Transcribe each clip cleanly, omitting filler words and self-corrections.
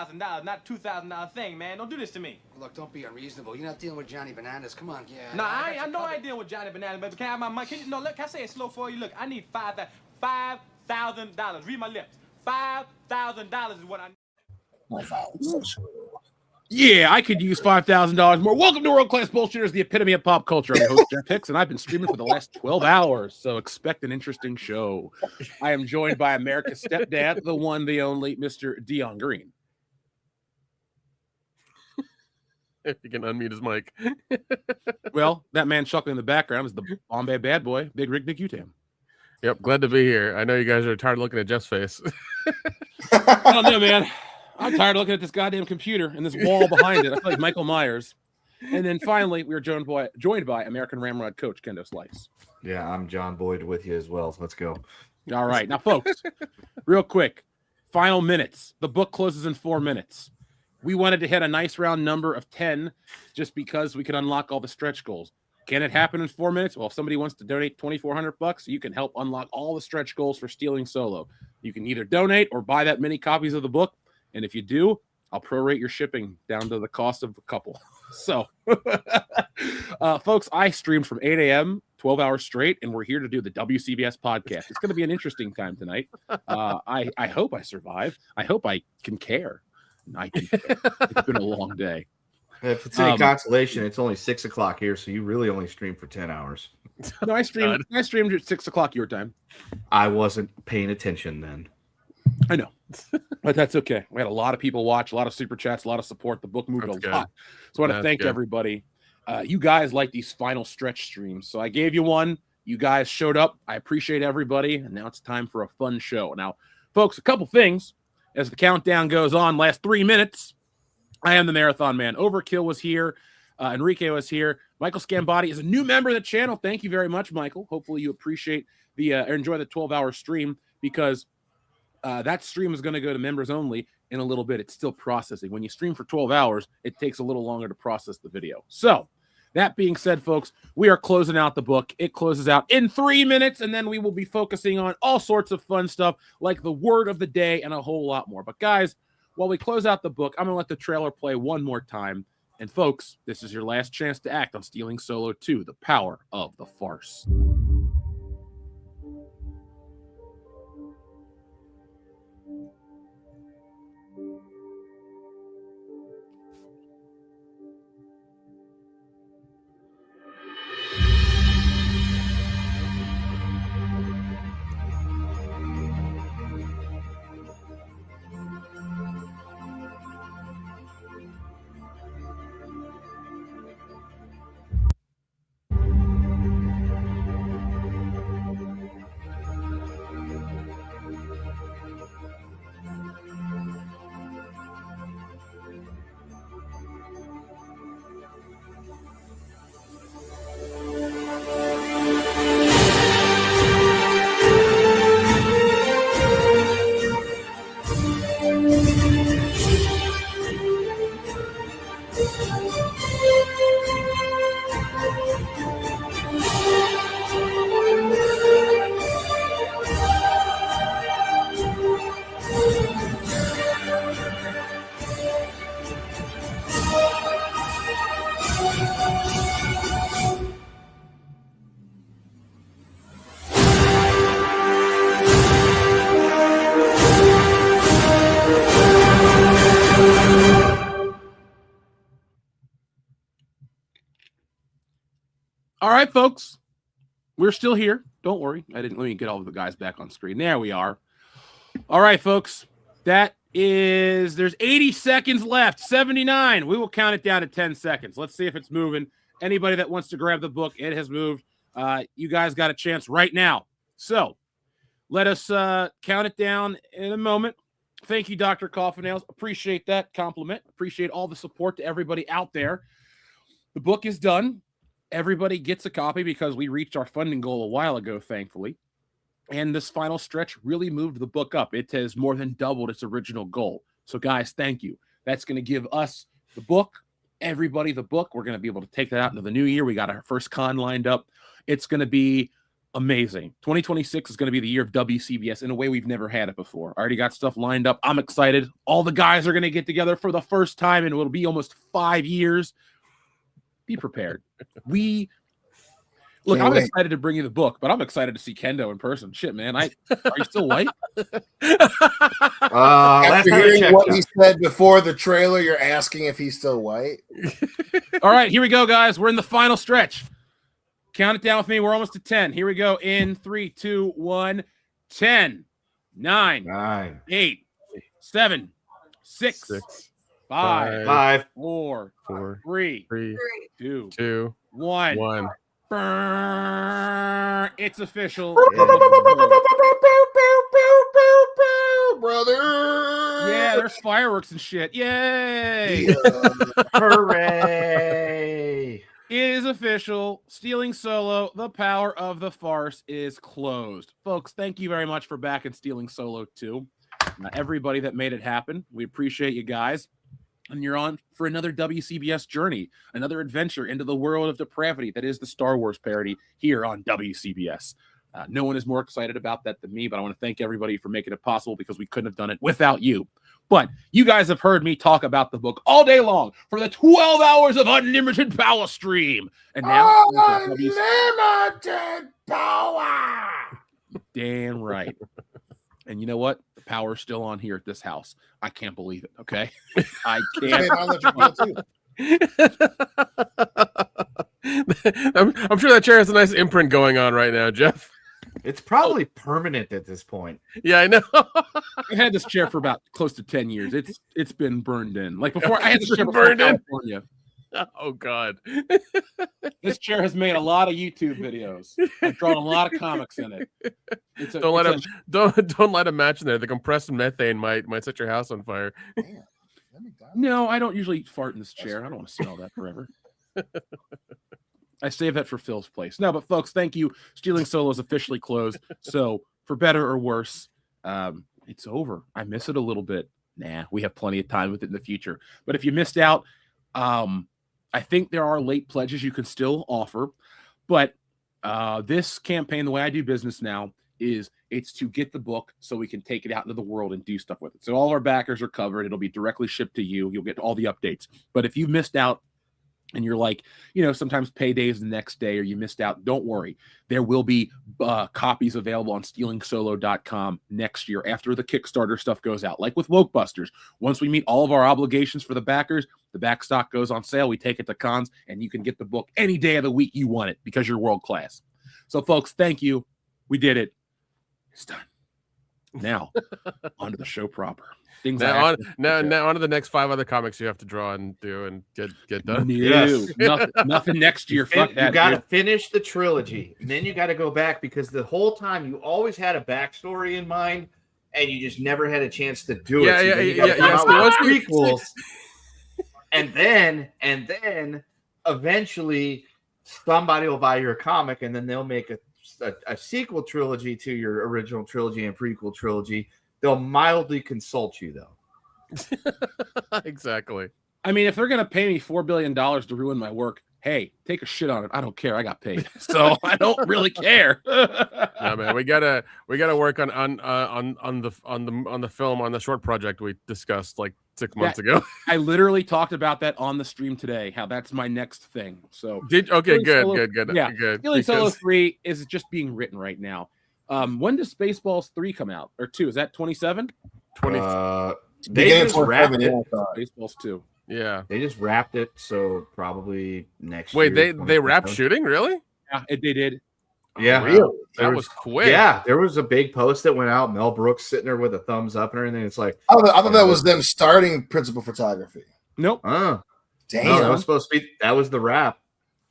$5,000, not $2,000 thing, man. Don't do this to me. Look, don't be unreasonable. You're not dealing with Johnny Bananas. Come on, yeah. No, I know I ain't dealing with Johnny Bananas, but can I have my money? Can I say it slow for you? Look, I need $5,000. Read my lips. $5,000 is what I need. Yeah, I could use $5,000 more. Welcome to World Class Bullshitters, the epitome of pop culture. I'm your host, G.M.P.C, and I've been streaming for the last 12 hours, so expect an interesting show. I am joined by America's stepdad, the one, the only, Mr. Dion Green. If you can unmute his mic. Well, that man chuckling in the background is the Bombay bad boy, Big Rig Nick Utam. Yep, glad to be here. I know you guys are tired of looking at Jeff's face. I don't know, man. I'm tired of looking at this goddamn computer and this wall behind it. I feel like Michael Myers. And then finally, we were joined by American Ramrod coach Kendo Slice. Yeah, I'm John Boyd with you as well. So let's go. All right. Now, folks, real quick, final minutes. The book closes in 4 minutes. We wanted to hit a nice round number of 10 just because we could unlock all the stretch goals. Can it happen in 4 minutes? Well, if somebody wants to donate $2,400, you can help unlock all the stretch goals for Stealing Solo. You can either donate or buy that many copies of the book. And if you do, I'll prorate your shipping down to the cost of a couple. So, folks, I streamed from 8 a.m., 12 hours straight, and we're here to do the WCBS podcast. It's going to be an interesting time tonight. I hope I survive. I hope I can care. I can care. It's been a long day. If it's any consolation, it's only 6 o'clock here, so you really only streamed for 10 hours. No, I streamed at 6 o'clock your time. I wasn't paying attention then. I know, but that's okay. We had a lot of people watch, a lot of super chats, a lot of support. The book moved a lot. So I want to thank everybody. You guys like these final stretch streams. So I gave you one. You guys showed up. I appreciate everybody. And now it's time for a fun show. Now, folks, a couple things as the countdown goes on. Last 3 minutes, I am the Marathon Man. Overkill was here. Enrique was here. Michael Scambati is a new member of the channel. Thank you very much, Michael. Hopefully you appreciate or enjoy the 12-hour stream because that stream is going to go to members only in a little bit. It's still processing. When you stream for 12 hours, it takes a little longer to process the video. So that being said, folks, we are closing out the book. It closes out in 3 minutes, and then we will be focusing on all sorts of fun stuff like the word of the day and a whole lot more. But guys, while we close out the book, I'm going to let the trailer play one more time. And folks, this is your last chance to act on Stealing Solo 2, The Power of the Farce. All right, folks, we're still here. Don't worry. Let me get all of the guys back on screen. There we are. All right, folks, there's 80 seconds left, 79. We will count it down to 10 seconds. Let's see if it's moving. Anybody that wants to grab the book, it has moved. You guys got a chance right now. So let us count it down in a moment. Thank you, Dr. Coffinails. Appreciate that compliment. Appreciate all the support to everybody out there. The book is done. Everybody gets a copy because we reached our funding goal a while ago, thankfully. And this final stretch really moved the book up. It has more than doubled its original goal. So, guys, thank you. That's going to give us the book, everybody the book. We're going to be able to take that out into the new year. We got our first con lined up. It's going to be amazing. 2026 is going to be the year of WCBS in a way we've never had it before. I already got stuff lined up. I'm excited. All the guys are going to get together for the first time, and it'll be almost 5 years. Be prepared. Look, I'm excited to bring you the book, but I'm excited to see Kendo in person. Shit, man. Are you still white? After hearing what he said before the trailer, you're asking if he's still white? All right, here we go, guys. We're in the final stretch. Count it down with me. We're almost to 10. Here we go. In 3, 2, 1, 10, 9, 8, 7, 6, 5, 4, 3, 2, 1. It's official. Brother. Yeah, there's fireworks and shit. Yay! Hooray! It is official. Stealing Solo, the power of the farce is closed. Folks, thank you very much for backing Stealing Solo 2. Everybody that made it happen, we appreciate you guys. And you're on for another WCBS journey, another adventure into the world of depravity that is the Star Wars parody here on WCBS. No one is more excited about that than me, but I want to thank everybody for making it possible because we couldn't have done it without you. But you guys have heard me talk about the book all day long for the 12 hours of unlimited power stream. And now unlimited power. Damn right. And you know what? The power's still on here at this house. I can't believe it. Okay. I can't. I'm sure that chair has a nice imprint going on right now, Jeff. It's probably permanent at this point. Yeah, I know. I've had this chair for about close to 10 years. It's been burned in. Like before, I had this chair burned in in. California. Oh God. This chair has made a lot of YouTube videos. I've drawn a lot of comics in it. Don't let him match in there. The compressed methane might set your house on fire. No, I don't usually fart in this chair. I don't want to smell that forever. I save that for Phil's place. No, but folks, thank you. Stealing Solo is officially closed. So for better or worse, it's over. I miss it a little bit. Nah, we have plenty of time with it in the future. But if you missed out, I think there are late pledges you can still offer. But this campaign, the way I do business now, is it's to get the book so we can take it out into the world and do stuff with it. So all our backers are covered. It'll be directly shipped to you. You'll get all the updates. But if you missed out, and you're like, sometimes payday is the next day or you missed out, don't worry. There will be copies available on stealingsolo.com next year after the Kickstarter stuff goes out. Like with Wokebusters, once we meet all of our obligations for the backers, the back stock goes on sale. We take it to cons and you can get the book any day of the week you want it because you're world class. So folks, thank you. We did it. It's done. Now, onto the show proper. Now on to the next 5 other comics you have to draw and do and get done. Yes. Nothing next year. Fuck that. You got to finish the trilogy, and then you got to go back because the whole time you always had a backstory in mind, and you just never had a chance to do it. Prequels, and then eventually somebody will buy your comic, and then they'll make a sequel trilogy to your original trilogy and prequel trilogy. They'll mildly consult you, though. Exactly. I mean, if they're going to pay me $4 billion to ruin my work, hey, take a shit on it. I don't care. I got paid, so I don't really care. No, man, we gotta work on the film, on the short project we discussed like 6 months ago. I literally talked about that on the stream today. How that's my next thing. So good. Yeah, good. Stealing Solo 3 is just being written right now. When does Spaceballs 3 come out or 2? Is that 27? They just wrapped it. Spaceballs 2. Yeah, they just wrapped it, so probably next. Wait, year, they wrapped shooting? Really? Yeah, they did. Yeah, really? That was quick. Yeah, there was a big post that went out. Mel Brooks sitting there with a thumbs up and everything. It's like I thought that was them starting principal photography. Nope. Damn, no, that was supposed to be. That was the wrap.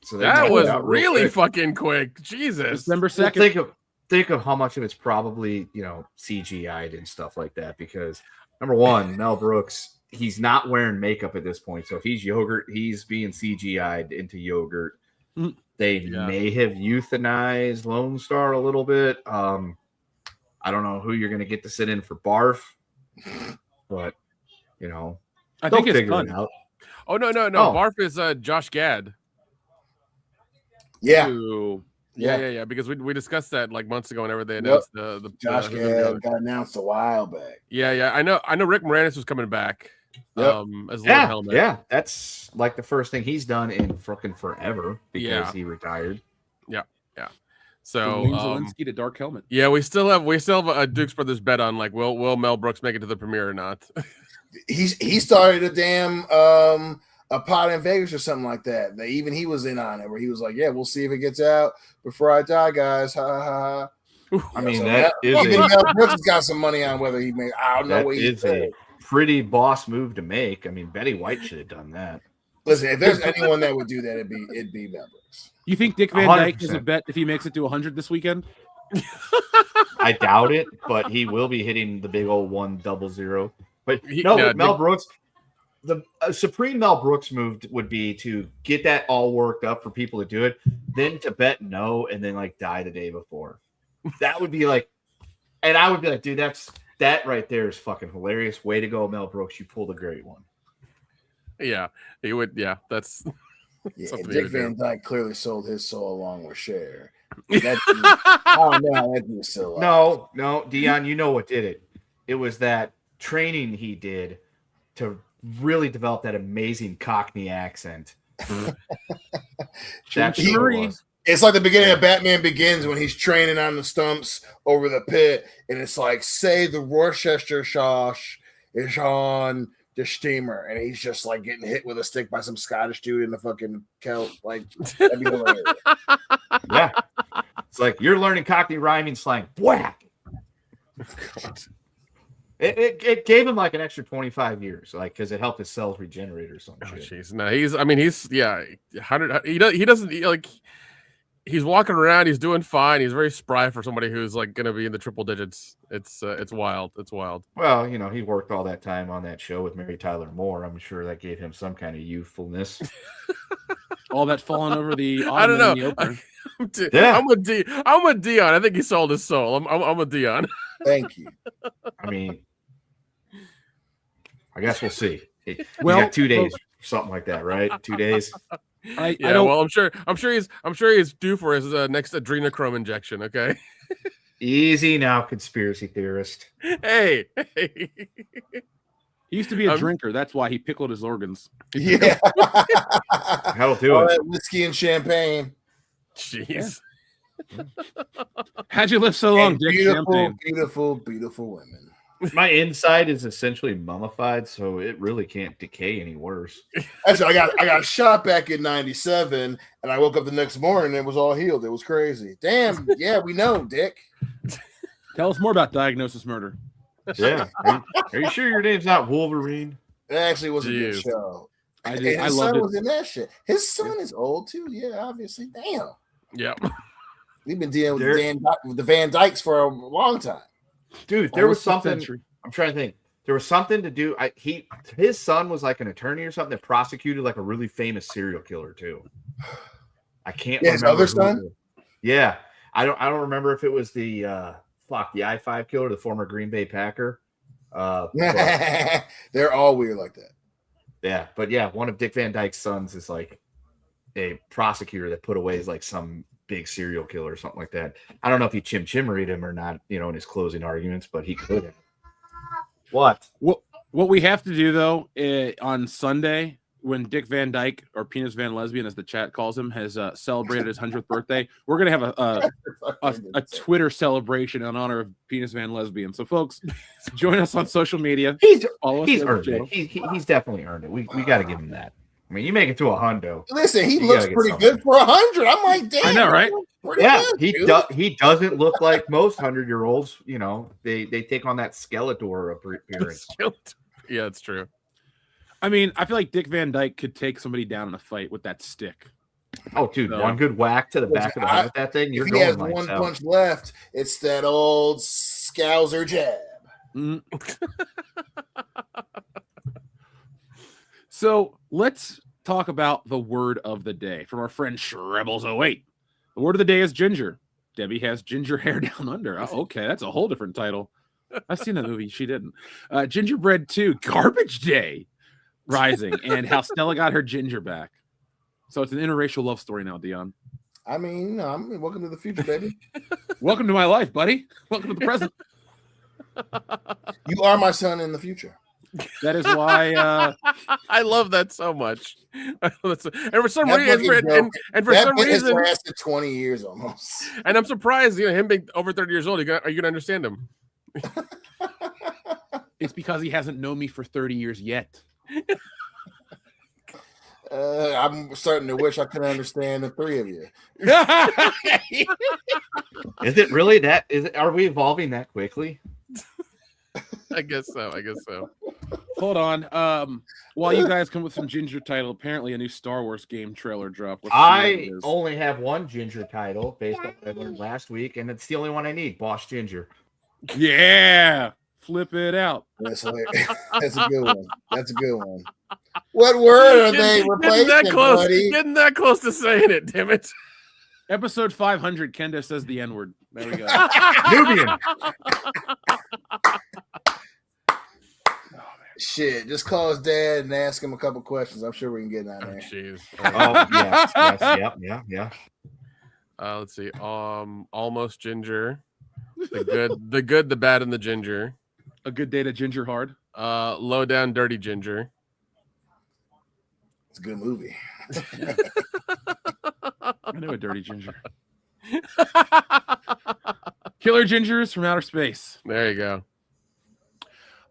So that was really fucking quick. Jesus. December 2nd. Well, think of how much of it's probably CGI'd and stuff like that. Because number one, Mel Brooks, he's not wearing makeup at this point. So if he's yogurt, he's being CGI'd into yogurt. They may have euthanized Lone Star a little bit. I don't know who you're going to get to sit in for Barf, but I think it's figure fun. it out. Oh no! Barf is Josh Gad. Yeah. Ooh. Yeah. Because we discussed that like months ago whenever they announced the Josh Gad got announced a while back. Yeah. I know Rick Moranis was coming back. Yep. As Lord Helmet. Yeah, that's like the first thing he's done in fucking forever because he retired. Yeah. So Wayne Zelensky to Dark Helmet. Yeah, we still have a Dukes Brothers bet on like will Mel Brooks make it to the premiere or not? He started a damn a pod in Vegas or something like that. Even he was in on it, where he was like, "Yeah, we'll see if it gets out before I die, guys." Ha ha ha. I mean, even Mel Brooks has got some money on whether he made. I don't know what he's a pretty boss move to make. I mean, Betty White should have done that. Listen, if there's anyone that would do that, it'd be Mel Brooks. You think Dick Van 100%. Dyke is a bet if he makes it to 100 this weekend? I doubt it, but he will be hitting the big old 100. But Mel Brooks. The supreme Mel Brooks move would be to get that all worked up for people to do it, then to bet no, and then like die the day before. That would be like, and I would be like, dude, that right there is fucking hilarious. Way to go, Mel Brooks. You pulled a great one. Yeah, he would. Yeah, that's. Yeah, Dick Van Dyke clearly sold his soul along with Cher. That dude's still alive. No, Dion, you know what did it? It was that training he did to really develop that amazing Cockney accent. It's like the beginning of Batman Begins when he's training on the stumps over the pit, and it's like, say the Worcester sauce is on the steamer, and he's just like getting hit with a stick by some Scottish dude in the fucking Celt. Like, that'd be hilarious. Yeah. It's like you're learning Cockney rhyming slang. Whack. God. It gave him like an extra 25 years, like because it helped his cells regenerate or something. Oh, jeez. No, he's 100. He doesn't like. He's walking around. He's doing fine. He's very spry for somebody who's like going to be in the triple digits. It's wild. It's wild. Well, he worked all that time on that show with Mary Tyler Moore. I'm sure that gave him some kind of youthfulness. All that falling over the. I don't know. I'm with Dion. I think he sold his soul. I'm with Dion. Thank you. I mean, I guess we'll see. We got 2 days, something like that, right? 2 days. Well, I'm sure he's due for his next adrenochrome injection. Okay. Easy now, conspiracy theorist. Hey. He used to be a drinker. That's why he pickled his organs. Yeah. That'll do it. That whiskey and champagne. Jeez. Yeah. How'd you live so long, Dick? Beautiful women. My inside is essentially mummified, so it really can't decay any worse. Actually, I got shot back in '97, and I woke up the next morning and it was all healed. It was crazy. Damn. Yeah, we know, Dick. Tell us more about Diagnosis Murder. Yeah. Are you sure your name's not Wolverine? It actually was a good show. I did. And his loved son it. was in that shit. His son is old too. Yeah, obviously. Damn. Yeah. We've been dealing with the Van Dykes for a long time. Dude, there was something. I'm trying to think. There was something to do. His son was like an attorney or something that prosecuted like a really famous serial killer too. I can't remember. His other son? Yeah. I don't remember if it was the I-5 killer, the former Green Bay Packer. They're all weird like that. Yeah, but yeah, one of Dick Van Dyke's sons is like a prosecutor that put away like some big serial killer or something like that. I don't know if he chim-chimmeried him or not, in his closing arguments, but he could have. What we have to do though on Sunday when Dick Van Dyke, or Penis Van Lesbian as the chat calls him, has celebrated his 100th birthday, we're gonna have a Twitter celebration in honor of Penis Van Lesbian. So folks, join us on social media. He's earned it. He's definitely earned it. We got to give him that. I mean, you make it to 100. Listen, he looks pretty good for 100. I'm like, damn. I know, right? Yeah, he doesn't look like most 100-year-olds. They take on that Skeletor appearance. Yeah, it's true. I mean, I feel like Dick Van Dyke could take somebody down in a fight with that stick. Oh, dude, one good whack to the back of the head with that thing. If he has one punch left, it's that old Scouser jab. So let's talk about the word of the day from our friend Shrebbles08. The word of the day is ginger. Debbie has ginger hair down under. Oh, okay, that's a whole different title. I've seen that movie. She didn't. Gingerbread 2, Garbage Day Rising, and how Stella got her ginger back. So it's an interracial love story now, Dion. I mean, welcome to the future, baby. Welcome to my life, buddy. Welcome to the present. You are my son in the future. That is why I love that so much. And for some That reason, it's lasted 20 years almost. And I'm surprised, him being over 30 years old. Are you gonna understand him? it's because he hasn't known me for 30 years yet. I'm starting to wish I could understand the three of you. Is it really that? Are we evolving that quickly? I guess so. Hold on. While you guys come with some Ginger title, apparently a new Star Wars game trailer dropped. I only have one Ginger title based on what I learned last week, and it's the only one I need. Boss Ginger. Yeah. Flip it out. That's a good one. That's a good one. What word are they replacing, buddy? Getting that close to saying it, damn it. Episode 500, Kendo says the N-word. There we go. Nubian. Shit, just call his dad and ask him a couple questions. I'm sure we can get out there. Jeez. Yeah. Let's see. Almost Ginger. The good, the bad, and the Ginger. A Good Day to Ginger Hard. Low Down Dirty Ginger. It's a good movie. I know a dirty ginger. Killer Gingers from Outer Space. There you go.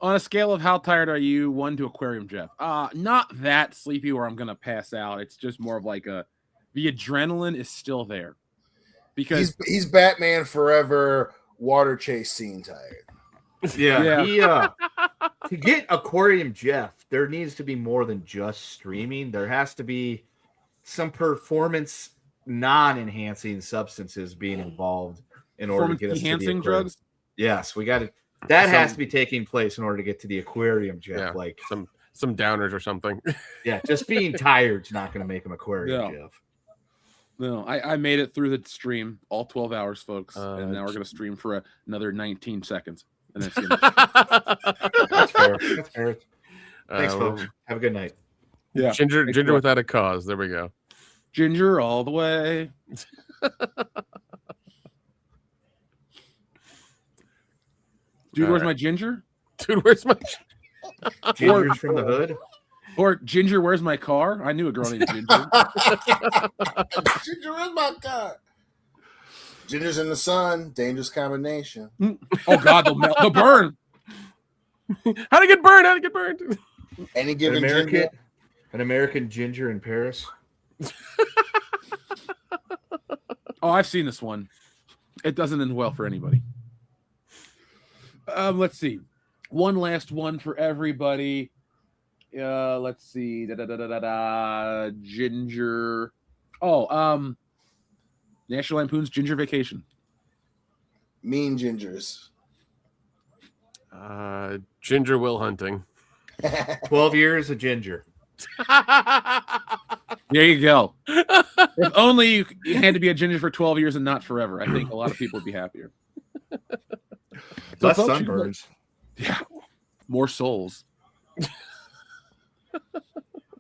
On a scale of how tired are you, 1 to Aquarium Jeff? Not that sleepy where I'm gonna pass out. It's just more of like the adrenaline is still there. Because he's Batman Forever water chase scene tired. Yeah. To get Aquarium Jeff, there needs to be more than just streaming. There has to be some performance non-enhancing substances being involved in order to get us to the aquarium. Drugs. Yes, we got it. That has to be taking place in order to get to the aquarium, Jeff. Yeah, like some downers or something. Yeah, just being tired is not going to make him aquarium, Jeff. No, I made it through the stream, all 12 hours, folks, and now we're going to stream for another 19 seconds. And that's That's fair. That's fair. Thanks, folks. Have a good night. Yeah, Ginger without a cause. There we go. Ginger all the way. Dude, where's my ginger? Dude, where's my Ginger's from the hood? Or Ginger, where's my car? I knew a girl named Ginger. Ginger, where's my car? Ginger's in the sun, dangerous combination. Oh God, they'll burn. How'd it get burned? Any given ginger. An American Ginger in Paris. Oh, I've seen this one. It doesn't end well for anybody. Let's see. One last one for everybody. Let's see. Ginger. Oh, National Lampoon's Ginger Vacation. Mean Gingers. Ginger Will Hunting. 12 years of Ginger. There you go. If only you had to be a ginger for 12 years and not forever. I think a lot of people would be happier. Less sunburns. Yeah. More souls.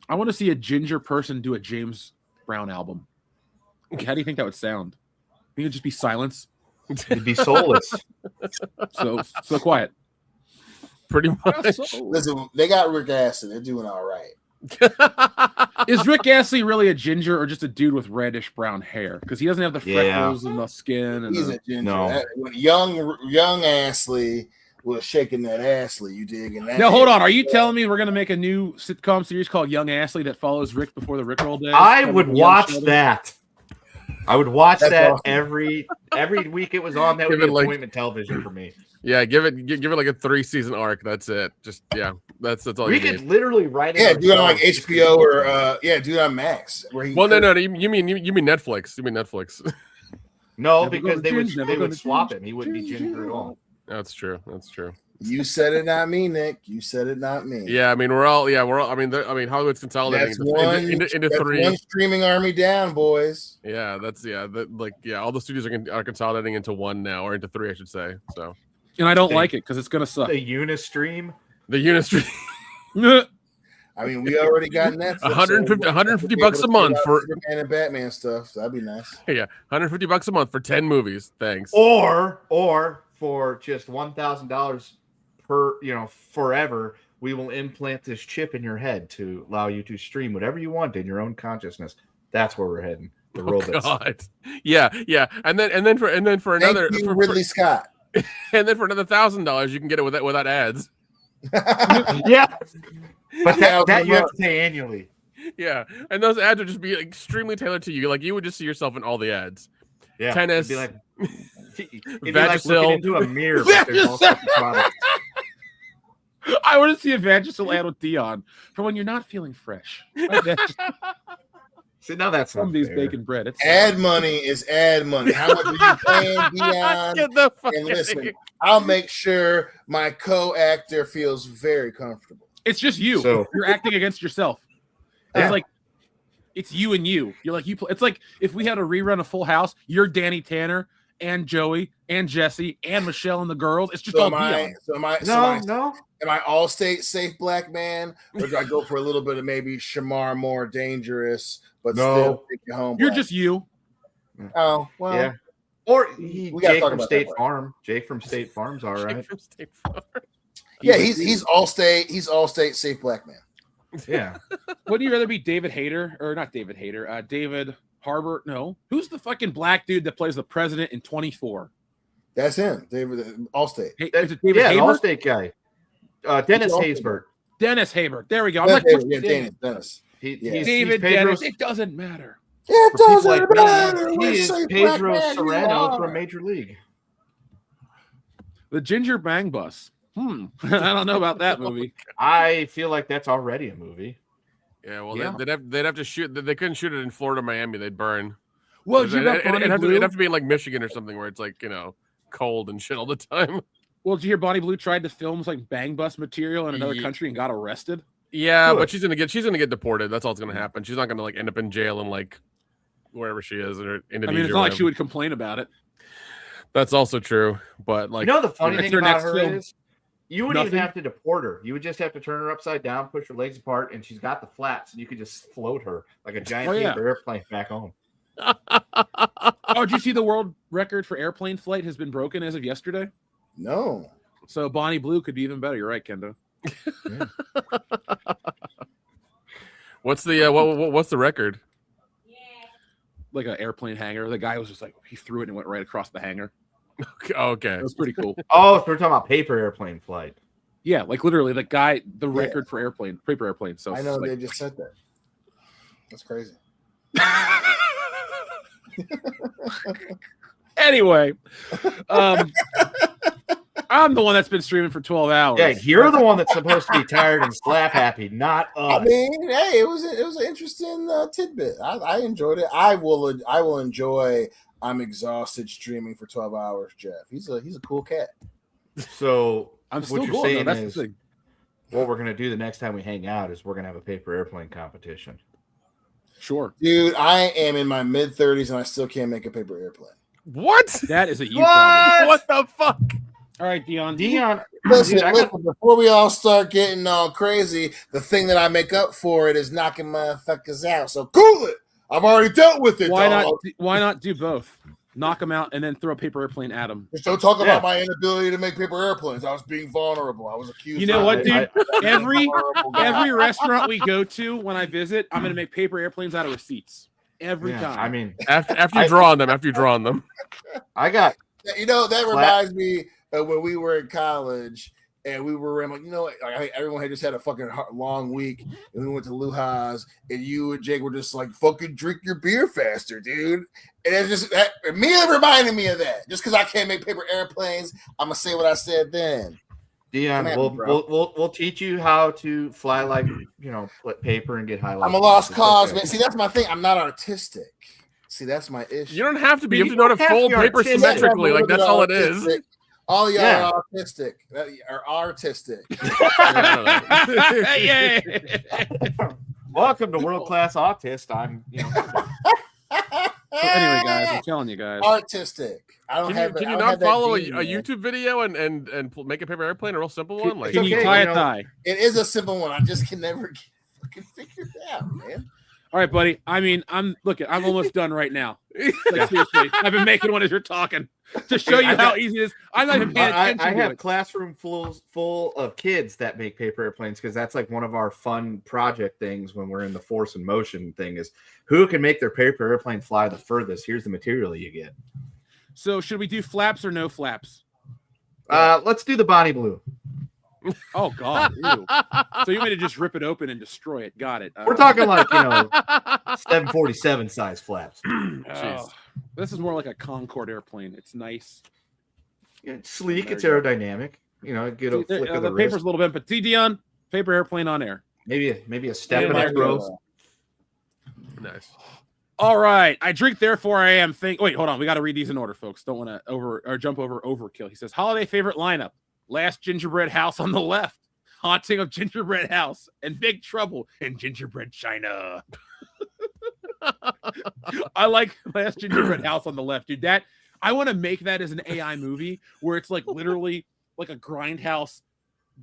I want to see a ginger person do a James Brown album. How do you think that would sound? I think it'd just be silence. It'd be soulless. So quiet. Pretty much. Listen, they got Rick Astley. They're doing all right. Is Rick Astley really a ginger or just a dude with reddish brown hair? Because he doesn't have the freckles and the skin. And he's a ginger. No. Young Astley was shaking that Astley. You dig? And now hold on. Are you telling me we're gonna make a new sitcom series called Young Astley that follows Rick before the Rickroll days? I would watch that. I would watch that awesome. every week it was on. That would be appointment television for me. Yeah, give it like a 3-season arc. That's it. Just that's all. We could literally write it. Yeah, do it on like HBO or do it on Max. No. You mean Netflix? You mean Netflix? No, because they would swap him. He wouldn't be Ginger at all. That's true. You said it, not me, Nick. You said it, not me. Yeah, I mean we're all. I mean Hollywood's consolidating into 3. One streaming army down, boys. Yeah, all the studios are consolidating into 1 now, or into 3, I should say. So. And I don't like it because it's gonna suck. The Unistream. I I mean, we already got Netflix. 150 bucks a month for Superman and Batman stuff. So that'd be nice. yeah, 150 bucks a month for 10 movies. Thanks. Or for just $1,000 per, forever, we will implant this chip in your head to allow you to stream whatever you want in your own consciousness. That's where we're heading. The robots. God. Yeah. And then for another Thank you, Ridley Scott. and then for another $1,000 you can get it without ads. Yeah. But that you have to pay annually. Yeah. And those ads would just be extremely tailored to you. Like you would just see yourself in all the ads. Yeah. Tennis. It'd be like looking into a mirror. But there's all sorts of products. I want to see a Vagisil ad with Dion for when you're not feeling fresh. See, now that's Somebody's fair. baking bread. It's Ad money is ad money. How much are you paying, Dion? Get the fuck And out of listen, here. I'll make sure my co-actor feels very comfortable. It's just you. So- You're acting against yourself. Yeah. It's like it's you and you. You're like it's like if we had a rerun of Full House, you're Danny Tanner and Joey and Jesse and Michelle and the girls. It's just all Dion. Am I Allstate safe black man, or do I go for a little bit of maybe Shamar more dangerous, but still take you home? You're black? just you. Oh well, Yeah. Or we gotta Jake talk from about State that Farm. Jake from State Farm's all right. From State Farm. yeah. He's Allstate. He's Allstate safe black man. Yeah. Wouldn't you rather be David Hayter or not David Hayter? David Harbor? No. Who's the fucking black dude that plays the president in 24? That's him, David Allstate. Hey, is it David Yeah, the Haber? Allstate guy. Dennis It's Haysbert. Dennis Haber. There we go. I'm Dennis, like, Haber, yeah, Dennis. He's David Pedro's, Dennis. It doesn't matter. It for people doesn't like matter. me, We're he is safe black Pedro man, you Serrano are. from Major League. The Ginger Bang Bus. I don't know about that movie. I feel like that's already a movie. Yeah, well, Yeah. they'd have to shoot. They couldn't shoot it in Florida, Miami. They'd burn. Well, did you hear about Bonnie it'd Blue? have to be in like Michigan or something where it's like cold and shit all the time. Well, did you hear Bonnie Blue tried to film like Bang Bus material in another Ye- country and got arrested? Yeah, Good. but she's gonna get deported. That's all that's gonna happen. She's not gonna like end up in jail in like wherever she is or Indonesia. I mean, it's or not like she whatever. would complain about it. That's also true, but like The funny It's thing their about next her film. is you wouldn't even Nothing. have to deport her. You would just have to turn her upside down, push her legs apart, and she's got the flats, and you could just float her like a giant Oh, yeah. paper airplane back home. Oh, did you see the world record for airplane flight has been broken as of yesterday? No. So Bonnie Blue could be even better. You're right, Kendo. what's the what's the record? Like an airplane hangar. The guy was just like, he threw it and it went right across the hangar. Okay. It was pretty cool. Oh, so we're talking about paper airplane flight. Yeah, like literally the guy, the record for paper airplane. So I know like, they just said that. That's crazy. Anyway, I'm the one that's been streaming for 12 hours. Yeah, you're the one that's supposed to be tired and slap happy, not us. I mean, hey, it was an interesting tidbit. I enjoyed it. I will enjoy. I'm exhausted streaming for 12 hours. Jeff, he's a cool cat. So I'm what still you're going. saying Though. That's is the thing. what we're gonna do the next time we hang out is we're gonna have a paper airplane competition. Sure. Dude, I am in my mid-30s and I still can't make a paper airplane. What? That is a you problem. What the fuck? All right, Dion. Dion, Listen, dude, I got- listen, before we all start getting all crazy, the thing that I make up for it is knocking motherfuckers out. So cool it. I've already dealt with it. Why dog. not do both? Knock them out and then throw a paper airplane at them. Just don't talk Yeah. about my inability to make paper airplanes. I was being vulnerable. I was accused. You know of what, being dude? a Every vulnerable guy. every restaurant we go to when I visit, I'm gonna make paper airplanes out of receipts every yeah, time. I mean, After you draw on them. I got You know, that reminds me of when we were in college and we were like, everyone had just had a fucking long week and we went to Luha's and you and Jake were just like, fucking drink your beer faster, dude. And it's just that immediately reminded me of that. Just because I can't make paper airplanes, I'm going to say what I said then. Dion. Come at We'll, me, bro. we'll teach you how to fly like put paper and get highlights. I'm a lost It's cause, okay. man. See, that's my thing. I'm not artistic. See, that's my issue. You don't have to be. You have to You know how don't to have to fold be paper artistic. symmetrically. Like that's all it is. Artistic. All y'all Yeah. are autistic. Are artistic. Yay! Welcome to World Class Autist. I'm So anyway, guys, I'm telling you guys. Artistic. I don't have. Can I you don't not have that follow a gene, man. YouTube video and make a paper airplane, a real simple one? Like Can you okay, tie you a know, tie? It is a simple one. I just can never get fucking figure it out, man. All right, buddy. I mean, I'm almost done right now. Like, seriously, I've been making one as you're talking to show you how easy it is. I'm not even paying attention. I have it. classroom full of kids that make paper airplanes because that's like one of our fun project things when we're in the force and motion thing is who can make their paper airplane fly the furthest. Here's the material you get. So should we do flaps or no flaps? Let's do the Bonnie Blue. Oh God! Ew. So you want me to just rip it open and destroy it? Got it. We're talking like 747 size flaps. This is more like a Concorde airplane. It's nice. It's sleek. It's aerodynamic. Get a flick of the paper's wrist. a little bit, but Dion, paper airplane on air. Maybe a step in that growth. Nice. All right. I drink, therefore I am. Wait, hold on. We got to read these in order, folks. Don't want to jump over overkill. He says, holiday favorite lineup. Last Gingerbread House on the left, Haunting of Gingerbread House, and Big Trouble in Gingerbread China. I like Last Gingerbread House on the left, dude. I want to make that as an AI movie where it's like literally like a grindhouse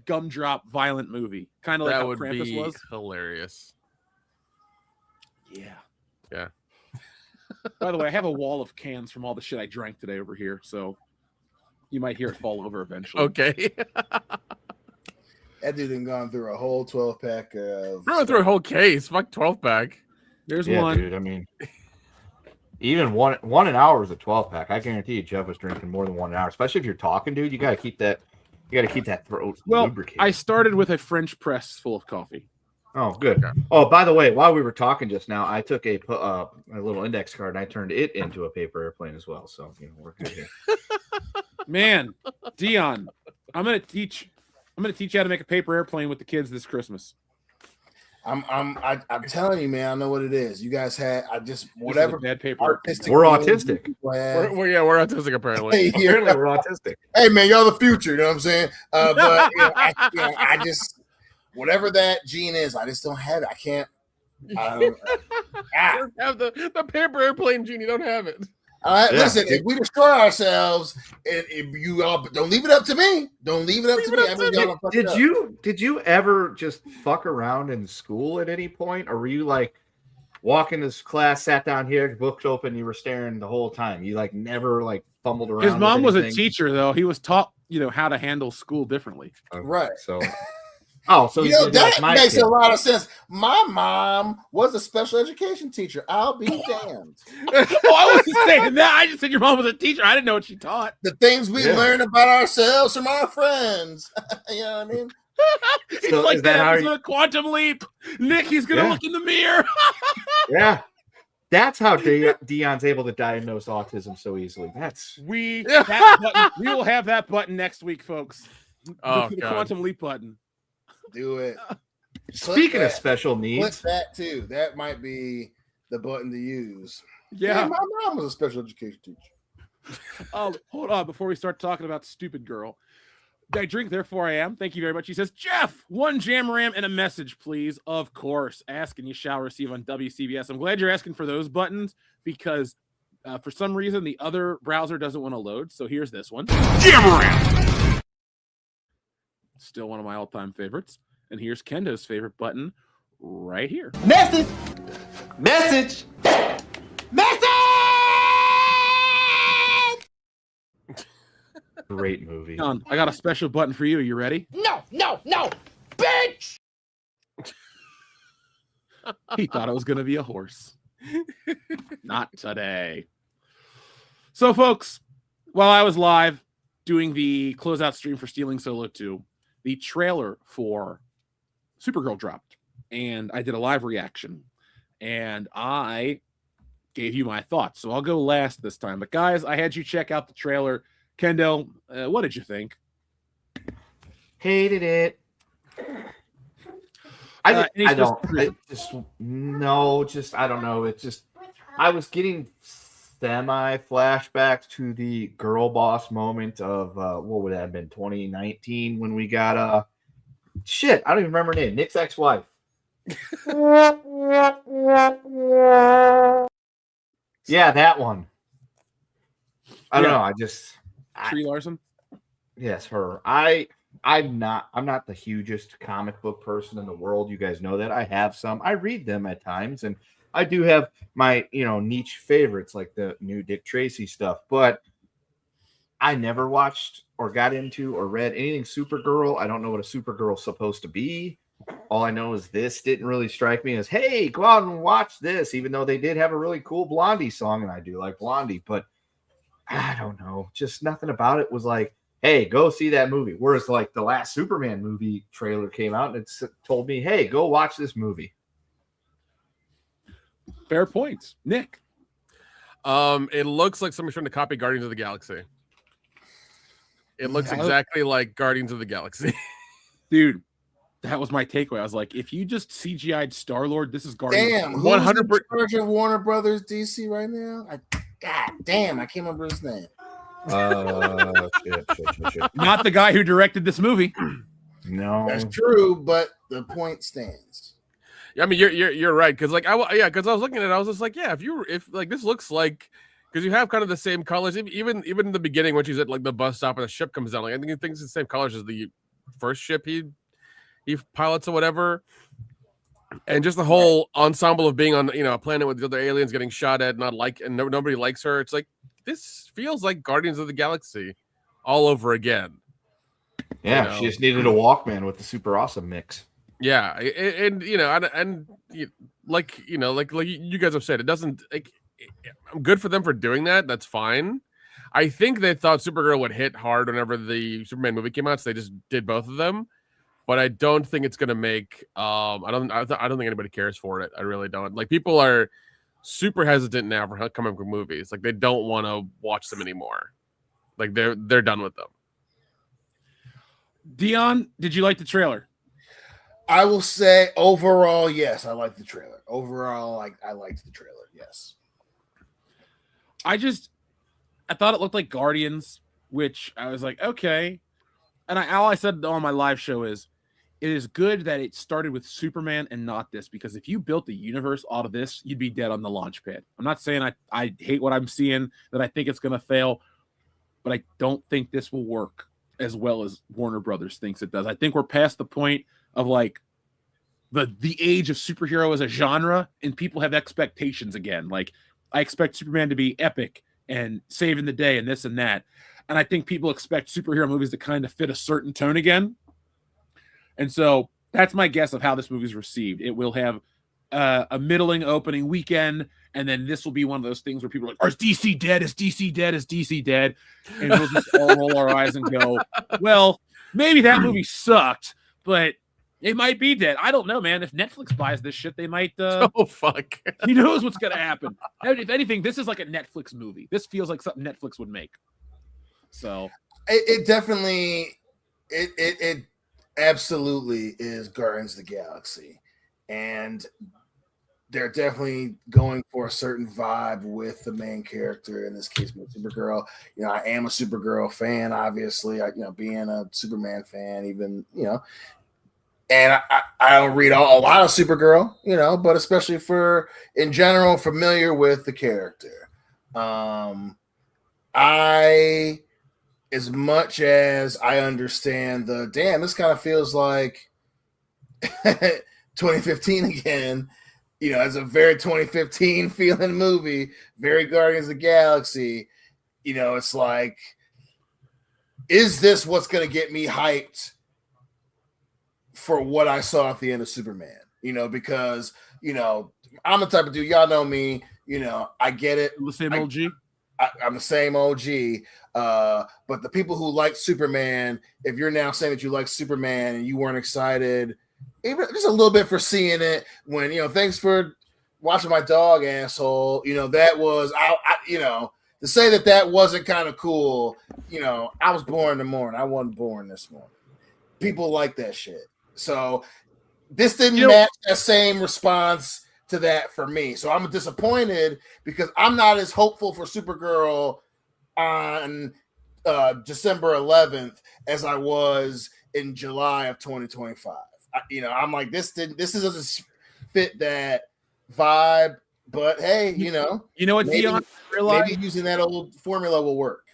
gumdrop violent movie, kind of like how Krampus was. Hilarious. Yeah. Yeah. By the way, I have a wall of cans from all the shit I drank today over here, so you might hear it fall over eventually. Okay. That dude done gone through a whole 12-pack of... Going through a whole case. Fuck 12-pack. There's one. Dude, I mean, even one an hour is a 12-pack. I guarantee you Jeff was drinking more than 1 hour. Especially if you're talking, dude. You got to keep that throat lubricated. I started with a French press full of coffee. Oh, good. Oh, by the way, while we were talking just now, I took a little index card and I turned it into a paper airplane as well. So, we're good here. Man, Dion, I'm gonna teach you how to make a paper airplane with the kids this Christmas. I'm telling you, man, I know what it is. You guys whatever bad paper. We're autistic. We're autistic apparently. Apparently we're autistic. Hey man, y'all the future, you know what I'm saying? But I just whatever that gene is, I just don't have it. I can't. You don't have the paper airplane gene. You don't have it. All right, listen. If we destroy ourselves, and if you all don't leave it up to me. Don't leave it up to me. Did you ever just fuck around in school at any point, or were you like walking this class, sat down here, books open, you were staring the whole time? You like never like fumbled around. His mom was a teacher, though. He was taught, how to handle school differently. Right. So. Oh, so that makes a lot of sense. My mom was a special education teacher. I'll be damned. I wasn't saying that. I just said your mom was a teacher. I didn't know what she taught. The things we learn about ourselves from our friends. You know what I mean? It's so like that episode of Quantum Leap. Nick, he's gonna look in the mirror. Yeah. That's how Dion's able to diagnose autism so easily. We will have that button next week, folks. The Quantum Leap button. Do it. Speaking of special needs, flip that too. That might be the button to use. Yeah, my mom was a special education teacher. Hold on before we start talking about Stupid Girl. I drink, therefore I am. Thank you very much. He says, Jeff, one jam ram and a message, please. Of course, ask and you shall receive on WCBS. I'm glad you're asking for those buttons because for some reason the other browser doesn't want to load. So here's this one. Jam ram. Still one of my all-time favorites. And here's Kendo's favorite button right here. Message! Message! Message! Great movie. John, I got a special button for you. Are you ready? No, bitch! He thought it was going to be a horse. Not today. So, folks, while I was live doing the closeout stream for Stealing Solo 2, the trailer for Supergirl dropped, and I did a live reaction, and I gave you my thoughts. So I'll go last this time. But, guys, I had you check out the trailer. Kendo, what did you think? Hated it. I don't know. It's just I was getting semi flashbacks to the girl boss moment of what would that have been 2019 when we got I don't even remember her name. Nick's ex-wife. Yeah, that one. I don't know. Tree Larson. Yes, her. I I'm not the hugest comic book person in the world. You guys know that. I have some. I read them at times, and I do have my niche favorites like the new Dick Tracy stuff. But I never watched or got into or read anything Supergirl. I don't know what a Supergirl's supposed to be. All I know is this didn't really strike me as, hey, go out and watch this, even though they did have a really cool Blondie song, and I do like Blondie, but I don't know. Just nothing about it was like, hey, go see that movie. Whereas like the last Superman movie trailer came out and it told me, hey, go watch this movie. Fair points. Nick. It looks like somebody's trying to copy Guardians of the Galaxy. It looks exactly like Guardians of the Galaxy. Dude, that was my takeaway. I was like, if you just CGI'd Star-Lord, this is Guardians. Damn, who's 100% in charge of Warner Brothers DC right now? God damn, I can't remember his name. Shit. Not the guy who directed this movie. No, that's true, but the point stands. Yeah, I mean, you're right, because like because I was looking at it, I was just like, yeah, if like this looks like, because you have kind of the same colors, even in the beginning when she's at like the bus stop and the ship comes down, like I think it's the same colors as the first ship he pilots or whatever, and just the whole ensemble of being on a planet with the other aliens getting shot at, and nobody likes her. It's like this feels like Guardians of the Galaxy all over again. Yeah, she just needed a Walkman with the super awesome mix. Yeah, and like you guys have said, it doesn't. I'm good for them for doing that. That's fine. I think they thought Supergirl would hit hard whenever the Superman movie came out, so they just did both of them. But I don't think it's gonna make. I don't think anybody cares for it. I really don't. Like people are super hesitant now for comic book movies. Like they don't want to watch them anymore. Like they're done with them. Dion, did you like the trailer? I will say overall, yes, I liked the trailer. Overall, I liked the trailer. Yes. I thought it looked like Guardians, which I was like, okay. And all I said on my live show is, it is good that it started with Superman and not this, because if you built a universe out of this, you'd be dead on the launch pad. I'm not saying I hate what I'm seeing, that I think it's going to fail, but I don't think this will work as well as Warner Brothers thinks it does. I think we're past the point of like the age of superhero as a genre, and people have expectations again. Like I expect Superman to be epic and saving the day and this and that. And I think people expect superhero movies to kind of fit a certain tone again. And so that's my guess of how this movie is received. It will have a middling opening weekend, and then this will be one of those things where people are like, is DC dead? Is DC dead? Is DC dead? And we'll just all roll our eyes and go, well, maybe that movie sucked, but it might be dead. I don't know, man. If Netflix buys this shit, they might. Oh, fuck. Who knows what's going to happen? If anything, this is like a Netflix movie. This feels like something Netflix would make. So it definitely, it absolutely is Guardians of the Galaxy. And they're definitely going for a certain vibe with the main character, in this case, with Supergirl. I am a Supergirl fan, obviously. Being a Superman fan, even, and I don't read a lot of Supergirl, but especially in general, familiar with the character. As much as I understand this kind of feels like 2015 again, it's a very 2015 feeling movie, very Guardians of the Galaxy. It's like, is this what's going to get me hyped for what I saw at the end of Superman? Because, I'm the type of dude, y'all know me, I get it. The same OG? I'm the same OG. But the people who like Superman, if you're now saying that you like Superman and you weren't excited, even just a little bit for seeing it when, thanks for watching my dog, asshole. That was, to say that wasn't kind of cool. I was born in the morning. I wasn't born this morning. People like that shit. So this didn't match that same response to that for me. So I'm disappointed because I'm not as hopeful for Supergirl on December 11th as I was in July of 2025. I'm like, this doesn't fit that vibe, but hey, you know what, Dion, maybe using that old formula will work.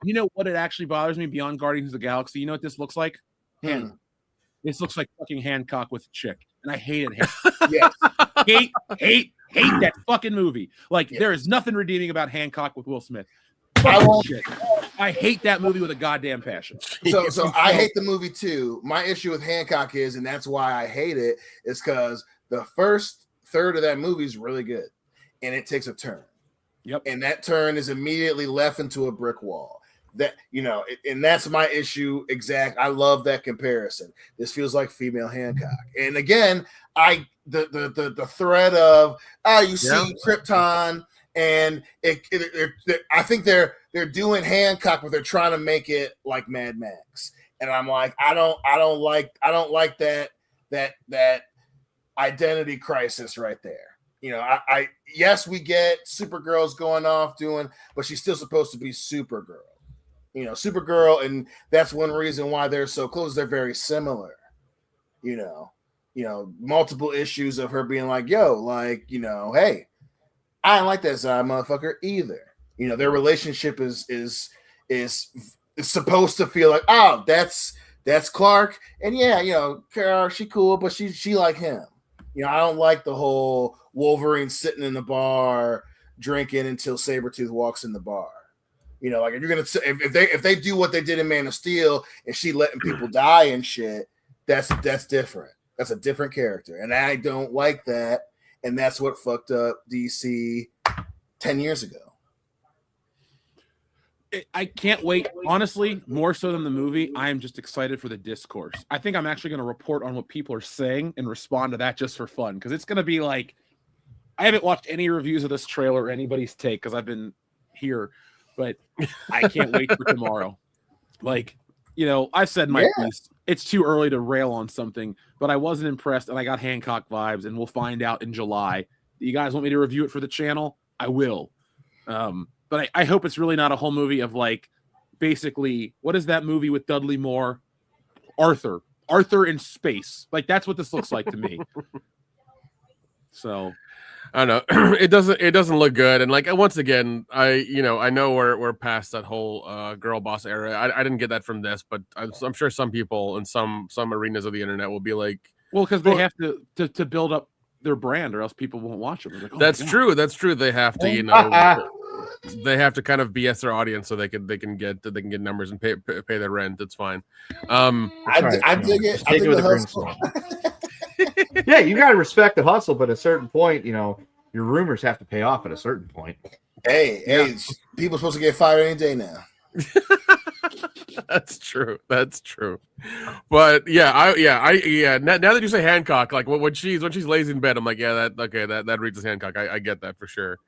You know what it actually bothers me beyond Guardians of the Galaxy? You know what this looks like? This looks like fucking Hancock with a chick, and I hated him. Yes. hate that fucking movie. Like there is nothing redeeming about Hancock with Will Smith. I hate that movie with a goddamn passion. So I hate the movie too. My issue with Hancock is, and that's why I hate it, is because the first third of that movie is really good, and it takes a turn. Yep. And that turn is immediately left into a brick wall. That and that's my issue. I love that comparison. This feels like female Hancock. And again, the thread of you see Krypton, and I think they're doing Hancock, but they're trying to make it like Mad Max. And I'm like, I don't like that identity crisis right there. Yes, we get Supergirl's going off but she's still supposed to be Supergirl. Supergirl, and that's one reason why they're so close. They're very similar. Multiple issues of her being like, hey, I don't like that side motherfucker either. Their relationship is supposed to feel like, oh, that's Clark, and she cool, but she like him. I don't like the whole Wolverine sitting in the bar drinking until Sabretooth walks in the bar. Like if you're gonna if they do what they did in Man of Steel and she letting people die and shit, that's different. That's a different character, and I don't like that. And that's what fucked up DC 10 years ago. I can't wait. Honestly, more so than the movie, I am just excited for the discourse. I think I'm actually going to report on what people are saying and respond to that just for fun, because it's going to be like, I haven't watched any reviews of this trailer or anybody's take because I've been here, but I can't wait for tomorrow. Like, I've said my piece. It's too early to rail on something, but I wasn't impressed, and I got Hancock vibes, and we'll find out in July. You guys want me to review it for the channel? I will. But I hope it's really not a whole movie of like, basically, what is that movie with Dudley Moore? Arthur in space. Like, that's what this looks like to me. So I don't know. It doesn't look good. And like, once again, I know we're past that whole girl boss era. I didn't get that from this, but I'm sure some people in some arenas of the internet will be like, well, because they have to build up their brand, or else people won't watch them. Like, that's true. That's true. They have to, they have to kind of BS their audience so they can get numbers and pay their rent. That's fine. I dig it. I dig with the hustle. Yeah, you got to respect the hustle, but at a certain point, your rumors have to pay off at a certain point. Hey, people are supposed to get fired any day now. That's true. But now that you say Hancock, like when she's lazy in bed, I'm like, that reads as Hancock. I get that for sure.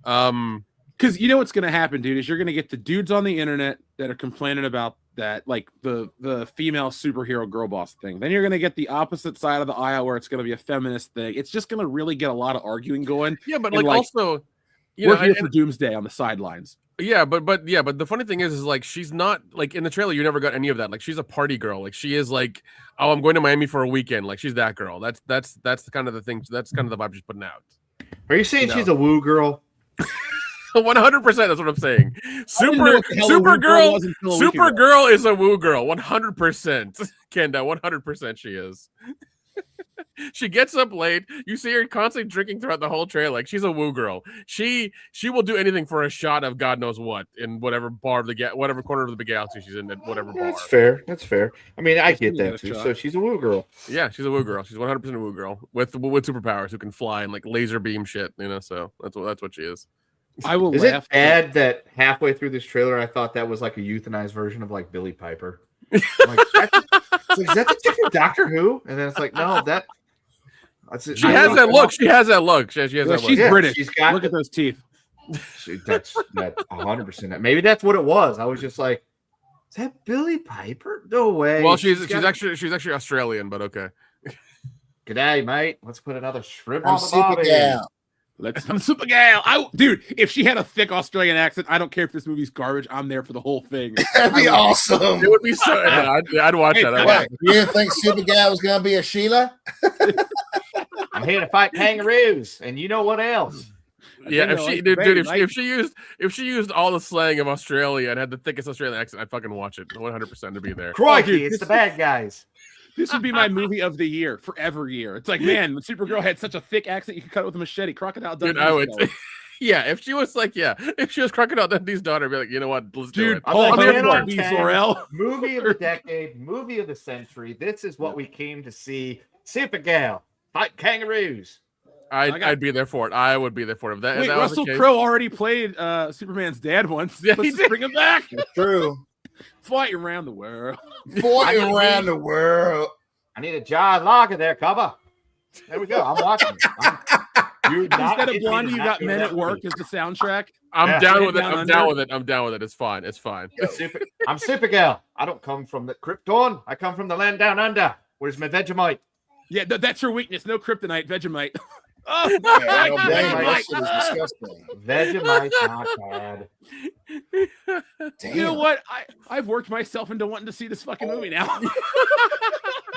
Because what's going to happen, dude, is you're going to get the dudes on the internet that are complaining about that, like the female superhero girl boss thing. Then you're going to get the opposite side of the aisle where it's going to be a feminist thing. It's just going to really get a lot of arguing going. Yeah, but also, we're here for Doomsday on the sidelines. Yeah, but the funny thing is like, she's not like, in the trailer you never got any of that. Like, she's a party girl. Like, she is like, oh, I'm going to Miami for a weekend. Like, she's that girl. That's the kind of the thing. That's kind of the vibe she's putting out. Are you saying she's a woo girl? 100%. That's what I'm saying. Supergirl is a woo girl. 100%. Kenda, 100% she is. She gets up late. You see her constantly drinking throughout the whole trailer. Like, she's a woo girl. She will do anything for a shot of God knows what in whatever bar of whatever corner of the galaxy she's in, at whatever bar. That's fair. I mean, I get that too. So she's a woo girl. Yeah, she's a woo girl. She's 100% a woo girl with superpowers who can fly and like laser beam shit. So that's what she is. I will. Is it bad that halfway through this trailer I thought that was like a euthanized version of like Billy Piper? Like, is that the chick from Doctor Who? And then it's like, no, she has that look. She has that look. She has that look. She's British. Look at those teeth. That's 100%. Maybe that's what it was. I was just like, is that Billy Piper? No way. Well, she's actually Australian, but okay. G'day, mate. Let's put another shrimp on the barbie. I'm Supergirl. Dude, if she had a thick Australian accent, I don't care if this movie's garbage. I'm there for the whole thing. That'd be awesome. It would be so. I'd watch that. You didn't think Supergirl was gonna be a Sheila? I'm here to fight kangaroos, and you know what else? Yeah, if she used all the slang of Australia and had the thickest Australian accent, I'd fucking watch it 100% to be there. Crikey, it's the bad guys. This would be my movie of the year for every year. It's like, man, when Supergirl had such a thick accent, you could cut it with a machete. Crocodile Dundee. Dude, I would. Yeah, if she was Crocodile Dundee's daughter, I'd be like, you know what, let's do it. Paul Hogan, Sorrell. Movie of the decade, movie of the century. This is what we came to see. Supergirl fight kangaroos. I'd be there for it. I would be there for it. Wait, Russell Crowe already played Superman's dad once. Yeah, Let's bring him back. That's true. Fight around the world. Fight around the world. I need a John Lager there, cover. There we go. I'm watching. Instead of Blondie, you got Men at Work as the soundtrack. I'm down with it. I'm down with it. I'm down with it. It's fine. It's fine. I'm Supergirl. I don't come from the Krypton. I come from the land down under. Where's my Vegemite? Yeah, that's her weakness. No kryptonite, Vegemite. Oh, yeah, Vegemite is disgusting. Vegemite's not bad. You know what? I've worked myself into wanting to see this fucking movie now.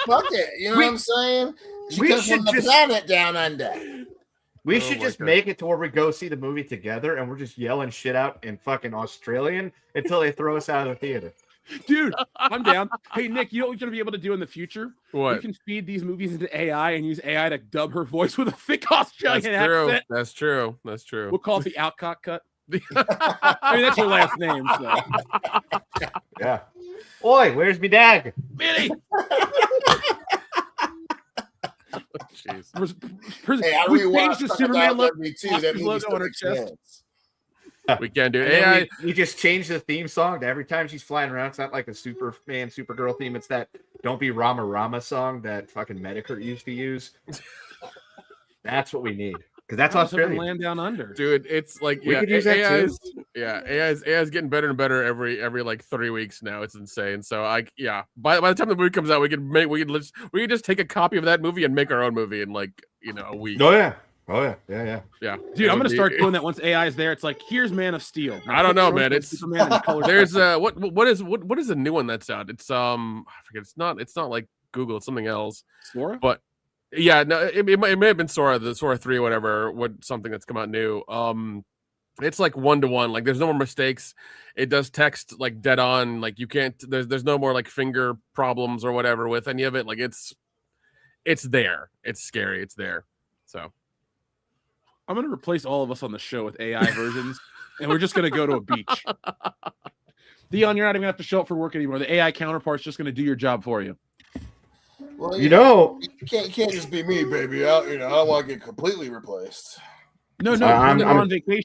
Fuck it. You know what I'm saying? She comes from the planet down under. We should just make it to where we go see the movie together and we're just yelling shit out in fucking Australian until they throw us out of the theater. Dude, I'm down. Hey, Nick, you know what we're going to be able to do in the future? What? You can feed these movies into AI and use AI to dub her voice with a thick Australian accent. That's true. That's true. We'll call it the Outcock cut. I mean, that's her last name, so. Yeah. Oi, where's me dad? Billy! Jeez. Hey, I we rewatched changed the Superman logo on her chest. We can do AI. We just changed the theme song to every time she's flying around. It's not like a Superman, Supergirl theme. It's that "Don't Be Rama Rama" song that fucking Medicare used to use. That's what we need because that's Australian. Land down under, dude. It's like we could use that too. AI is getting better and better every like 3 weeks now. It's insane. So by the time the movie comes out, we can just take a copy of that movie and make our own movie in like a week. Oh yeah. Dude, I'm gonna start doing that once AI is there. It's like, here's Man of Steel. I don't know, man. It's Superman in color. There's what is the new one that's out? It's I forget. It's not like Google. It's something else. Sora? But yeah, no, it may have been Sora, the Sora 3 or whatever. Something that's come out new. It's like 1-to-1. Like there's no more mistakes. It does text like dead on. Like you can't. There's no more like finger problems or whatever with any of it. Like it's there. It's scary. It's there. So. I'm going to replace all of us on the show with AI versions, and we're just going to go to a beach. Dion, you're not even going to have to show up for work anymore. The AI counterpart's just going to do your job for you. Well, you can't just be me, baby. I don't want to get completely replaced. No, I'm on vacation.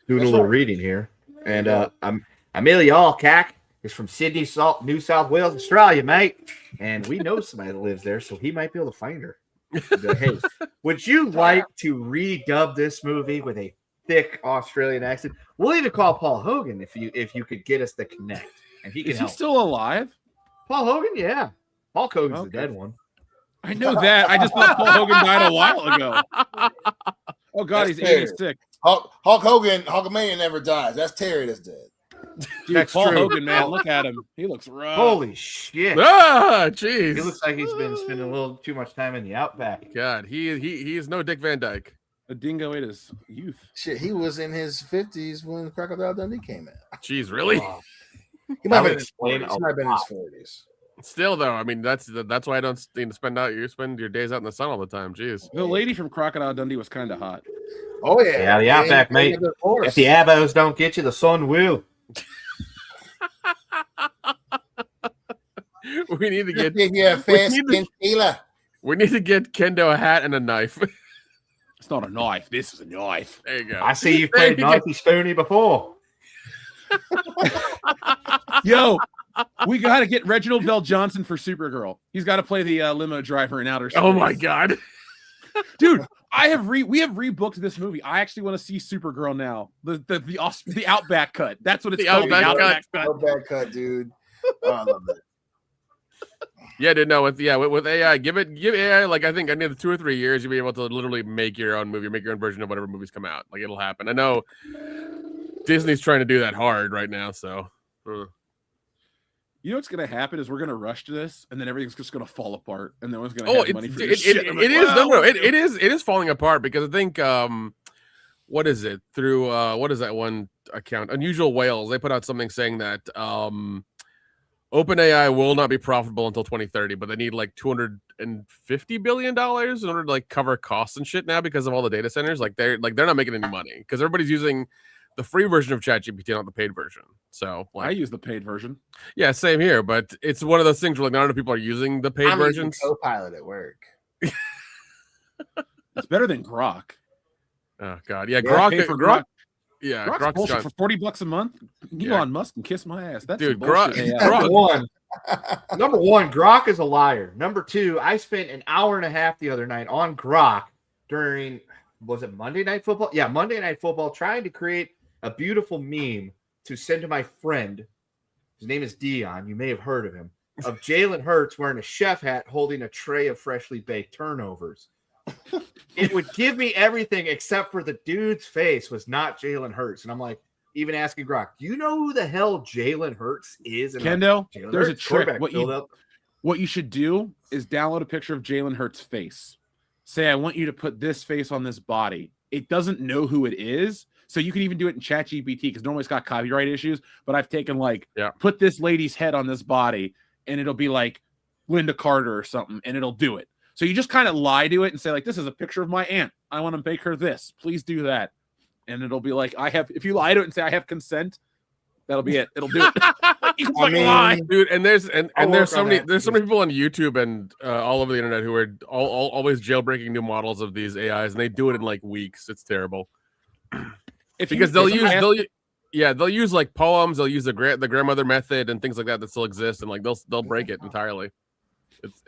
Doing a little reading here, and Amelia Alcack is from Sydney, New South Wales, Australia, mate, and we know somebody that lives there, so he might be able to find her. Hey, would you like to redub this movie with a thick Australian accent? We'll even call Paul Hogan if you could get us the connect, and he can help. Is he still alive? Paul Hogan, yeah. Hulk Hogan's the dead one. I know that. I just thought Paul Hogan died a while ago. Oh God, he's 86. Hulk Hogan, Hulkamania never dies. That's Terry that's dead. Dude, that's Paul Hogan, man, look at him. He looks rough. Holy shit! Ah, jeez. He looks like he's been spending a little too much time in the outback. God, he is no Dick Van Dyke. A dingo in his youth. Shit, he was in his 50s when Crocodile Dundee came out. Jeez, really? He might have been in his 40s. Still, though, I mean that's why I don't need to spend your days out in the sun all the time. Jeez. The lady from Crocodile Dundee was kind of hot. Oh yeah, yeah, the outback, mate. If the abos don't get you, the sun will. We need to get we need to get Kendo a hat and a knife. It's not a knife. This is a knife. There you go. I see you've played Knifey Spoony before. Yo, we got to get Reginald Bell Johnson for Supergirl. He's got to play the limo driver in Outer Space. Oh my God, dude! We have rebooked this movie. I actually want to see Supergirl now. The Outback cut. That's what it's called. Outback cut, dude. Oh, I love it. Yeah, dude. No, with AI, give AI like I think I need 2 or 3 years. You'll be able to literally make your own movie, make your own version of whatever movies come out. Like it'll happen. I know Disney's trying to do that hard right now. So, you know what's going to happen is we're going to rush to this, and then everything's just going to fall apart, and no one's going to have money for this shit. It is falling apart because I think what is it? Through what is that one account? Unusual Whales. They put out something saying that OpenAI will not be profitable until 2030, but they need like $250 billion in order to like cover costs and shit now because of all the data centers. They're not making any money because everybody's using the free version of ChatGPT, not the paid version. So I use the paid version. Yeah, same here. But it's one of those things where like not enough people are using the paid versions. Copilot at work. It's better than Grok. Oh God, yeah, Grok. Yeah, Grok's bullshit for $40 a month. Elon Musk can kiss my ass. That's dude. Grok. Number one, Grok is a liar. Number two, I spent an hour and a half the other night on Grok during, was it Monday Night Football? Yeah, Monday Night Football, trying to create a beautiful meme to send to my friend. His name is Dion. You may have heard of him. Of Jalen Hurts wearing a chef hat, holding a tray of freshly baked turnovers. It would give me everything except for the dude's face was not Jalen Hurts. And I'm like, even asking Grok, do you know who the hell Jalen Hurts is? And Kendo, there's a trick. What you should do is download a picture of Jalen Hurts' face. Say, I want you to put this face on this body. It doesn't know who it is. So you can even do it in ChatGPT because normally it's got copyright issues. But I've taken put this lady's head on this body and it'll be like Linda Carter or something and it'll do it. So you just kind of lie to it and say, like, this is a picture of my aunt. I want to make her this. Please do that. And it'll be like, if you lie to it and say, I have consent, that'll be it. It'll do it. Lie. Dude, and there's so many people on YouTube and all over the internet who are always jailbreaking new models of these AIs, and they do it in like weeks. It's terrible. Because they'll use like poems, they'll use the grandmother method and things like that still exist, and like they'll break it entirely.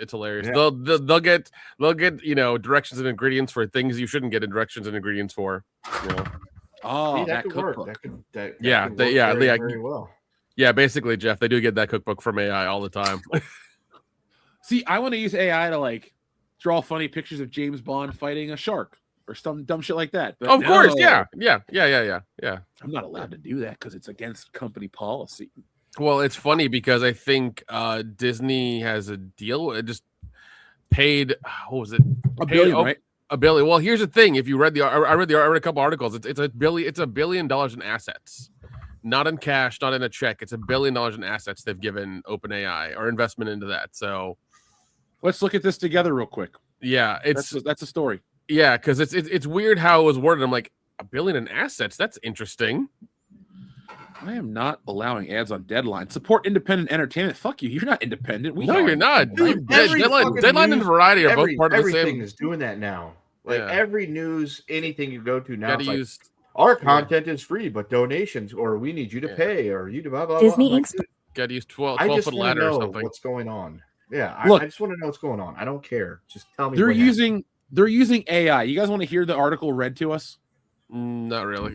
It's hilarious. Yeah. They'll get directions and ingredients for things you shouldn't get directions and ingredients for. Oh, see, that could work. That could very well. Yeah, basically, Jeff, they do get that cookbook from AI all the time. See, I want to use AI to like draw funny pictures of James Bond fighting a shark or some dumb shit like that. But of course, yeah. I'm not allowed to do that because it's against company policy. Well, it's funny because I think Disney has a deal. It just paid. What was it? $1 billion, right? $1 billion. Well, here's the thing. If you read I read a couple articles. It's $1 billion in assets, not in cash, not in a check. It's $1 billion in assets they've given OpenAI or investment into that. So let's look at this together real quick. Yeah, that's a story. Yeah, because it's weird how it was worded. I'm like, $1 billion in assets. That's interesting. I am not allowing ads on Deadline. Support independent entertainment. Fuck you. You're not independent. You're not. Dude, Deadline and Variety are both part of the same. Everything is doing that now. Like every news, anything you go to now, it's our content is free, but donations, or we need you to pay, or you to blah, blah, blah. Disney Inc. Got to use 12-foot ladder or something. What's going on? Yeah, I just want to know what's going on. I don't care. Just tell me. They're using AI. You guys want to hear the article read to us? Not really.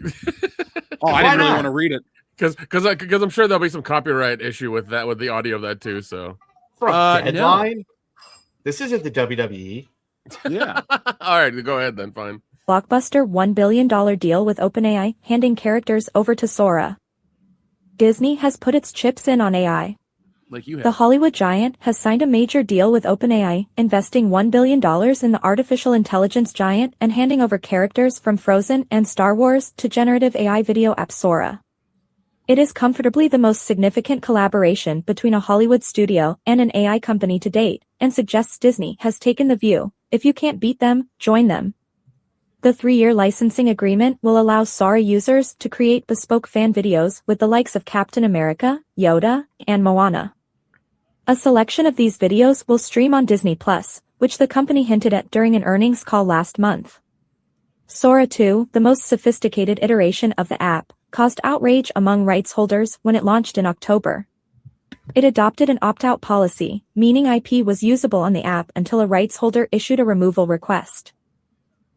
I didn't really want to read it. Because I'm sure there'll be some copyright issue with the audio of that too. So Deadline. No. This isn't the WWE. Yeah. All right, go ahead then. Fine. Blockbuster $1 billion deal with OpenAI, handing characters over to Sora. Disney has put its chips in on AI. Like you have. The Hollywood giant has signed a major deal with OpenAI, investing $1 billion in the artificial intelligence giant and handing over characters from Frozen and Star Wars to generative AI video app Sora. It is comfortably the most significant collaboration between a Hollywood studio and an AI company to date, and suggests Disney has taken the view, if you can't beat them, join them. The 3-year licensing agreement will allow Sora users to create bespoke fan videos with the likes of Captain America, Yoda, and Moana. A selection of these videos will stream on Disney+, which the company hinted at during an earnings call last month. Sora 2, the most sophisticated iteration of the app, caused outrage among rights holders when it launched in October. It adopted an opt-out policy, meaning IP was usable on the app until a rights holder issued a removal request.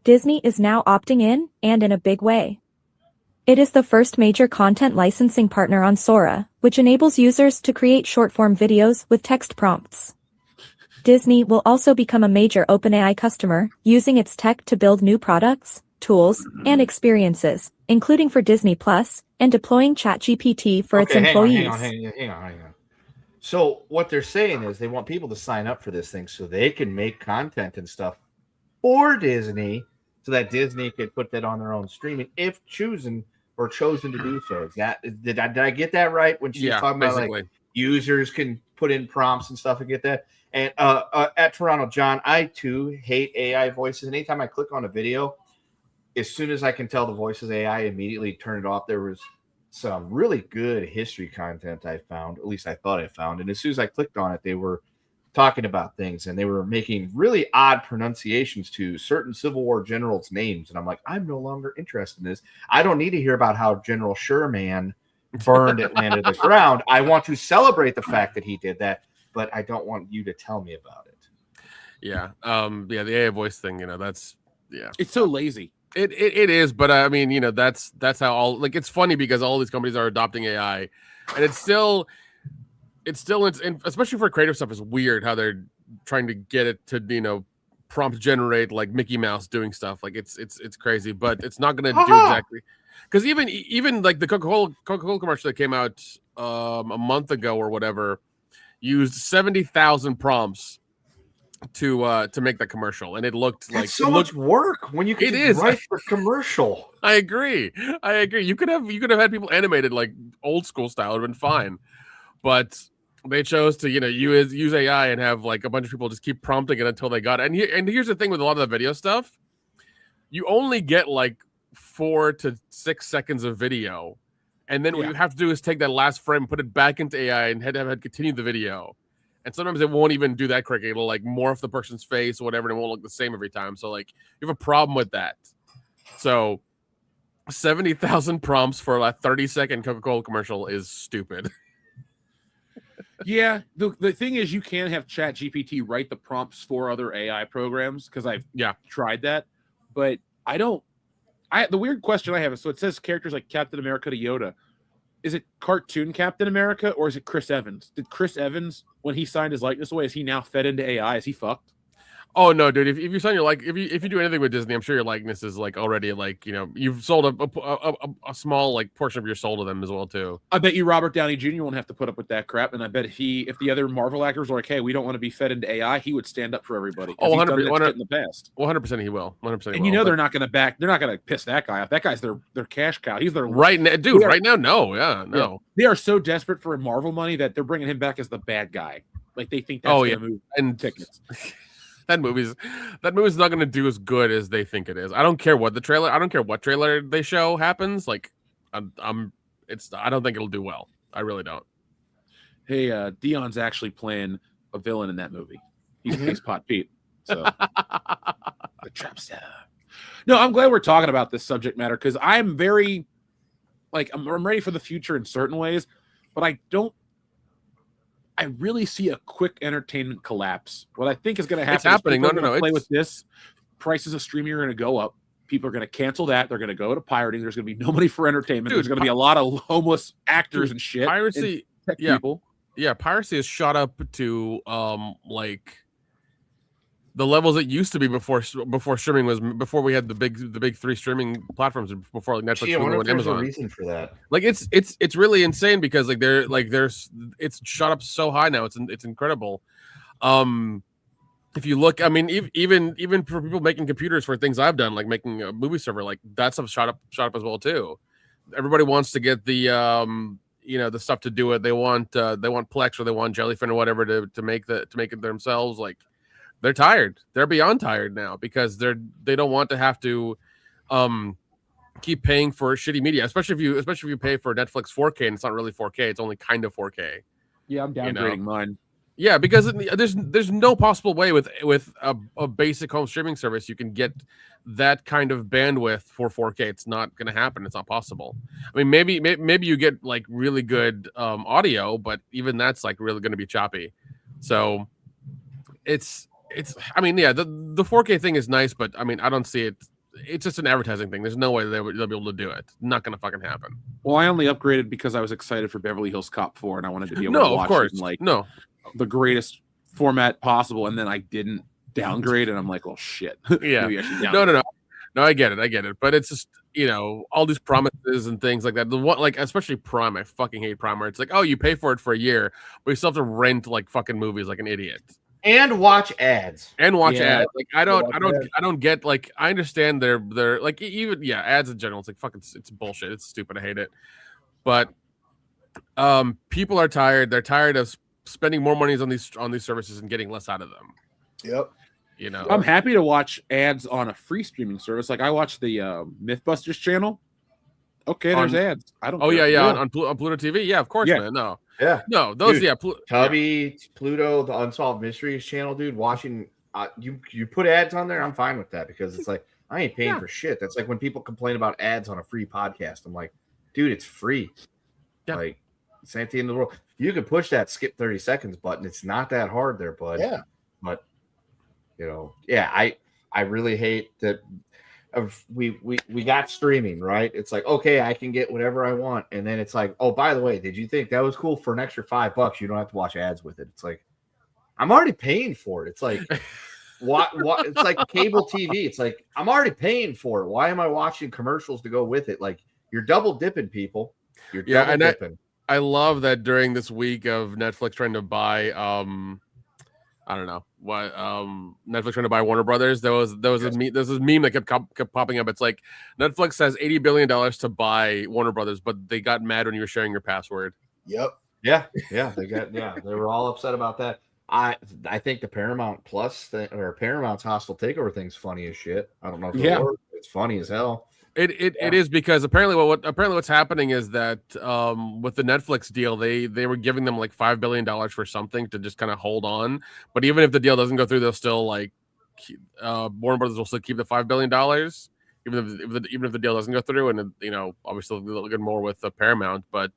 Disney is now opting in, and in a big way. It is the first major content licensing partner on Sora, which enables users to create short-form videos with text prompts. Disney will also become a major OpenAI customer, using its tech to build new products, tools, and experiences, including for Disney Plus, and deploying ChatGPT for its employees. Hang on. So what they're saying is they want people to sign up for this thing so they can make content and stuff for Disney. so that Disney could put that on their own streaming if chosen to do so. Did I get that right when she was talking about like users can put in prompts and stuff and get that? And at Toronto John, I too hate AI voices. And anytime I click on a video, as soon as I can tell the voice is AI, I immediately turn it off. There was some really good history content I found, at least I thought I found. And as soon as I clicked on it, they were talking about things and they were making really odd pronunciations to certain Civil War generals' names. And I'm like, I'm no longer interested in this. I don't need to hear about how General Sherman burned Atlanta to the ground. I want to celebrate the fact that he did that, but I don't want you to tell me about it. Yeah. The AI voice thing, that's it's so lazy. It is, but I mean, that's how all like it's funny because all these companies are adopting AI, and it's still especially for creative stuff, it's weird how they're trying to get it to prompt generate like Mickey Mouse doing stuff. Like it's crazy, but it's not going to do exactly because even like the Coca-Cola commercial that came out a month ago or whatever used 70,000 prompts to make that commercial, and it looked like so much work when you could write the commercial. I agree. You could have had people animated like old school style. It would have been fine, but they chose to use AI and have like a bunch of people just keep prompting it until they got it. And here's the thing with a lot of the video stuff, you only get like 4 to 6 seconds of video, and then what you have to do is take that last frame, put it back into AI, and have it continue the video. And sometimes it won't even do that correctly. It'll like morph the person's face or whatever, and it won't look the same every time. So like you have a problem with that. So 70,000 prompts for a 30-second Coca-Cola commercial is stupid. Yeah, the thing is, you can have ChatGPT write the prompts for other AI programs because I've tried that, but the weird question I have is, so it says characters like Captain America to Yoda. Is it cartoon Captain America or is it Chris Evans? Did Chris Evans, when he signed his likeness away, is he now fed into AI? Is he fucked? Oh no, dude! If you sign your if you do anything with Disney, I'm sure your likeness is like already like you've sold a small like portion of your soul to them as well too. I bet you Robert Downey Jr. won't have to put up with that crap, and I bet if the other Marvel actors were like, hey, we don't want to be fed into AI, he would stand up for everybody. Oh, 100% in the past. 100% he will. 100%. And they're not going to they're not going to piss that guy off. That guy's their cash cow. He's their right now, dude. Right now, no. Yeah. They are so desperate for Marvel money that they're bringing him back as the bad guy. Like they think that's going to move and tickets. That movie's not going to do as good as they think it is. I don't care what trailer they show happens. Like, I don't think it'll do well. I really don't. Hey, Dion's actually playing a villain in that movie. He's Pace Pot Pete. So the trap star. No, I'm glad we're talking about this subject matter because I'm very I'm ready for the future in certain ways, but I really see a quick entertainment collapse. What I think is going to happen. It's happening. No. Play with this. Prices of streaming are going to go up. People are going to cancel that. They're going to go to pirating. There's going to be no money for entertainment. There's going to be a lot of homeless actors and shit. Piracy. And people. Yeah, piracy has shot up to like the levels it used to be before streaming was before we had the big 3 streaming platforms before like Netflix, Hulu, and Amazon. A reason for that. Like it's really insane because like it's shot up so high now. It's incredible. If you look, I mean, even for people making computers for things I've done, like making a movie server, like that stuff shot up as well too. Everybody wants to get the the stuff to do it. They want Plex or they want Jellyfin or whatever to make it themselves. Like they're tired. They're beyond tired now because they don't want to have to keep paying for shitty media, especially if you pay for Netflix 4K and it's not really 4K. It's only kind of 4K. Yeah, I'm downgrading mine. Yeah, because there's no possible way with a basic home streaming service you can get that kind of bandwidth for 4K. It's not going to happen. It's not possible. I mean, maybe you get like really good audio, but even that's like really going to be choppy. So it's I mean, yeah, the 4K thing is nice, but I mean, I don't see it. It's just an advertising thing. There's no way they'll be able to do it. Not going to fucking happen. Well, I only upgraded because I was excited for Beverly Hills Cop 4 and I wanted to be able to watch it in the greatest format possible, and then I didn't downgrade, and I'm like, well, shit. Yeah. No, I get it. But it's just, all these promises and things like that. The one, like, especially Prime, I fucking hate Prime, where it's like, oh, you pay for it for a year, but you still have to rent like fucking movies like an idiot. and watch ads. And watch Yeah. ads. Like I don't get like I understand they're like even ads in general. It's like fucking it's bullshit. It's stupid. I hate it. But people are tired. They're tired of spending more money on these services and getting less out of them. Yep. You know, I'm happy to watch ads on a free streaming service. Like I watch the Mythbusters channel. Okay, there's ads. I don't. Oh care. yeah. On Pluto TV. Yeah, of course, man. No. Yeah. No, those Dude, yeah. Tubby, Pluto, the Unsolved Mysteries channel, dude. Watching you put ads on there, I'm fine with that because it's like I ain't paying for shit. That's like when people complain about ads on a free podcast. I'm like, dude, it's free. Yeah. Like it's not the end of the world. You can push that skip 30 seconds button. It's not that hard there, bud. Yeah. But I really hate that we got streaming, right? It's like, okay, I can get whatever I want. And then it's like, oh, by the way, did you think that was cool for an extra $5? You don't have to watch ads with it. It's like, I'm already paying for it. It's like, what it's like cable TV. It's like, I'm already paying for it. Why am I watching commercials to go with it? Like, you're double dipping, people. You're double dipping. I love that during this week of Netflix trying to buy I don't know what Netflix trying to buy Warner Brothers. There was this meme that kept popping up. It's like Netflix has $80 billion to buy Warner Brothers, but they got mad when you were sharing your password. Yep. Yeah, they were all upset about that. I think the Paramount Plus thing or Paramount's hostile takeover thing's funny as shit. I don't know if it's funny as hell. It is because apparently what's happening is that with the Netflix deal they were giving them like $5 billion for something to just kind of hold on, but even if the deal doesn't go through, they'll still like Warner Brothers will still keep the $5 billion even if the deal doesn't go through, and obviously they'll get more with the Paramount. But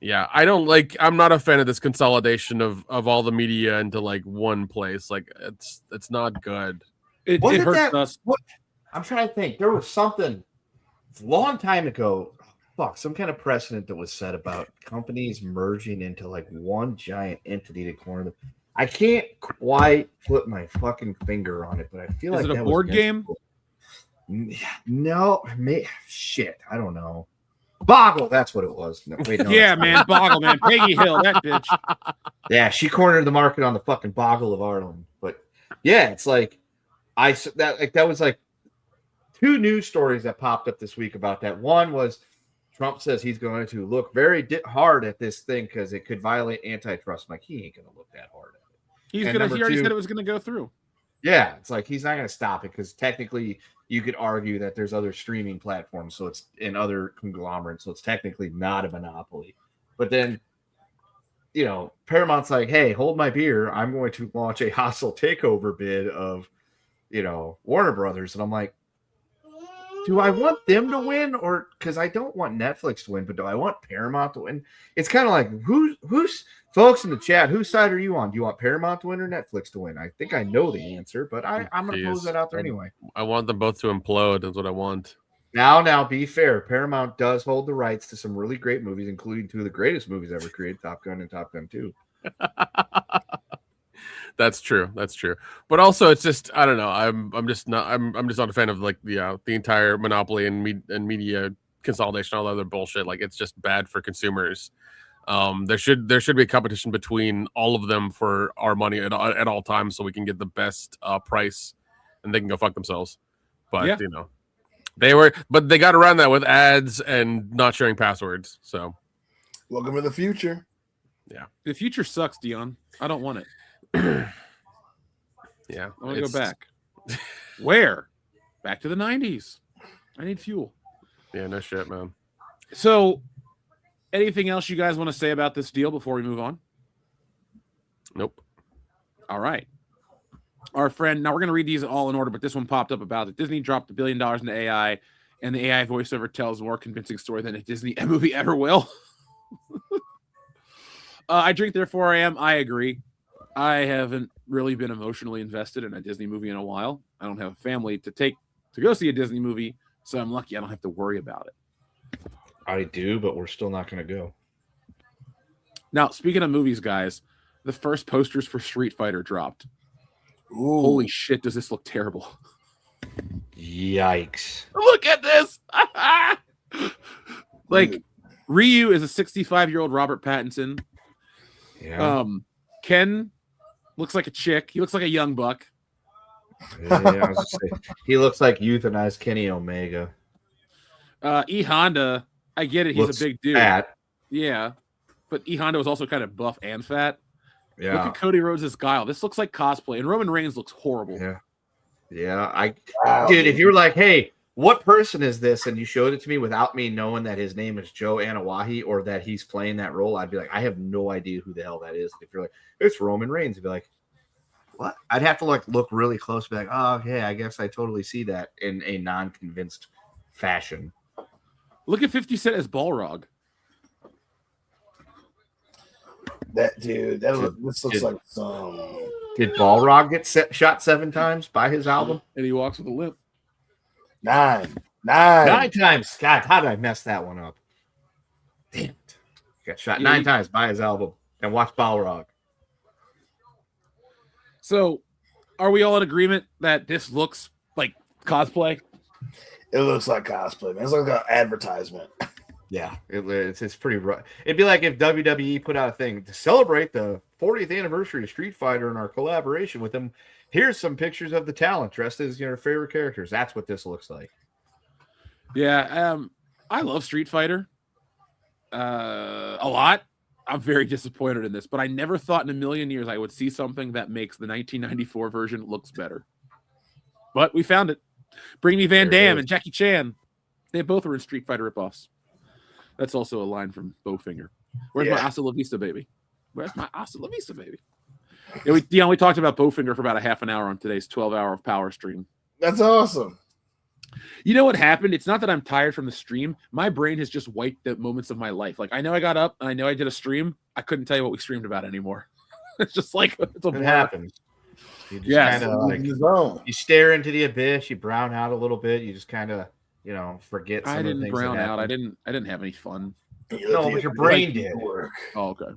yeah, I'm not a fan of this consolidation of all the media into like one place. Like it's not good. It hurts us. I'm trying to think. There was something a long time ago. Some kind of precedent that was set about companies merging into like one giant entity to corner them. I can't quite put my fucking finger on it, but I feel like is it a board game? No, shit. I don't know. Boggle, that's what it was. No, wait, no, yeah, man, Boggle, man, Peggy Hill, that bitch. Yeah, she cornered the market on the fucking Boggle of Ireland. But yeah, it's like that was like. Two news stories that popped up this week about that. One was Trump says he's going to look very hard at this thing because it could violate antitrust. I'm like, he ain't going to look that hard at it. He already said it was going to go through. Yeah, it's like he's not going to stop it because technically you could argue that there's other streaming platforms, so it's in other conglomerates, so it's technically not a monopoly. But then, Paramount's like, hey, hold my beer. I'm going to launch a hostile takeover bid of, Warner Brothers, and I'm like, do I want them to win, or because I don't want Netflix to win, but do I want Paramount to win? It's kind of like who's folks in the chat. Whose side are you on? Do you want Paramount to win or Netflix to win? I think I know the answer, but I'm gonna pose that out there anyway. I want them both to implode. That's what I want. Now, be fair. Paramount does hold the rights to some really great movies, including two of the greatest movies ever created, Top Gun and Top Gun 2. That's true. But also, it's just I don't know. I'm just not a fan of like the entire monopoly and media consolidation, all the other bullshit. Like it's just bad for consumers. There should be a competition between all of them for our money at all times, so we can get the best price, and they can go fuck themselves. But they got around that with ads and not sharing passwords. So, welcome to the future. Yeah, the future sucks, Dion. I don't want it. Yeah, I want to go back. Where? Back to the 90s. I need fuel. Yeah, no shit, man. So, anything else you guys want to say about this deal before we move on? Nope. All right. Our friend, now we're going to read these all in order, but this one popped up about it. Disney dropped $1 billion into AI, and the AI voiceover tells a more convincing story than a Disney movie ever will. I drink, therefore I am. I agree. I haven't really been emotionally invested in a Disney movie in a while. I don't have a family to go see a Disney movie, so I'm lucky I don't have to worry about it. I do, but we're still not going to go. Now, speaking of movies, guys, the first posters for Street Fighter dropped. Ooh. Holy shit, does this look terrible? Yikes. Look at this. Like, Ryu is a 65-year-old Robert Pattinson. Yeah. Ken Looks like a chick. He looks like a young buck. Yeah, I was just saying, he looks like euthanized Kenny Omega. E Honda, I get it. He's Looks a big dude. fat. Yeah, but E Honda was also kind of buff and fat. Yeah. Look at Cody Rhodes' Guile. This looks like cosplay, and Roman Reigns looks horrible. Yeah. Dude, if you're like, hey, what person is this? And you showed it to me without me knowing that his name is Joe Anawahi or that he's playing that role, I'd be like, I have no idea who the hell that is. If you're like, it's Roman Reigns, I'd be like, what? I'd have to look really close, be like, oh, okay, I guess I totally see that in a non-convinced fashion. Look at 50 Cent as Balrog. That dude, this looks like some. Did Balrog get shot 7 times by his album? And he walks with a limp. 9 times. God, how did I mess that one up? Damn it. Got shot 9 times by his album. And watch Balrog. So, are we all in agreement that this looks like cosplay? It looks like cosplay, man. It's like an advertisement. Yeah, it's pretty rough. It'd be like if WWE put out a thing to celebrate the 40th anniversary of Street Fighter and our collaboration with them. Here's some pictures of the talent dressed as your favorite characters. That's what this looks like. Yeah, I love Street Fighter a lot. I'm very disappointed in this, but I never thought in a million years I would see something that makes the 1994 version looks better. But we found it. Bring me Van Damme and Jackie Chan. They both were in Street Fighter ripoffs. That's also a line from Bowfinger. Where's my Hasta La Vista, baby? Where's my Hasta La Vista, baby? Yeah, we talked about Bowfinger for about a half an hour on today's 12-hour power stream. That's awesome. You know what happened? It's not that I'm tired from the stream. My brain has just wiped the moments of my life. Like, I know I got up and I know I did a stream. I couldn't tell you what we streamed about anymore. It's just like it's a blur. It happens. You just kind of like you stare into the abyss. You brown out a little bit. You just kind of forget. I didn't brown out. I didn't have any fun. No, but your brain did. Oh, okay.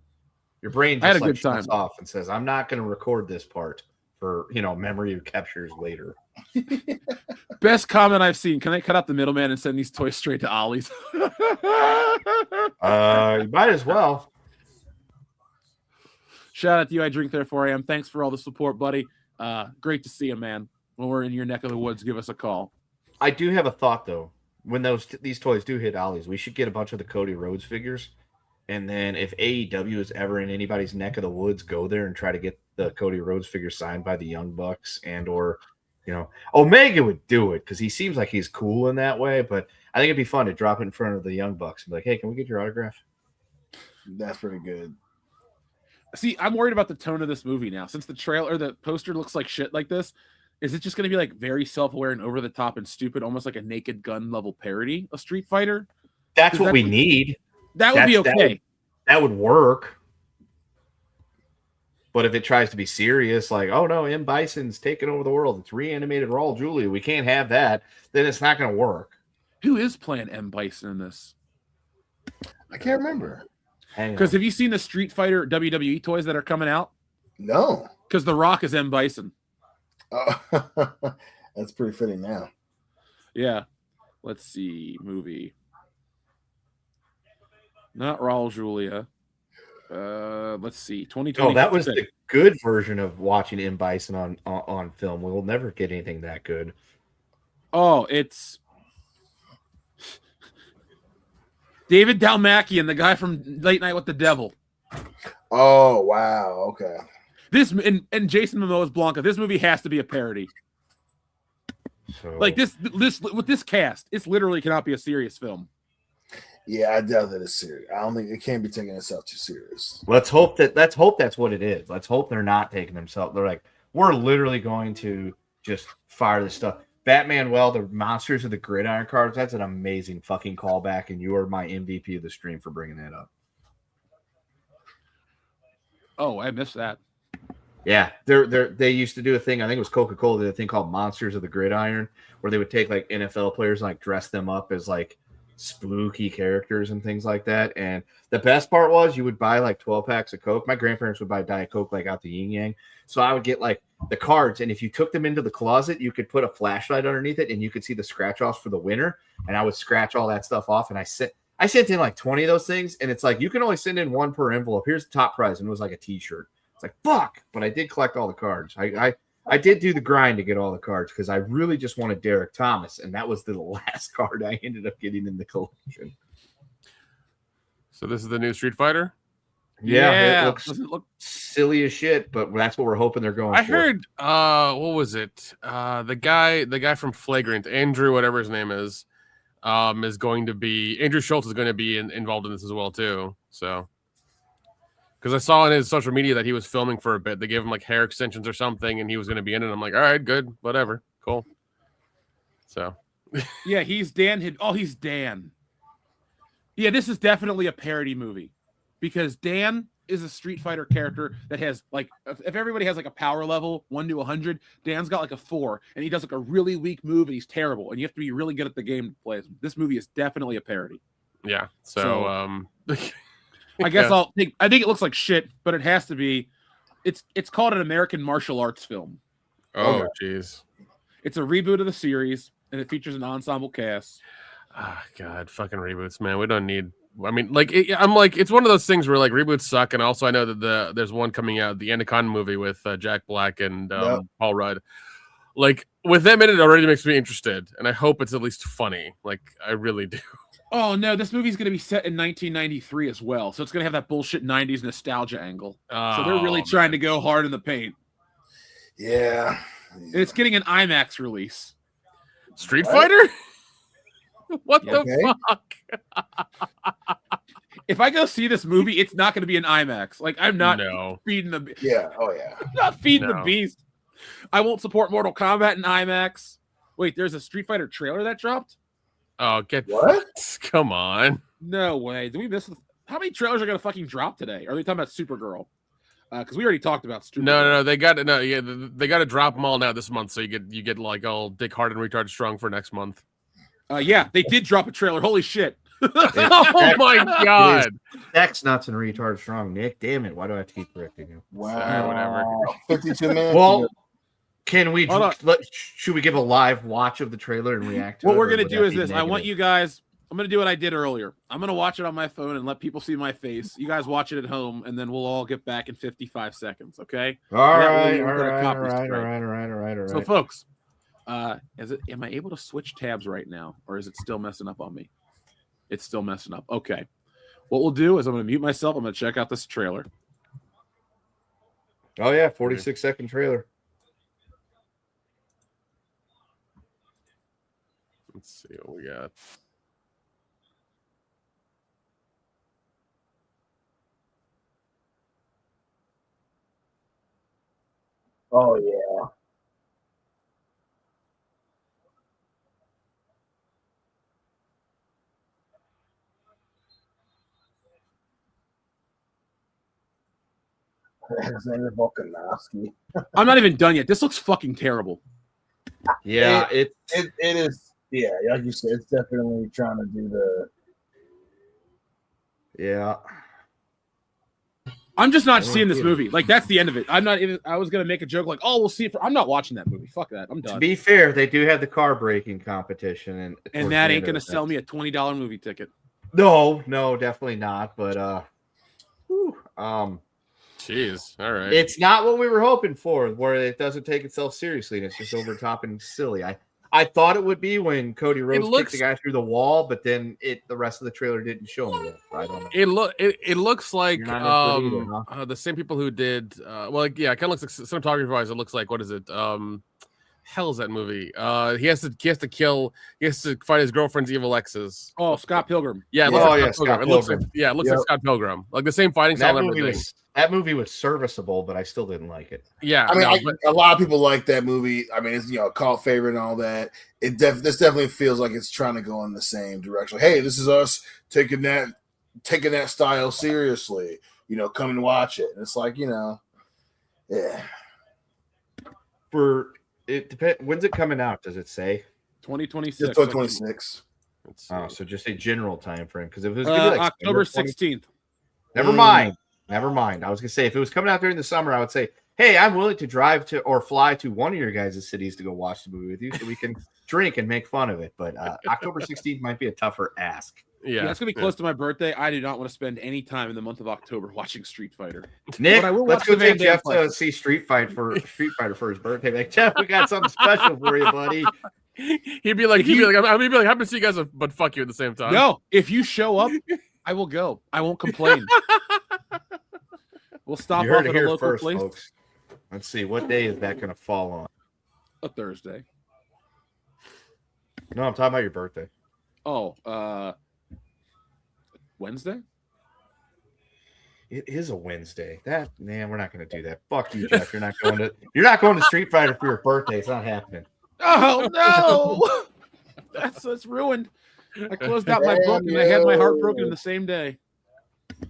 Your brain just had a good time off and says, "I'm not going to record this part for memory captures later." Best comment I've seen. Can I cut out the middleman and send these toys straight to Ollie's? You might as well. Shout out to you. I drink there 4 a.m. Thanks for all the support, buddy. Great to see you, man. When we're in your neck of the woods, give us a call. I do have a thought though. When these toys do hit Ollie's, we should get a bunch of the Cody Rhodes figures. And then if AEW is ever in anybody's neck of the woods, go there and try to get the Cody Rhodes figure signed by the Young Bucks or Omega would do it because he seems like he's cool in that way. But I think it'd be fun to drop it in front of the Young Bucks and be like, hey, can we get your autograph? That's pretty good. See, I'm worried about the tone of this movie now. Since the trailer or the poster looks like shit like this, is it just going to be like very self-aware and over the top and stupid, almost like a Naked Gun level parody of Street Fighter? That's what we need. That would be okay. That would work. But if it tries to be serious, like, oh no, M. Bison's taking over the world, it's reanimated Raul Julia, we can't have that, then it's not going to work. Who is playing M. Bison in this? I can't remember. Because have you seen the Street Fighter WWE toys that are coming out? No. Because The Rock is M. Bison. Oh, that's pretty fitting now. Yeah. Let's see. Movie. Not Raul Julia. Let's see. 2020. Oh, that was the good version of watching M. Bison on film. We will never get anything that good. Oh, it's David Dalmakian, the guy from Late Night with the Devil. Oh, wow. Okay. This and Jason Momoa's Blanca. This movie has to be a parody. So, like this with this cast, it literally cannot be a serious film. Yeah, I doubt that it's serious. I don't think it can't be taking itself too serious. Let's hope that's what it is. Let's hope they're not taking themselves. They're like, we're literally going to just fire this stuff. Batman, the Monsters of the Gridiron cards, that's an amazing fucking callback, and you are my MVP of the stream for bringing that up. Oh, I missed that. Yeah, they used to do a thing, I think it was Coca-Cola, did a thing called Monsters of the Gridiron, where they would take like NFL players and like dress them up as like spooky characters and things like that. And the best part was you would buy like 12 packs of Coke. My grandparents would buy Diet Coke like out the yin yang. So I would get like the cards, and if you took them into the closet, you could put a flashlight underneath it and you could see the scratch offs for the winner. And I would scratch all that stuff off. And I sent in like 20 of those things, and it's like you can only send in one per envelope. Here's the top prize, and it was like a t-shirt. It's like, fuck. But I did collect all the cards. I did do the grind to get all the cards because I really just wanted Derek Thomas, and that was the last card I ended up getting in the collection. So this is the new Street Fighter? Yeah. It looks silly as shit, but that's what we're hoping they're going for. I heard what was it? The guy from Flagrant, Andrew, whatever his name is going to be Andrew Schultz is going to be involved in this as well too. So because I saw on his social media that he was filming for a bit. They gave him like hair extensions or something, and he was going to be in it. I'm like, all right, good, whatever, cool. So yeah, he's Dan. He's Dan. Yeah, this is definitely a parody movie because Dan is a Street Fighter character that has like, if everybody has like a power level 1 to 100, Dan's got like a 4, and he does like a really weak move, and he's terrible, and you have to be really good at the game to play. This movie is definitely a parody. Yeah. So I guess I think it looks like shit, but it has to be. It's called an American martial arts film. Oh, jeez. It's a reboot of the series, and it features an ensemble cast. Ah, God, fucking reboots, man. We don't need. I mean, like, I'm like, it's one of those things where like reboots suck, and also I know that there's one coming out, the Anaconda movie with Jack Black and Paul Rudd. Like, with them in it, already makes me interested, and I hope it's at least funny. Like, I really do. Oh no, this movie's going to be set in 1993 as well, so it's going to have that bullshit 90s nostalgia angle. So they're really trying to go hard in the paint. Yeah. And it's getting an IMAX release. Street Fighter? What the fuck? If I go see this movie, it's not going to be an IMAX. Like, I'm not feeding the Yeah, oh yeah. I'm not feeding the beast. I won't support Mortal Kombat in IMAX. Wait, there's a Street Fighter trailer that dropped? Oh, what? Come on. No way. Did we miss how many trailers are going to fucking drop today? Are they talking about Supergirl? Because we already talked about Supergirl. No, they got to drop them all now this month, so you get like all Dick Hard and Retard Strong for next month. Yeah, they did drop a trailer. Holy shit. Oh my god. Sex nuts and retard strong, Nick. Damn it. Why do I have to keep correcting you? Wow. Sorry, whatever. 52 minutes. Well, should we give a live watch of the trailer and react to what it? We're going to do is this. I want you guys, I'm going to do what I did earlier. I'm going to watch it on my phone and let people see my face. You guys watch it at home, and then we'll all get back in 55 seconds, okay? All right. So, folks, am I able to switch tabs right now, or is it still messing up on me? It's still messing up. Okay. What we'll do is I'm going to mute myself. I'm going to check out this trailer. Oh, yeah. 46-second trailer. Let's see what we got. Oh, yeah. Alexander Volkanovsky. I'm not even done yet. This looks fucking terrible. Yeah, it is. Yeah, like you said, it's definitely trying to do the. Yeah. I'm just not seeing this movie. Like, that's the end of it. I'm not even. I was gonna make a joke like, "Oh, we'll see it." I'm not watching that movie. Fuck that. I'm done. To be fair, they do have the car breaking competition, and that ain't gonna sell me a $20 movie ticket. No, definitely not. But jeez, all right. It's not what we were hoping for, where it doesn't take itself seriously and it's just over top and silly. I thought it would be when Cody Rhodes kicked the guy through the wall, but then the rest of the trailer didn't show me that. I don't know. It looks like the same people who did it kind of looks like cinematography wise. It looks like, what is it? Hell is that movie? He has to fight his girlfriend's evil exes. Oh, Scott Pilgrim. Yeah, Scott Pilgrim. It looks like Scott Pilgrim. Like the same fighting style and everything. That movie was serviceable, but I still didn't like it. Yeah, I mean, a lot of people like that movie. I mean, it's a cult favorite and all that. This definitely feels like it's trying to go in the same direction. Hey, this is us taking that style seriously. Come and watch it. And it's like, yeah. It depends. When's it coming out? Does it say 2026? It's 2026. Oh, so just a general time frame, because if it was October 16th. Never mind. I was gonna say, if it was coming out during the summer, I would say, hey, I'm willing to drive to or fly to one of your guys' cities to go watch the movie with you, so we can drink and make fun of it. But October 16th might be a tougher ask. Yeah, it's gonna be close to my birthday. I do not want to spend any time in the month of October watching Street Fighter. Nick, I will let's watch go the Van take Damme Jeff fight. to see Street Fighter for his birthday. Like, Jeff, we got something special for you, buddy. He'd be like, I'm happy to see you guys, but fuck you at the same time. No, if you show up, I will go. I won't complain. We'll stop You off heard it at a here local first, place. folks. Let's see, what day is that going to fall on? A Thursday. No, I'm talking about your birthday. Oh, Wednesday? It is a Wednesday. We're not going to do that. Fuck you, Jeff. You're not going to Street Fighter for your birthday. It's not happening. Oh no, that's ruined. I closed out my book and I had my heart broken the same day.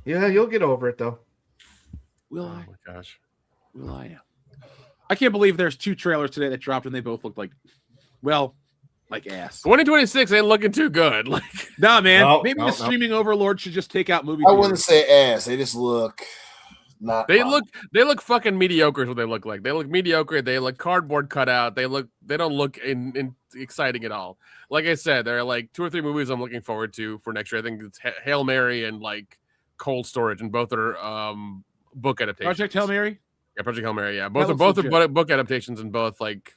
Yeah, you'll get over it though. Will I? Oh my gosh. Will I? I can't believe there's 2 trailers today that dropped and they both looked like ass. 2026 ain't looking too good. Like, Nah, man. No, Maybe no, the streaming overlord should just take out movie I theaters. wouldn't say ass. They just look not. they look fucking mediocre is what they look like. They look mediocre. They look cardboard cutout. They don't look in exciting at all. Like I said, there are like 2 or 3 movies I'm looking forward to for next year. I think it's Hail Mary and like Cold Storage, and both are book adaptations. Project Hail Mary? Yeah, Project Hail Mary. Yeah, both looks are book adaptations, and both like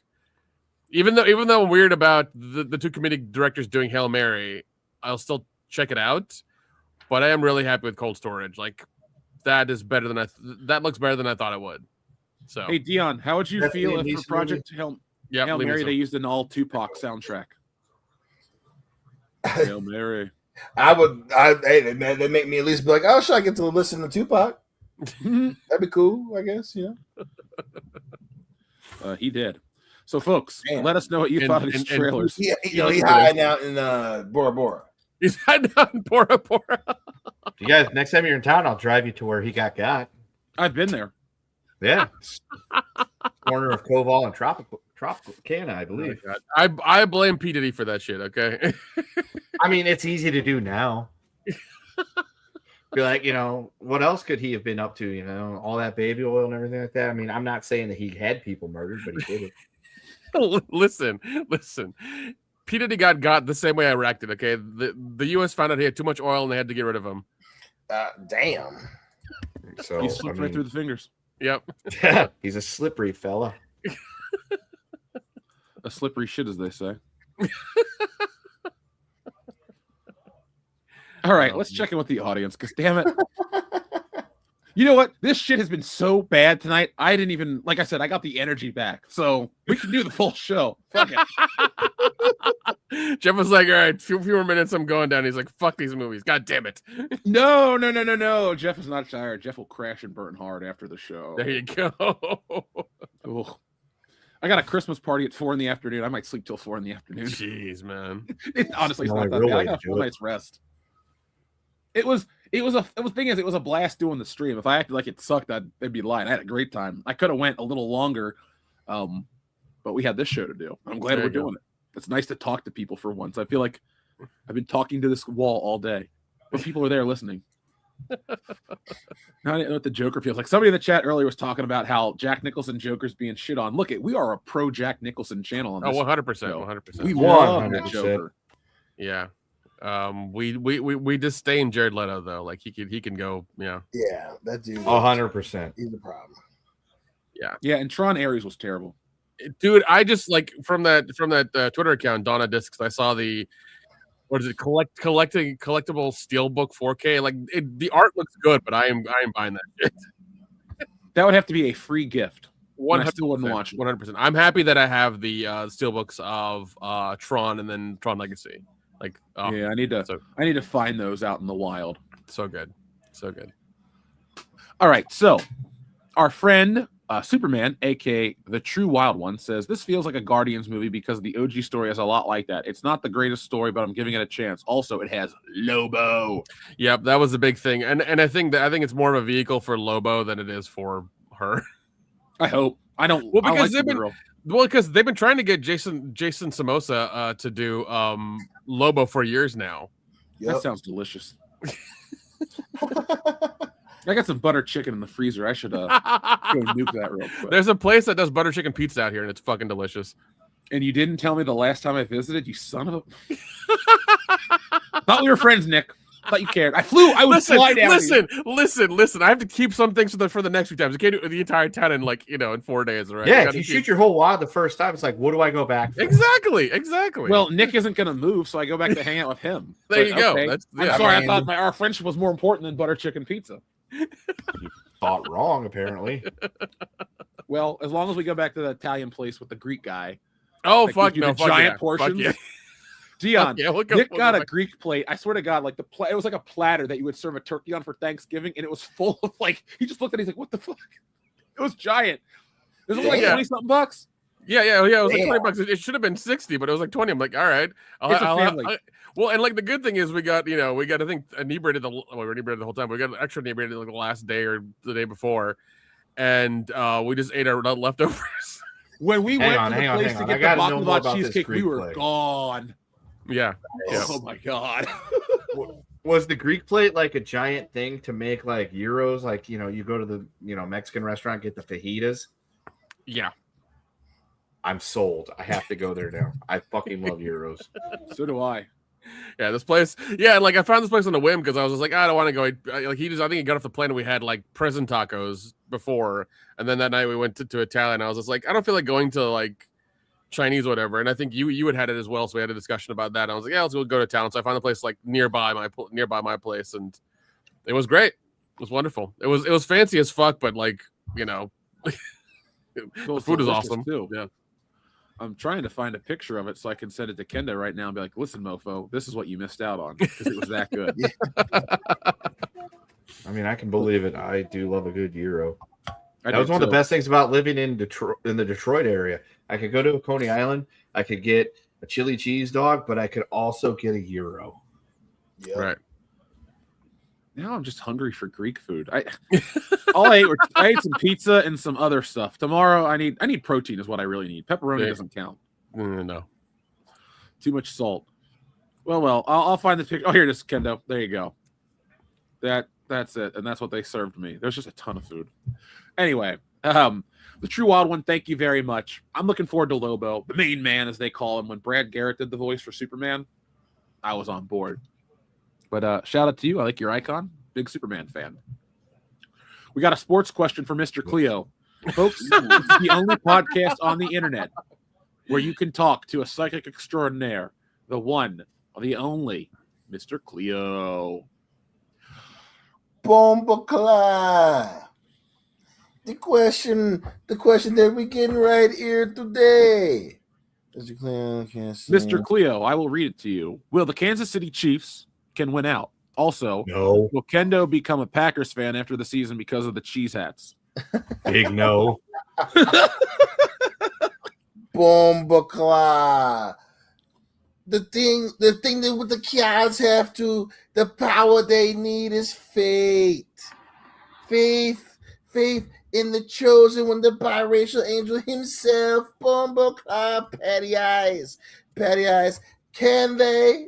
even though I'm weird about the 2 comedic directors doing Hail Mary, I'll still check it out. But I am really happy with Cold Storage. Like that is better than that looks better than I thought it would. So Hey Dion, how would you That's feel the if for Elise Project Hail yeah, Mary they used an all Tupac soundtrack? Hail Mary. I would. Hey, they make me at least be like, oh, should I get to listen to Tupac? That'd be cool, I guess. He did. So, folks, Damn. let us know what you thought of these trailers. He hiding out in Bora Bora. He's hiding out in Bora Bora. You guys, next time you're in town, I'll drive you to where he got. I've been there. Yeah. Corner of Koval and Tropicana, I believe. Oh I blame P. Diddy for that shit, okay? I mean, it's easy to do now. Be like, what else could he have been up to? All that baby oil and everything like that. I mean, I'm not saying that he had people murdered, but he did it. Listen. P. Diddy got the same way I reacted, okay? The U.S. found out he had too much oil and they had to get rid of him. Damn. So He slipped right through the fingers. Yep. Yeah, he's a slippery fella. A slippery shit, as they say. All right, let's check in with the audience, because damn it. You know what? This shit has been so bad tonight. I didn't even, like I said, I got the energy back. So we can do the full show. Fuck it. Jeff was like, all right, few more minutes, I'm going down. He's like, fuck these movies. God damn it. No. Jeff is not tired. Jeff will crash and burn hard after the show. There you go. Ugh. I got a Christmas party at 4 p.m. I might sleep till 4 p.m. Jeez, man. Honestly, it's The not that only bad. real I way got a to do full it. night's rest. It was a blast doing the stream. If I acted like it sucked, I'd be lying. I had a great time. I could have went a little longer, but we had this show to do. I'm glad we're doing it. It's nice to talk to people for once. I feel like I've been talking to this wall all day, but people are there listening. Now I know what the Joker feels like. Somebody in the chat earlier was talking about how Jack Nicholson Joker's being shit on. Look, we are a pro Jack Nicholson channel on this. 100%. show. 100%. We love that 100%. Joker. Yeah. We disdain Jared Leto though. Like he can go, Yeah, that dude. 100%. He's the problem. Yeah, and Tron Ares was terrible. Dude, I just like from that Twitter account, Donna Discs, I saw the collectible steelbook 4K. Like the art looks good, but I am buying that shit. That would have to be a free gift. 100%. I still wouldn't watch it. 100%. I'm happy that I have the steelbooks of Tron and then Tron Legacy. Like, Yeah, I need to find those out in the wild. so good. All right, so our friend Superman, aka the True Wild One, says this feels like a Guardians movie because the OG story is a lot like that. It's not the greatest story, but I'm giving it a chance. Also, it has Lobo. Yep, that was a big thing, and I think it's more of a vehicle for Lobo than it is for her. I hope. I don't. Well, because they've been trying to get Jason Somoza to do Lobo for years now. That sounds delicious. I got some butter chicken in the freezer. I should go nuke that real quick. There's a place that does butter chicken pizza out here, and it's fucking delicious. And you didn't tell me the last time I visited, you son of a. Thought we were friends, Nick. Thought you cared. I would fly down. Listen. I have to keep some things for the next few times. I can't do the entire town in in 4 days, right? Yeah, if you shoot your whole wad the first time, it's like, what do I go back for? Exactly. Well, Nick isn't going to move, so I go back to hang out with him. There you go. Okay. I'm sorry. I thought our friendship was more important than butter chicken pizza. You thought wrong, apparently. Well, as long as we go back to the Italian place with the Greek guy. Oh, fuck no. Giant portions. Yeah. Dion, Nick got a Greek plate. I swear to God, like it was like a platter that you would serve a turkey on for Thanksgiving, and it was full of he just looked at it, he's like, what the fuck? It was giant. It was like 20-something bucks. Yeah. It was like $20. It should have been 60, but it was like 20. I'm like, all right. It's a family. Well, and the good thing is we got I think inebriated we were inebriated the whole time. We got extra inebriated the last day or the day before, and we just ate our leftovers. When we went to the place to get the baklava cheesecake, we were gone. Yeah. Oh my God. Was the Greek plate like a giant thing to make like gyros? Like, you go to the, Mexican restaurant, get the fajitas. Yeah. I'm sold. I have to go there now. I fucking love gyros. So do I. Yeah, this place. Yeah, I found this place on a whim because I was just like, I don't want to go. I think he got off the plane and we had prison tacos before. And then that night we went to Italian. I was just like, I don't feel like going to Chinese or whatever, and I think you had it as well, so we had a discussion about that. And I was like, yeah, let's go to town. So I found a place nearby my place, and it was great. It was wonderful. It was fancy as fuck, but the food is awesome too. Yeah, I'm trying to find a picture of it so I can send it to Kenda right now and be like, listen, mofo, this is what you missed out on because it was that good. I mean, I can believe it. I do love a good gyro. That was one of the best things about living in Detroit, in the Detroit area. I could go to Coney Island. I could get a chili cheese dog, but I could also get a gyro. Yep. Right. Now I'm just hungry for Greek food. I ate some pizza and some other stuff. Tomorrow I need protein is what I really need. Pepperoni doesn't count. No. Too much salt. Well, I'll find the picture. Oh, here it is, Kendo. There you go. That's it, and that's what they served me. There's just a ton of food. Anyway, the True Wild One, thank you very much. I'm looking forward to Lobo, the main man, as they call him. When Brad Garrett did the voice for Superman, I was on board. But shout out to you. I like your icon. Big Superman fan. We got a sports question for Mr. Cleo. Folks, it's the only podcast on the internet where you can talk to a psychic extraordinaire, the one, the only, Mr. Cleo. Bombacla. The question that we're getting right here today. Mr. Cleo, I will read it to you. Will the Kansas City Chiefs can win out? Also, no. Will Kendo become a Packers fan after the season because of the cheese hats? Big no. Bombacla. The thing that with the Cavs have to, the power they need is faith. Faith in the chosen one, the biracial angel himself. Bombacla. Patty eyes. Can they?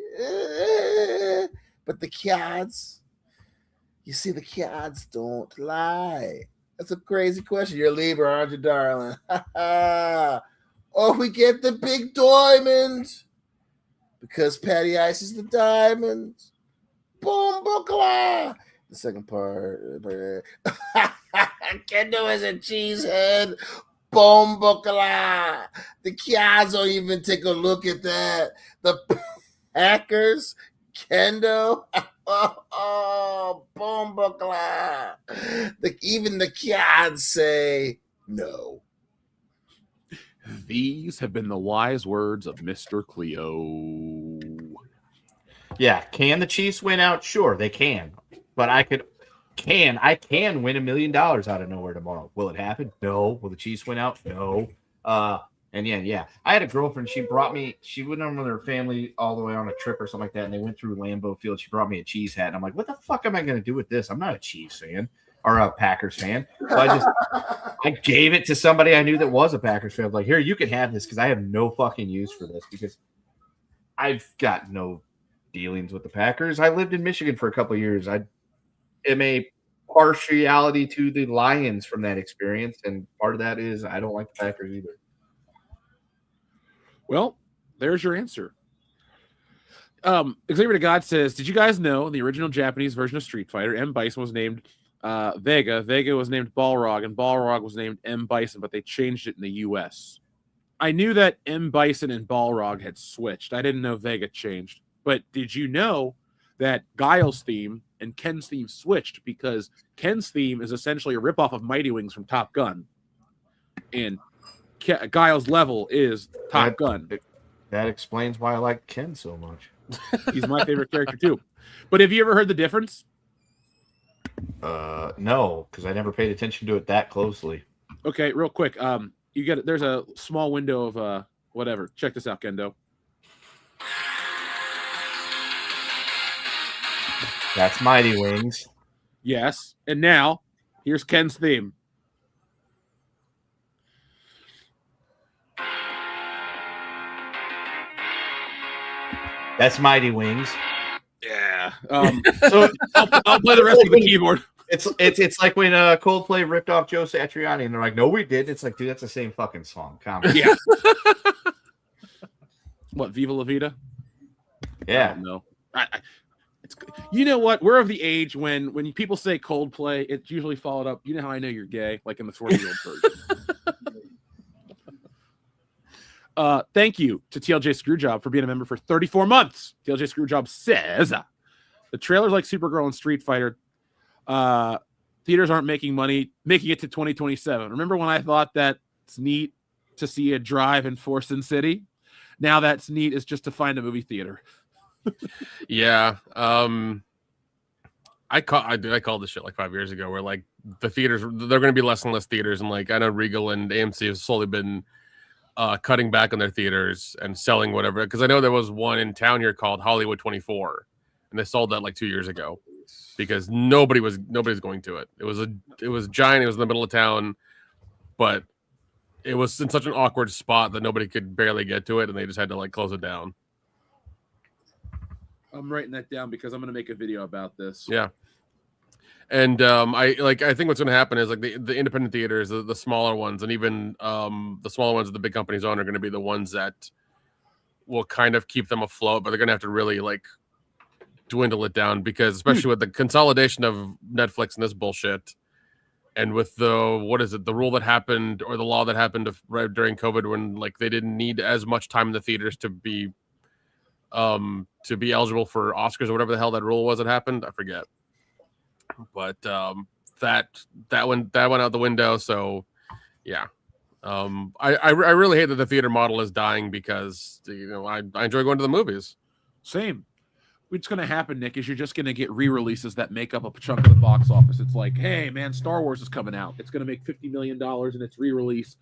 But the Cavs, you see, the Cavs don't lie. That's a crazy question. You're a Libra, aren't you, darling? Oh, we get the big diamond. Because Patty Ice is the diamond. Boom, bukla. The second part. Kendo is a cheesehead. Boom, bukla. The Cavs don't even take a look at that. The Packers, Kendo. Boom, bukla. Even the Cavs say no. These have been the wise words of Mr. Cleo. Yeah, can the Chiefs win out? Sure, they can. But I can win $1 million out of nowhere tomorrow. Will it happen? No. Will the Chiefs win out? No. And yeah. I had a girlfriend. She went on with her family all the way on a trip or something like that, and they went through Lambeau Field. She brought me a cheese hat, and I'm like, what the fuck am I going to do with this? I'm not a Chiefs fan or a Packers fan. So I gave it to somebody I knew that was a Packers fan. I was like, here, you can have this because I have no fucking use for this because I've got no dealings with the Packers. I lived in Michigan for a couple of years. I am a partiality to the Lions from that experience, and part of that is I don't like the Packers either. Well, there's your answer. Xavier to God says, did you guys know the original Japanese version of Street Fighter, M. Bison was named Vega. Vega was named Balrog, and Balrog was named M. Bison, but they changed it in the U.S. I knew that M. Bison and Balrog had switched. I didn't know Vega changed. But did you know that Guile's theme and Ken's theme switched because Ken's theme is essentially a ripoff of Mighty Wings from Top Gun, and Guile's level is Top Gun. That explains why I like Ken so much. He's my favorite character too. But have you ever heard the difference? No, because I never paid attention to it that closely. Okay, real quick. You get there's a small window of whatever. Check this out, Kendo. That's Mighty Wings. Yes, and now here's Ken's theme. That's Mighty Wings. Yeah. So I'll play the rest of the keyboard. It's like when Coldplay ripped off Joe Satriani, and they're like, "No, we did." It's like, dude, that's the same fucking song. Come on. Yeah. What, Viva La Vida? Yeah. No. It's, you know what? We're of the age when people say Coldplay, it's usually followed up. You know how I know you're gay, like in the 40-year-old version. Thank you to TLJ Screwjob for being a member for 34 months. TLJ Screwjob says the trailers like Supergirl and Street Fighter. Theaters aren't making money, making it to 2027. Remember when I thought that it's neat to see a drive in Forson City? Now that's neat is just to find a movie theater. Yeah. I called this shit like 5 years ago where like the theaters, they're going to be less and less theaters. And like, I know Regal and AMC have slowly been cutting back on their theaters and selling whatever. Cause I know there was one in town here called Hollywood 24 and they sold that like 2 years ago because nobody's going to it. It was giant. It was in the middle of town, but it was in such an awkward spot that nobody could barely get to it. And they just had to like close it down. I'm writing that down because I'm going to make a video about this. Yeah. And I think what's going to happen is like the independent theaters, the smaller ones, and even the smaller ones that the big companies own are going to be the ones that will kind of keep them afloat, but they're going to have to really like dwindle it down because especially with the consolidation of Netflix and this bullshit, and with the rule that happened or the law that happened right during COVID when like they didn't need as much time in the theaters to be eligible for Oscars or whatever the hell that rule was that happened. I forget. But that went out the window. So yeah. I really hate that the theater model is dying because I enjoy going to the movies. Same. What's going to happen, Nick, is you're just going to get re-releases that make up a chunk of the box office. It's like, hey, man, Star Wars is coming out. It's going to make $50 million in its re-release.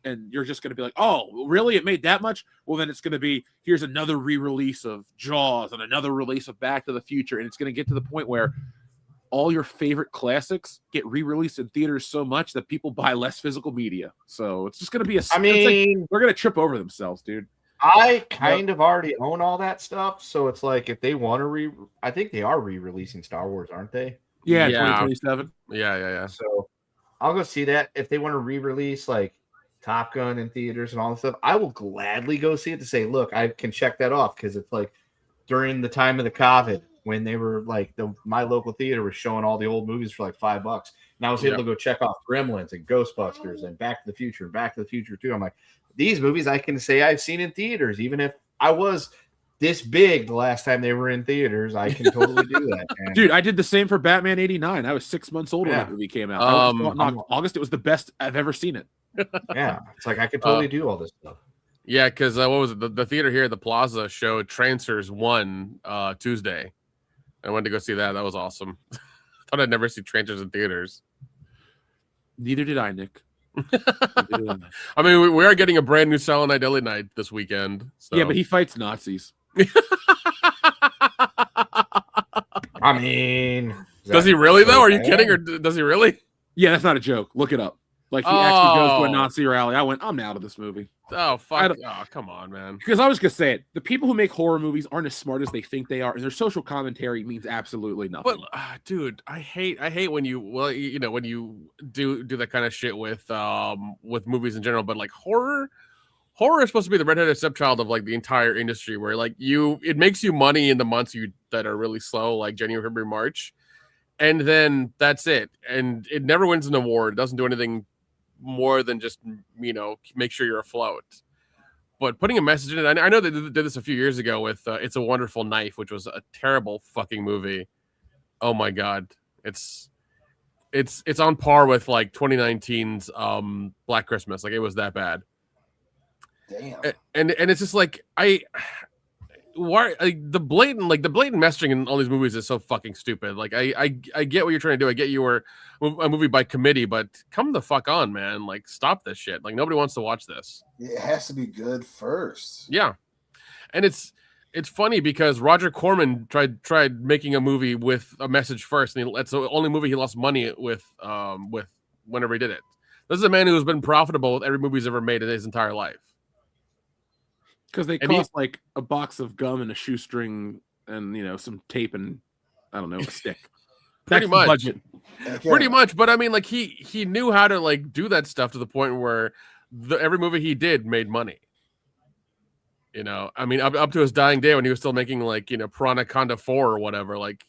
And you're just going to be like, oh, really? It made that much? Well, then it's going to be, here's another re-release of Jaws and another release of Back to the Future. And it's going to get to the point where all your favorite classics get re-released in theaters so much that people buy less physical media. So it's just going to be they're going to trip over themselves, dude. I kind of already own all that stuff. So it's like, if they want to I think they are re-releasing Star Wars, aren't they? Yeah. 2027. Yeah. So I'll go see that. If they want to re-release like Top Gun in theaters and all that stuff, I will gladly go see it to say, look, I can check that off because it's like during the time of the COVID when they were like my local theater was showing all the old movies for like $5, and I was able to go check off Gremlins and Ghostbusters and Back to the Future and Back to the Future 2. I'm like, these movies I can say I've seen in theaters, even if I was this big the last time they were in theaters. I can totally do that, man. Dude, I did the same for Batman 89. I was 6 months old when that movie came out. August, it was the best I've ever seen it. Yeah, it's like I could totally do all this stuff. Yeah, because what was it? The theater here at the Plaza showed Trancers 1 Tuesday. I went to go see that. That was awesome. Thought I'd never see Trancers in theaters. Neither did I, Nick. I mean, we are getting a brand new Silent Night Deadly Night this weekend. So. Yeah, but he fights Nazis. I mean, does he really though? Are you kidding? Or does he really? Yeah, that's not a joke. Look it up. Like he actually goes to a Nazi rally. I went, I'm out of this movie. Oh fuck! Oh, come on, man. Because I was gonna say it. The people who make horror movies aren't as smart as they think they are, and their social commentary means absolutely nothing. But dude, I hate when you when you do that kind of shit with movies in general. But like horror, horror is supposed to be the redheaded stepchild of like the entire industry, where like it makes you money in the months that are really slow, like January, February, March, and then that's it. And it never wins an award. It doesn't do anything more than just make sure you're afloat. But putting a message in it, I know they did this a few years ago with "It's a Wonderful Knife," which was a terrible fucking movie. Oh my god, it's on par with like 2019's Black Christmas. Like it was that bad. Damn. And it's just like why the blatant messaging in all these movies is so fucking stupid. Like I get what you're trying to do. I get you were a movie by committee, but come the fuck on, man. Like stop this shit. Like nobody wants to watch this. It has to be good first. Yeah. And it's funny because Roger Corman tried making a movie with a message first, and it's the only movie he lost money with whenever he did it. This is a man who's been profitable with every movie he's ever made in his entire life. Because they cost like a box of gum and a shoestring and some tape and I don't know, a stick. Pretty much. Budget. Pretty much. But I mean, like he knew how to like do that stuff to the point where every movie he did made money. I mean, up to his dying day when he was still making like Piranha 4 or whatever, like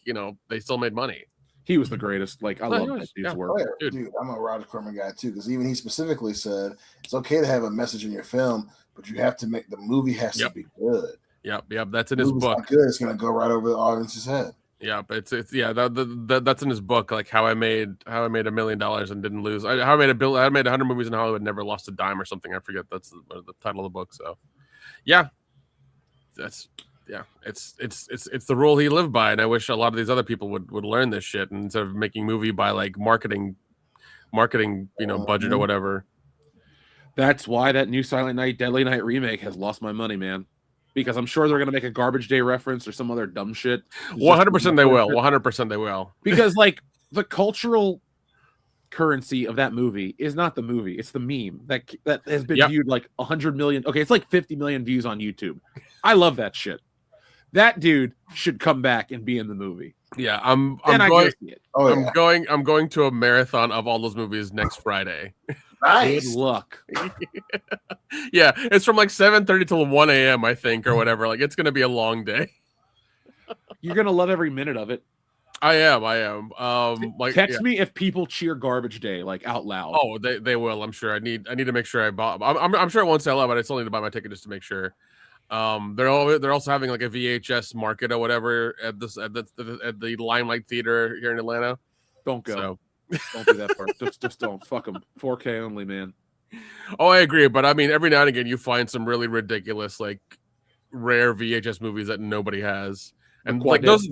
they still made money. He was the greatest. Like I love that dude's work. Oh, yeah. Dude, I'm a Roger Corman guy too, because even he specifically said it's okay to have a message in your film, but you have to make the movie has to be good. Yep. That's in his book. Not good, it's gonna go right over the audience's head. Yeah, but it's that's in his book, like how I made $1 million and didn't lose. How I made 100 movies in Hollywood, never lost a dime or something. I forget that's the title of the book. So, yeah, it's the rule he lived by, and I wish a lot of these other people would learn this shit instead of making movie by like marketing, budget or whatever. That's why that new Silent Night, Deadly Night remake has lost my money, man. Because I'm sure they're going to make a Garbage Day reference or some other dumb shit. 100% they will. 100% they will. Because like the cultural currency of that movie is not the movie; it's the meme that has been viewed like 100 million. Okay, it's like 50 million views on YouTube. I love that shit. That dude should come back and be in the movie. Yeah, I'm going to a marathon of all those movies next Friday. Nice. Good luck. Yeah, it's from like 7:30 till 1 a.m. I think, or whatever. Like it's gonna be a long day. You're gonna love every minute of it. I am. Like text me if people cheer Garbage Day like out loud. Oh, they will. I'm sure. I need to make sure I bought. I'm sure it won't sell out, but I still need to buy my ticket just to make sure. They're also having like a VHS market or whatever at the Limelight Theater here in Atlanta. Don't go. So. Don't do that part. just don't. Fuck them. 4K only, man. Oh, I agree, but I mean, every now and again you find some really ridiculous, like rare VHS movies that nobody has, and like those.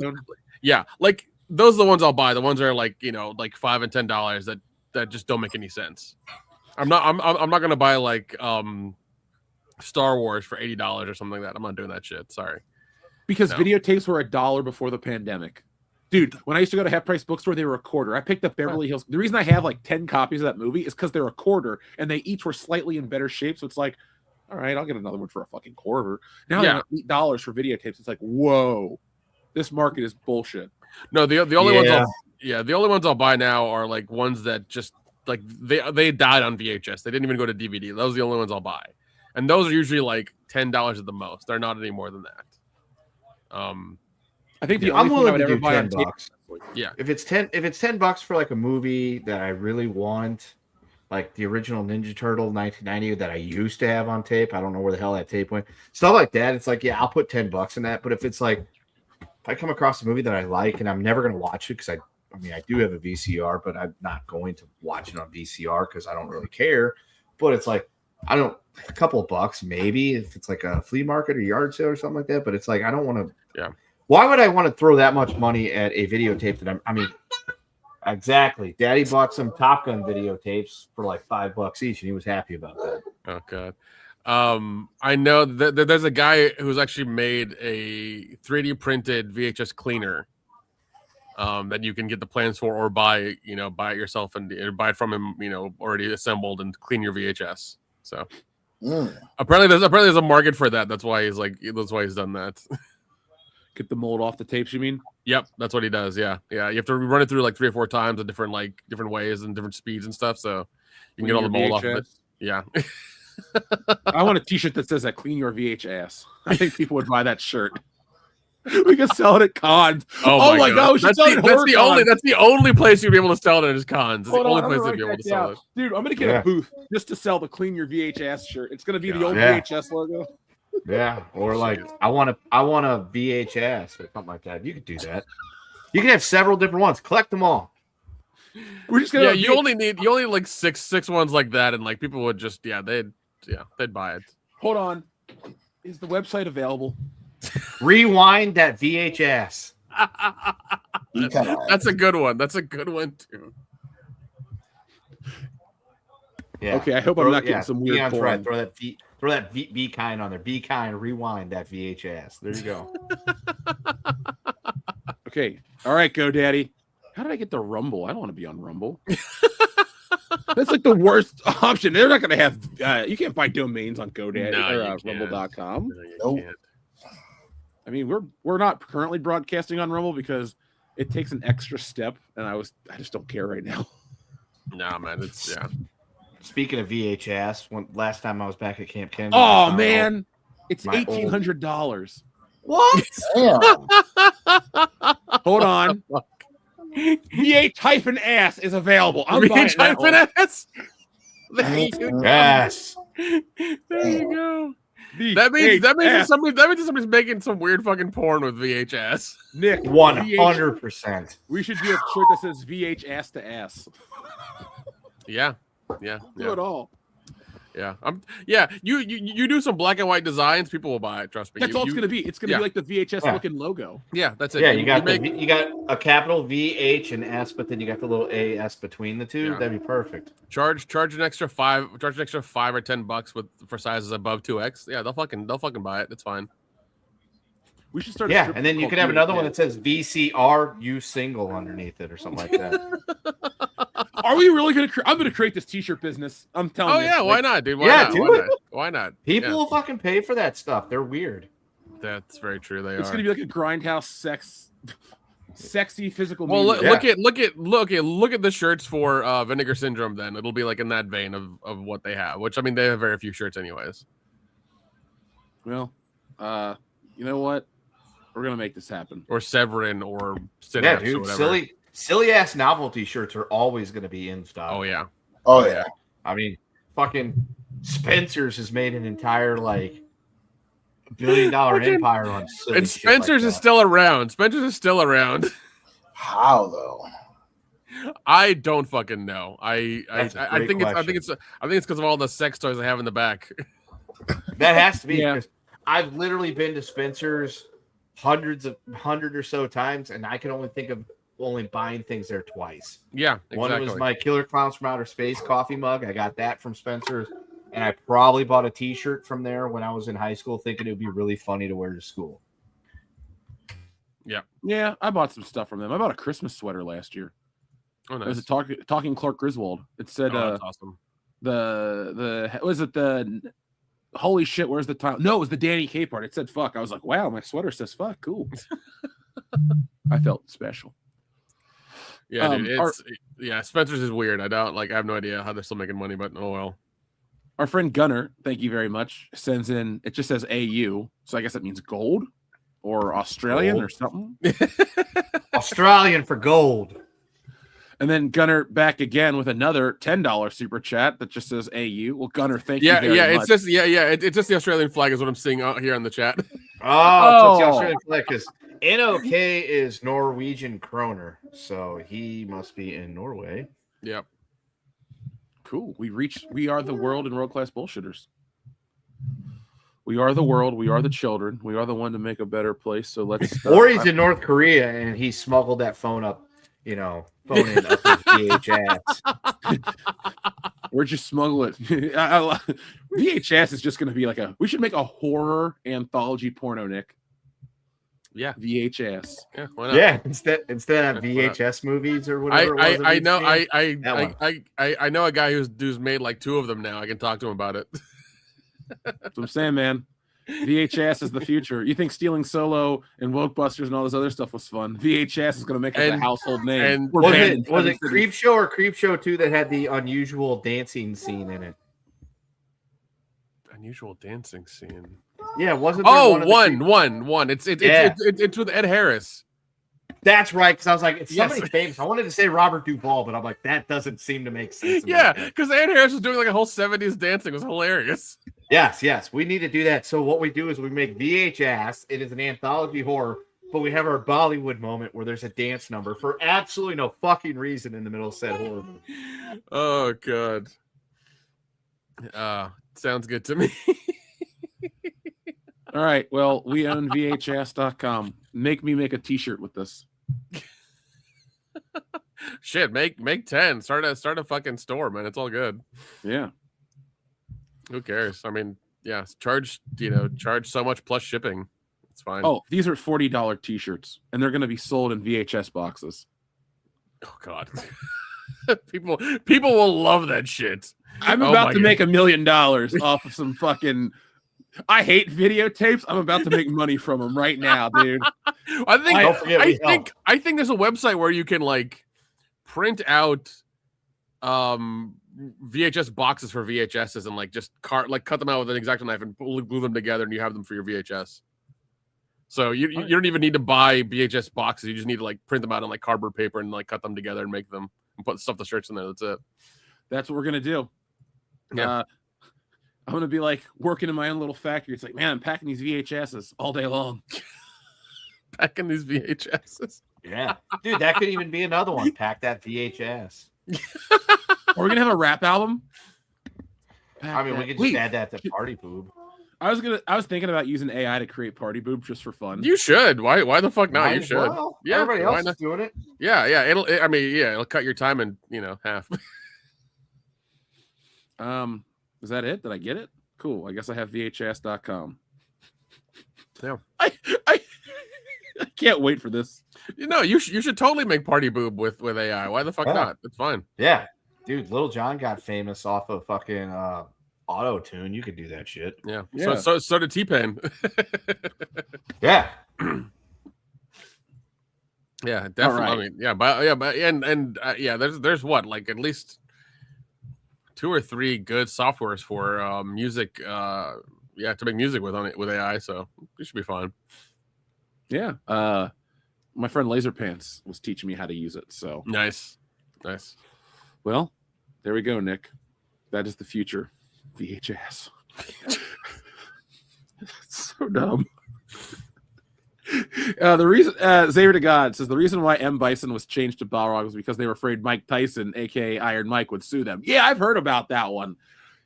Yeah, like those are the ones I'll buy. The ones that are like like $5 and $10 that just don't make any sense. I'm not gonna buy like Star Wars for $80 or something like that. I'm not doing that shit. Sorry. Because videotapes were $1 before the pandemic. Dude, when I used to go to Half Price Bookstore, they were $0.25. I picked up Beverly Hills. The reason I have like 10 copies of that movie is because they're $0.25 and they each were slightly in better shape. So it's like, all right, I'll get another one for a fucking $0.25. Now they're $8 for videotapes. It's like, whoa, this market is bullshit. No, the only ones I'll buy now are like ones that just like they died on VHS. They didn't even go to DVD. Those are the only ones I'll buy. And those are usually like $10 at the most. They're not any more than that. I think the only thing I would ever buy on $10. Yeah. If it's $10 for like a movie that I really want, like the original Ninja Turtle 1990 that I used to have on tape. I don't know where the hell that tape went. Stuff like that. It's like, yeah, I'll put $10 in that. But if it's like, if I come across a movie that I like and I'm never going to watch it because I mean, I do have a VCR, but I'm not going to watch it on VCR because I don't really care. But it's like, I don't, a couple of bucks maybe if it's like a flea market or yard sale or something like that. But it's like, I don't want to. Yeah. Why would I want to throw that much money at a videotape that I mean, exactly. Daddy bought some Top Gun videotapes for like $5 each, and he was happy about that. Oh God. I know that there's a guy who's actually made a 3D printed VHS cleaner that you can get the plans for or buy it yourself and buy it from him, already assembled and clean your VHS. So apparently there's a market for that. That's why he's done that. Get the mold off the tapes, you mean? Yep, that's what he does. Yeah. You have to run it through like 3 or 4 times in different ways and different speeds and stuff. So you can get all the mold off of it. Yeah. I want a T-shirt that says "I clean your VHS." I think people would buy that shirt. We could sell it at cons. Oh my god, we should sell it at horror cons. That's the only place you'd be able to sell it is cons. It's the Hold only on, place I'm you'd gonna be write able to that sell down. it. Dude, I'm gonna get a booth just to sell the "Clean Your VHS" shirt. It's gonna be the old VHS logo. Yeah, or like I want a VHS or something like that. You could do that. You can have several different ones. Collect them all. We're just gonna. You only like six ones like that, and like people would just they'd buy it. Hold on, is the website available? Rewind that VHS. That's a good one. That's a good one too. Yeah. Okay, I hope I'm not getting some weird Leon's porn. right. Throw that be kind on there. Be kind. Rewind that VHS. There you go. Okay. All right, GoDaddy. How did I get the Rumble? I don't want to be on Rumble. That's like the worst option. They're not going to have. You can't buy domains on GoDaddy or Rumble.com. Nope. I mean, we're not currently broadcasting on Rumble because it takes an extra step, and I just don't care right now. Nah, man, it's Speaking of VHS, last time I was back at Camp Kennedy. Oh man, it's $1,800. What? Damn. Hold on. VH-ass is available. I'm buying that one. VH-ass. Yes. There you go. That means somebody's making some weird fucking porn with VHS. Nick, 100%. We should do a shirt that says VH ass to ass. Yeah. Do it all. Yeah. You do some black and white designs, people will buy it. Trust me. That's all it's gonna be. It's gonna be like the VHS looking logo. Yeah, that's it. Yeah, you got a capital VH and S, but then you got the little AS between the two. Yeah. That'd be perfect. Charge an extra $5 or $10 for sizes above 2X. Yeah, they'll fucking buy it. It's fine. We should start. Yeah, and then you could have another one that says VCR U single underneath it or something like that. Are we really gonna? I'm gonna create this T-shirt business. I'm telling you. Oh yeah, why not, dude? Why not? People will fucking pay for that stuff. They're weird. That's very true. It's gonna be like a grindhouse sexy physical. Well, look at the shirts for Vinegar Syndrome. Then it'll be like in that vein of what they have. Which I mean, they have very few shirts, anyways. Well, you know what? We're gonna make this happen. Or Severin or Synapse or whatever. Silly ass novelty shirts are always going to be in stock. Oh yeah. I mean, fucking Spencer's has made an entire like $1 billion empire on. And Spencer's is still around. How though? I don't fucking know. I think it's because of all the sex toys I have in the back. That has to be. Because I've literally been to Spencer's hundred or so times, and I can only think of only buying things there twice. Yeah, exactly. One was my Killer Clowns from Outer Space coffee mug. I got that from Spencer's, and I probably bought a T-shirt from there when I was in high school, thinking it would be really funny to wear to school. Yeah, I bought some stuff from them. I bought a Christmas sweater last year. Oh, nice. It was a talking Clark Griswold. It said, that's awesome. The holy shit, where's the time? No, it was the Danny K part. It said fuck. I was like, wow, my sweater says fuck. Cool. I felt special. Yeah, dude, Spencer's is weird. I have no idea how they're still making money, but oh well. Our friend Gunner, thank you very much, sends in, it just says AU, so I guess that means gold or Australian or something. Australian for gold. And then Gunner back again with another $10 super chat that just says AU. Well, Gunner, thank you very much. It's just the Australian flag is what I'm seeing out here on the chat. Oh, it's the Australian flag because NOK is Norwegian kroner, so he must be in Norway. Yep. Cool. We are the world and world-class bullshitters. We are the world. We are the children. We are the one to make a better place. So let's. Or he's in North Korea and he smuggled that phone up. Phone in up his VHS. We're just smuggling. VHS is just going to be like we should make a horror anthology porno, Nick. Yeah, VHS. Yeah, why not? Yeah, instead of VHS movies or whatever. I know a guy who's made like 2 of them now. I can talk to him about it. That's what I'm saying, man. VHS is the future. You think stealing Solo and Wokebusters and all this other stuff was fun? VHS is going to make it a household name. And was it Creepshow or Creepshow 2 that had the unusual dancing scene in it? Unusual dancing scene. Yeah, wasn't there Oh, one. It's Yeah. it's with Ed Harris. That's right, because I was like, it's Yes. somebody famous. I wanted to say Robert Duvall, but I'm like, that doesn't seem to make sense. Yeah, because Ed Harris was doing like a whole 70s dancing. It was hilarious. Yes, we need to do that. So what we do is we make VHS. It is an anthology horror, but we have our Bollywood moment where there's a dance number for absolutely no fucking reason in the middle of said horror movie. Oh god. Sounds good to me. All right. Well, we own VHS.com. Make me make a T-shirt with this. Shit, make 10. Start a fucking store, man. It's all good. Yeah. Who cares? I mean, yeah, charge so much plus shipping. It's fine. Oh, these are $40 T-shirts, and they're going to be sold in VHS boxes. Oh god. people will love that shit. I'm about to make $1 million off of some fucking. I hate videotapes. I'm about to make money from them right now, dude. I think there's a website where you can like print out VHS boxes for VHSs and like just cut them out with an X-Acto knife and glue them together, and you have them for your VHS. So you don't even need to buy VHS boxes. You just need to like print them out on like cardboard paper and like cut them together and make them and put stuff the shirts in there. That's it. That's what we're gonna do. Yeah. I'm gonna be like working in my own little factory. It's like, man, I'm packing these VHSs all day long. Packing these VHSs. Yeah, dude, that could even be another one. Pack that VHS. Are we gonna have a rap album? I mean, we could just add that to Party Boob. I was thinking about using AI to create Party Boob just for fun. You should. Why the fuck not? You should. Well. Yeah, everybody else is doing it. Yeah. It'll cut your time in half. Is that it? Did I get it? Cool. I guess I have VHS.com. Yeah. I can't wait for this. You should totally make Party Boob with AI. Why the fuck not? It's fine. Yeah, dude. Little John got famous off of fucking auto tune. You could do that shit. Yeah. So did T-Pain. Yeah. Yeah, definitely. Right. I mean, there's what, like at least 2 or 3 good softwares for music to make music with AI, so it should be fine. Yeah. My friend Laserpants was teaching me how to use it, so nice. Well, there we go, Nick. That is the future. VHS. So dumb. The reason Xavier to God says the reason why M. Bison was changed to Balrog was because they were afraid Mike Tyson, aka Iron Mike, would sue them. Yeah, I've heard about that one.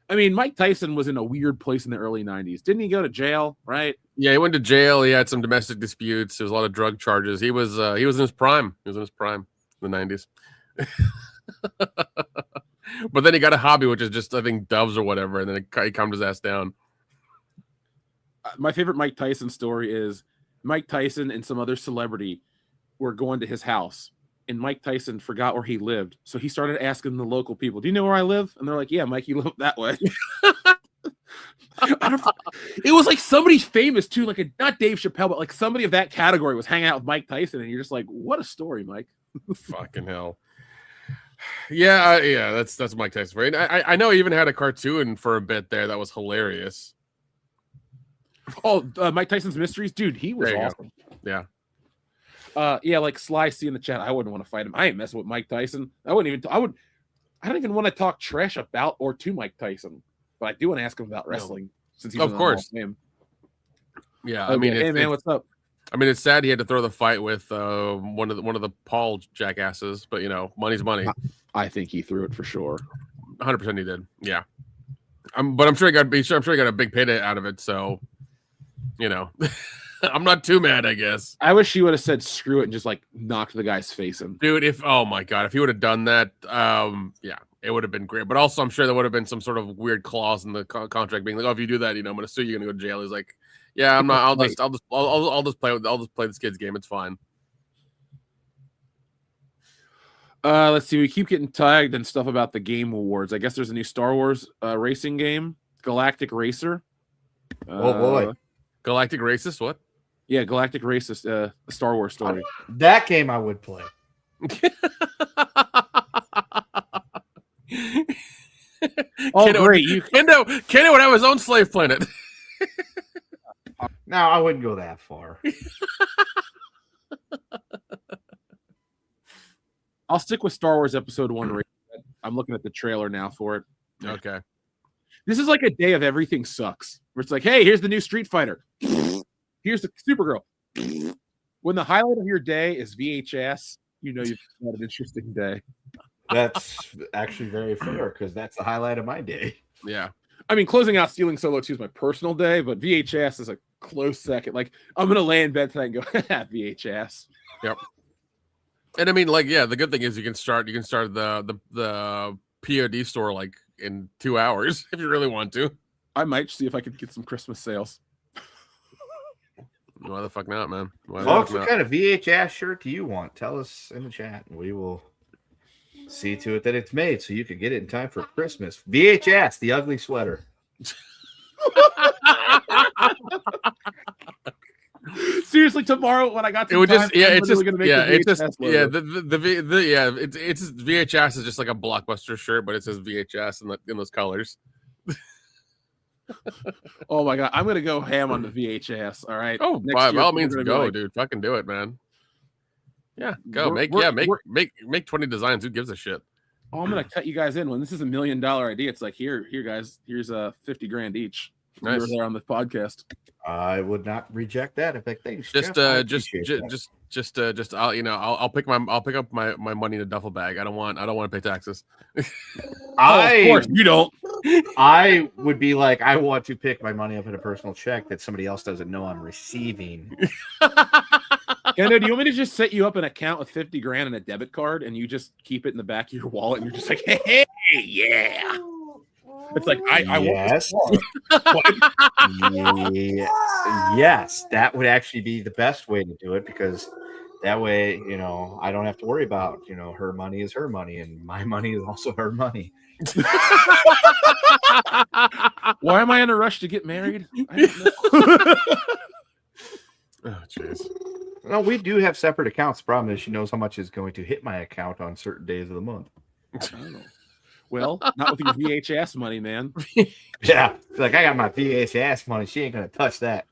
I mean, Mike Tyson was in a weird place in the early 90s. Didn't he go to jail, right? Yeah, he went to jail. He had some domestic disputes. There was a lot of drug charges. He was in his prime. He was in his prime in the 90s. But then he got a hobby, which is just, I think, doves or whatever, and then he calmed his ass down. My favorite Mike Tyson story is Mike Tyson and some other celebrity were going to his house, and Mike Tyson forgot where he lived. So he started asking the local people, "Do you know where I live?" And they're like, "Yeah, Mike, you live that way." It was like somebody famous too, like not Dave Chappelle, but like somebody of that category was hanging out with Mike Tyson, and you're just like, "What a story, Mike!" Fucking hell. Yeah, that's Mike Tyson. Right? I know he even had a cartoon for a bit there that was hilarious. Oh, Mike Tyson's Mysteries, dude, he was awesome. Yeah. Yeah, like Sly C in the chat. I wouldn't want to fight him. I ain't messing with Mike Tyson. I don't even want to talk trash about or to Mike Tyson, but I do want to ask him about wrestling since he's of course. Yeah, I mean, hey man, what's up? I mean, it's sad he had to throw the fight with one of the Paul jackasses, but money's money. I think he threw it for sure. 100% he did. Yeah. But I'm sure he got a big payday out of it. So, I'm not too mad, I guess. I wish he would have said screw it and just like knocked the guy's face in. Dude, oh my God, if he would have done that, it would have been great. But also, I'm sure there would have been some sort of weird clause in the contract being like, oh, if you do that, I'm going to sue you, you're going to go to jail. He's like, yeah, I'm not. I'll just play this kid's game. It's fine. Let's see. We keep getting tagged and stuff about the Game Awards. I guess there's a new Star Wars racing game, Galactic Racer. Oh boy, Galactic Racist. What? Yeah, Galactic Racist. A Star Wars story. That game I would play. Oh, great! Kendo would have his own slave planet. No, I wouldn't go that far. I'll stick with Star Wars Episode 1. I'm looking at the trailer now for it. Okay. This is like a day of everything sucks. Where it's like, hey, here's the new Street Fighter. Here's the Supergirl. When the highlight of your day is VHS, you know you've had an interesting day. That's actually very fair because that's the highlight of my day. Yeah. I mean, closing out Stealing Solo 2 is my personal day, but VHS is a close second. Like, I'm going to lay in bed tonight and go, VHS. Yep. And I mean, like, yeah, the good thing is you can start the POD store like in 2 hours if you really want to. I might see if I could get some Christmas sales. Why the fuck not, man? Folks, what kind of VHS shirt do you want? Tell us in the chat, and we will see to it that it's made so you can get it in time for Christmas. VHS, the ugly sweater. Seriously, tomorrow when I got to it's VHS is just like a Blockbuster shirt, but it says VHS in those colors. Oh my god, I'm gonna go ham on the VHS. All right. Oh, by all means, go, dude. Fucking do it, man. Yeah, go make 20 designs. Who gives a shit? Oh, I'm gonna cut you guys in when this is $1 million idea. It's like here, guys. Here's $50,000 each. Nice. You were there on the podcast. I would not reject that. If I think I'll pick up my money in a duffel bag. I don't want to pay taxes. Of course you don't. I would be like, I want to pick my money up in a personal check that somebody else doesn't know I'm receiving. Kendo, do you want me to just set you up an account with $50,000 and a debit card, and you just keep it in the back of your wallet, and you're just like, hey, yeah. It's like I yes. Yes, that would actually be the best way to do it because that way, I don't have to worry about, her money is her money and my money is also her money. Why am I in a rush to get married? I don't know. Oh, jeez. No, we do have separate accounts. The problem is she knows how much is going to hit my account on certain days of the month. I don't know. Well, not with your VHS money, man. Yeah. Like, I got my VHS money. She ain't going to touch that.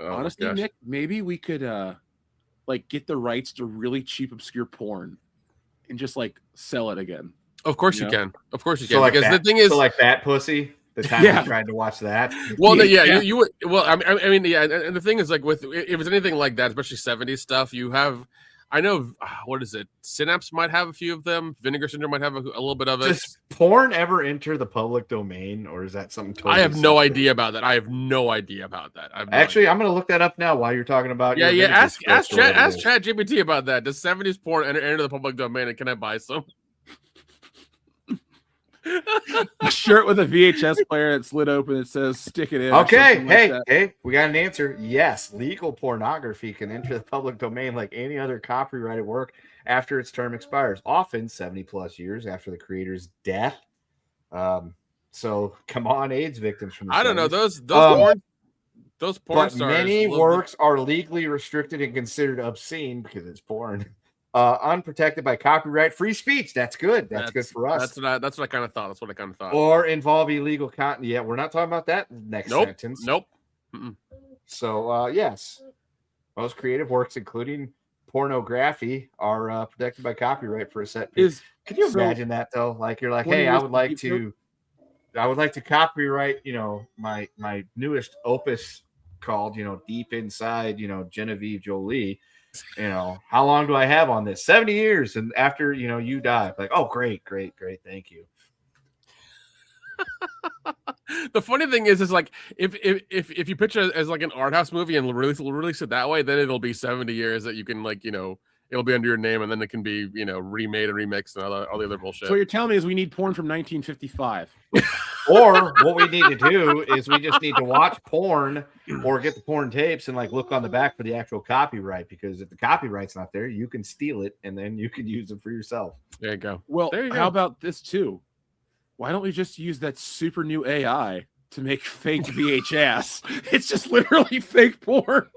Honestly, Nick, maybe we could get the rights to really cheap, obscure porn and just sell it again. Of course you can. Of course you can. So because that, the thing is, like that pussy. The time I tried to watch that. Well, you would. Well, I mean, yeah. And the thing is, if it's anything like that, especially 70s stuff, you have. I know, what is it? Synapse might have a few of them. Vinegar Syndrome might have a little bit of it. Does porn ever enter the public domain, or is that something totally I have no separate? idea about that. I'm going to look that up now while you're talking about. Ask G.M.P.C about that. Does 70s porn enter the public domain, and can I buy some? A shirt with a VHS player that slid open. It says "stick it in." Okay, hey, we got an answer. Yes, legal pornography can enter the public domain like any other copyrighted work after its term expires, often 70+ years after the creator's death. So come on, AIDS victims from the I don't know 70s. those porn but stars. Many works are legally restricted and considered obscene because it's porn. Unprotected by copyright, free speech. That's good. That's good for us. That's what I kind of thought. Or involve illegal content. Yeah, we're not talking about that next sentence. Nope. So, yes, most creative works, including pornography, are protected by copyright for a set period. Can you imagine that though? Like you're like, hey, I would like to copyright, my newest opus called, Deep Inside, Genevieve Jolie. How long do I have on this? 70 years. And after, you die, like, oh, great. Thank you. The funny thing is like, if you picture it as like an art house movie and release it that way, then it'll be 70 years that you can it'll be under your name and then it can be, remade and remixed and all the other bullshit. So what you're telling me is we need porn from 1955. Or what we need to do is we just need to watch porn or get the porn tapes and look on the back for the actual copyright, because if the copyright's not there, you can steal it and then you can use it for yourself. There you go. Well, there you how go. about this too? Why don't we just use that super new AI to make fake VHS? It's just literally fake porn.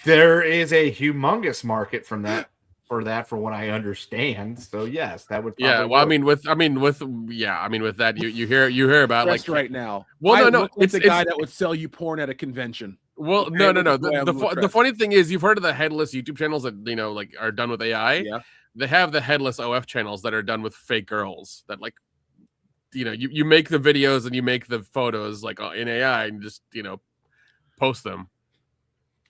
There is a humongous market from that. for that for what I understand. So yes, that would. Yeah, well, work. with that you hear about Just like right now. Well, no, it's the guy that would sell you porn at a convention. Well, Okay, no. the The funny thing is, you've heard of the headless YouTube channels that like are done with AI. Yeah, they have the headless OF channels that are done with fake girls. That like, you make the videos and you make the photos like in AI and just post them.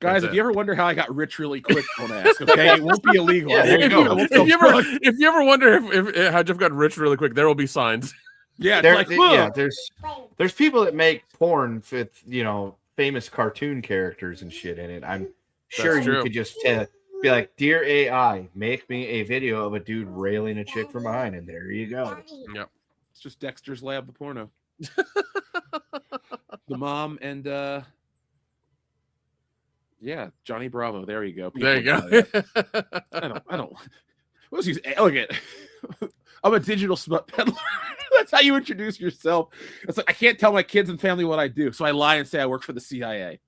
Guys, if you ever wonder how I got rich really quick, don't ask. Okay, it won't be illegal. Yeah, there you go. If you ever wonder if how Jeff got rich really quick, there will be signs. Yeah, there's people that make porn with famous cartoon characters and shit in it. I'm sure you could just be like, "Dear AI, make me a video of a dude railing a chick from behind," and there you go. Yep, it's just Dexter's Lab, the porno. The mom and Johnny Bravo. There you go. There you go. I don't. What was he? Look at. I'm a digital smut peddler. That's how you introduce yourself. It's like I can't tell my kids and family what I do, so I lie and say I work for the CIA.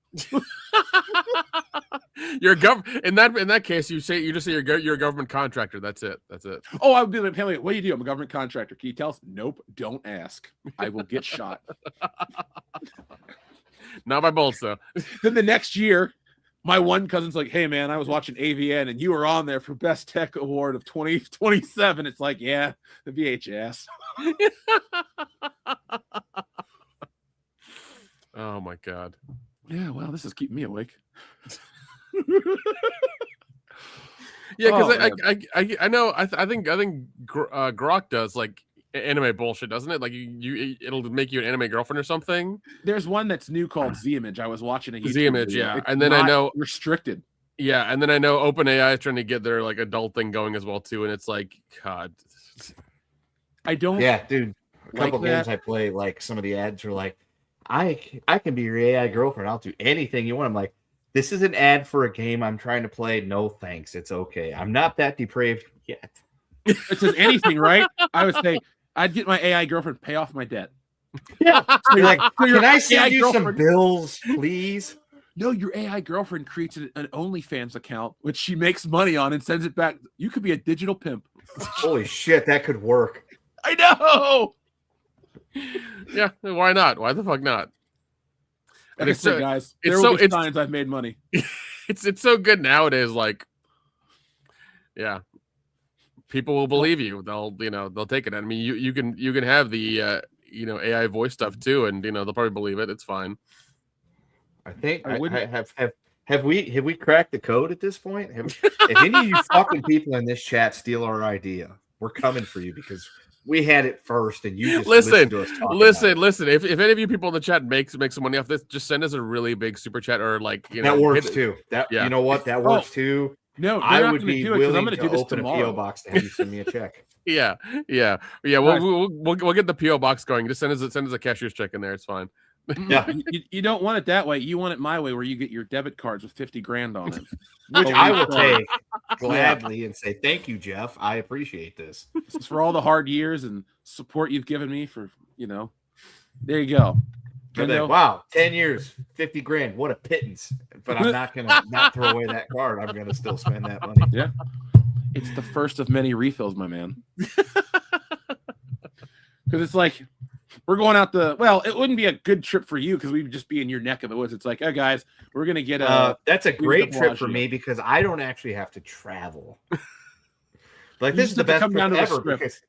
You're in that case, you just say you're a government contractor. That's it. Oh, I would be like, family. What do you do? I'm a government contractor. Can you tell us? Nope. Don't ask. I will get shot. Not by bullets though. Then the next year, my one cousin's like, "Hey man, I was watching AVN and you were on there for Best Tech Award of 2027." It's like, yeah, the VHS. Oh my god. Yeah, well, this is keeping me awake. Yeah, because I know I think Grok does like anime bullshit, doesn't it? Like it'll make you an anime girlfriend or something. There's one that's new called Z Image. I was watching a YouTube Z Image, video. yeah, It's and then I know restricted. Yeah, and then I know OpenAI is trying to get their like adult thing going as well too, and it's like, God, I don't. Yeah, dude. A couple like games that. I play, like some of the ads are like, I can be your AI girlfriend. I'll do anything you want. I'm like, this is an ad for a game I'm trying to play. No thanks. It's okay. I'm not that depraved yet. It says anything, right? I would say I'd get my AI girlfriend to pay off my debt. Yeah. So You're like, can I AI send you some girlfriend- bills, please? No, your AI girlfriend creates an OnlyFans account, which she makes money on and sends it back. You could be a digital pimp. Holy shit, that could work. I know. Yeah, why not? Why the fuck not? Like I said, guys, it's there will so- be signs I've made money. It's so good nowadays. Like, yeah, people will believe you. They'll take it. I mean, you can have the AI voice stuff too, and they'll probably believe it. It's fine. I think I wouldn't- have we cracked the code at this point? If any of you fucking people in this chat steal our idea, we're coming for you because we had it first, and you just listened to us talk listen. If any of you people in the chat make some money off this, just send us a really big super chat or like that works too. You know what? That works too. No, I would be willing I'm going to to do this open tomorrow. a PO box to have you send me a check. Yeah. We'll get the PO box going. Just send us a cashier's check in there. It's fine. Yeah, you don't want it that way. You want it my way, where you get your debit cards with 50 grand on it, which I will take gladly and say thank you, Jeff. I appreciate this. This is for all the hard years and support you've given me. For there you go. Like, wow, 10 years, 50 grand. What a pittance! But I'm not gonna not throw away that card. I'm gonna still spend that money. Yeah, it's the first of many refills, my man. Because it's like. We're going out it wouldn't be a good trip for you because we'd just be in your neck of the woods. It's like, oh, guys, we're going to get that's a great trip for me because I don't actually have to travel. Like, this is the best trip ever. Because,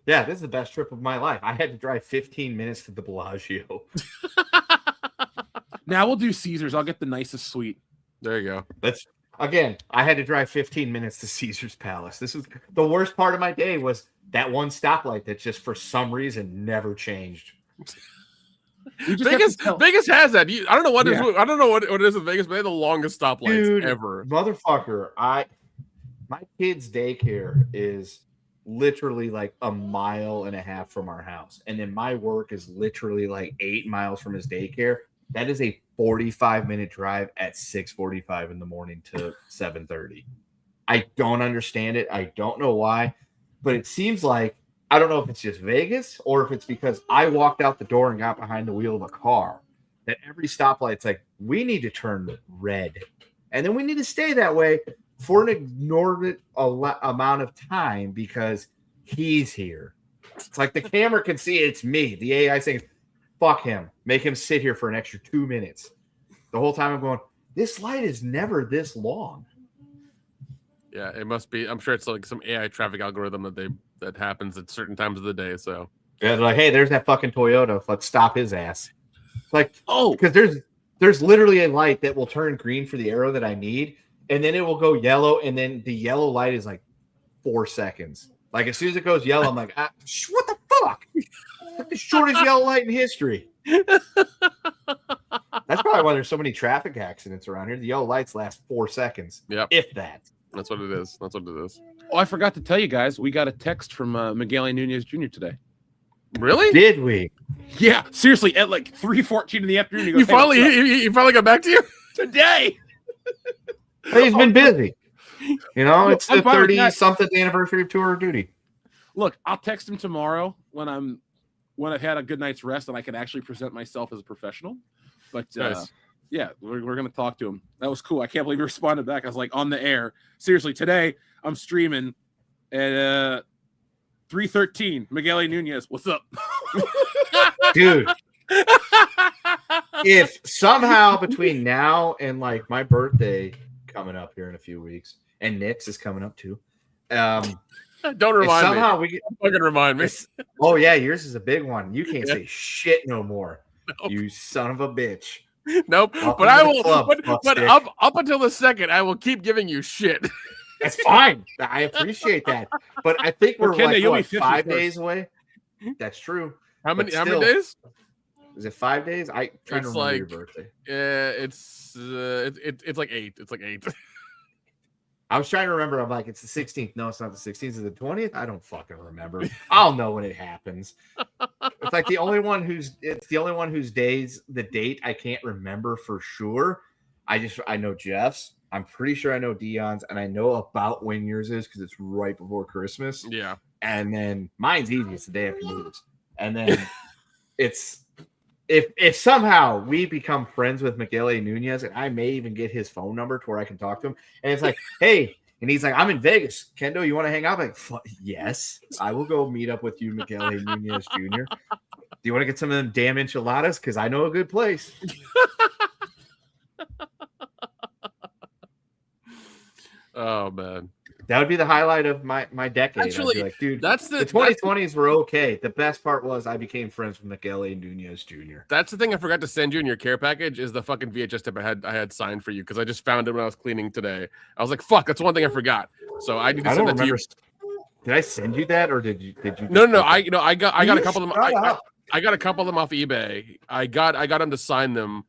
this is the best trip of my life. I had to drive 15 minutes to the Bellagio. Now we'll do Caesars. I'll get the nicest suite. There you go. I had to drive 15 minutes to Caesar's Palace. This was the worst part of my day was that one stoplight that just for some reason never changed. Vegas has that. I don't know what I don't know what it is in Vegas, but they have the longest stoplights ever. Motherfucker, my kid's daycare is literally like a mile and a half from our house. And then my work is literally like 8 miles from his daycare. That is a 45-minute drive at 6:45 in the morning to 7:30. I don't understand it. I don't know why. But it seems like, I don't know if it's just Vegas or if it's because I walked out the door and got behind the wheel of a car, that every stoplight's like, we need to turn red. And then we need to stay that way for an inordinate amount of time because he's here. It's like the camera can see it's me. The AI saying, fuck him. Make him sit here for an extra 2 minutes. The whole time I'm going, this light is never this long. Yeah, it must be. I'm sure it's like some AI traffic algorithm that happens at certain times of the day. So yeah, they're like, hey, there's that fucking Toyota. Let's stop his ass. It's like, Oh, because there's literally a light that will turn green for the arrow that I need, and then it will go yellow, and then the yellow light is like 4 seconds. Like as soon as it goes yellow, I'm like, what the fuck? That's the shortest yellow light in history. That's probably why there's so many traffic accidents around here. The yellow lights last 4 seconds. Yep. If that. That's what it is. That's what it is. Oh, I forgot to tell you guys, we got a text from Miguel Nunez Jr. today. Really? Did we? Yeah, seriously, at like 3:14 in the afternoon. He goes, You finally got back to you today. Hey, he's been busy. You know, it's I'm the fine with that. 30-something anniversary of tour of duty. Look, I'll text him tomorrow when I've had a good night's rest and I can actually present myself as a professional. But Nice. yeah, we're gonna talk to him. That was cool. I can't believe he responded back. I was like, on the air. Seriously, today I'm streaming at 3:13. Miguel Nunez, what's up? Dude. If somehow between now and like my birthday coming up here in a few weeks, and Nick's is coming up too. Don't If remind somehow me. we get, Fucking remind me. oh yeah, yours is a big one. You can't Yeah. say shit no more. Nope. You son of a bitch. Nope. Welcome But to I the will. club, but fuckstick. up until the second, I will keep giving you shit. That's fine. I appreciate that. But I think we're Kenda, like you'll be what, 50 5 first. days away. That's true. How But many still, days? Is it 5 days? I trying to It's remember your like- birthday. It's like 8. It's like 8. I was trying to remember. I'm like, it's the 16th. No, it's not the 16th. Is it the 20th? I don't fucking remember. I'll know when it happens. It's like the only one whose days the date I can't remember for sure. I know Jeff's. I'm pretty sure I know Dion's, and I know about when yours is because it's right before Christmas. Yeah. And then mine's easy. It's the day after yours. And then it's if somehow we become friends with Miguel Nunez, and I may even get his phone number to where I can talk to him, and it's like, hey, and he's like, I'm in Vegas. Kendo, you want to hang out? I'm like, yes, I will go meet up with you, Miguel Nunez Jr. Do you want to get some of them damn enchiladas? Because I know a good place. Oh man. That would be the highlight of my decade. That's I'd really- be like, dude, That's the 2020s were okay. The best part was I became friends with Miguel Nunez Jr. That's the thing I forgot to send you in your care package is the fucking VHS tape I had signed for you because I just found it when I was cleaning today. I was like, fuck, that's one thing I forgot. So I need to I send don't that to you. remember. Did I send you that, or did you? No. I got a couple of them. Shut up. I got a couple of them off eBay. I got him to sign them,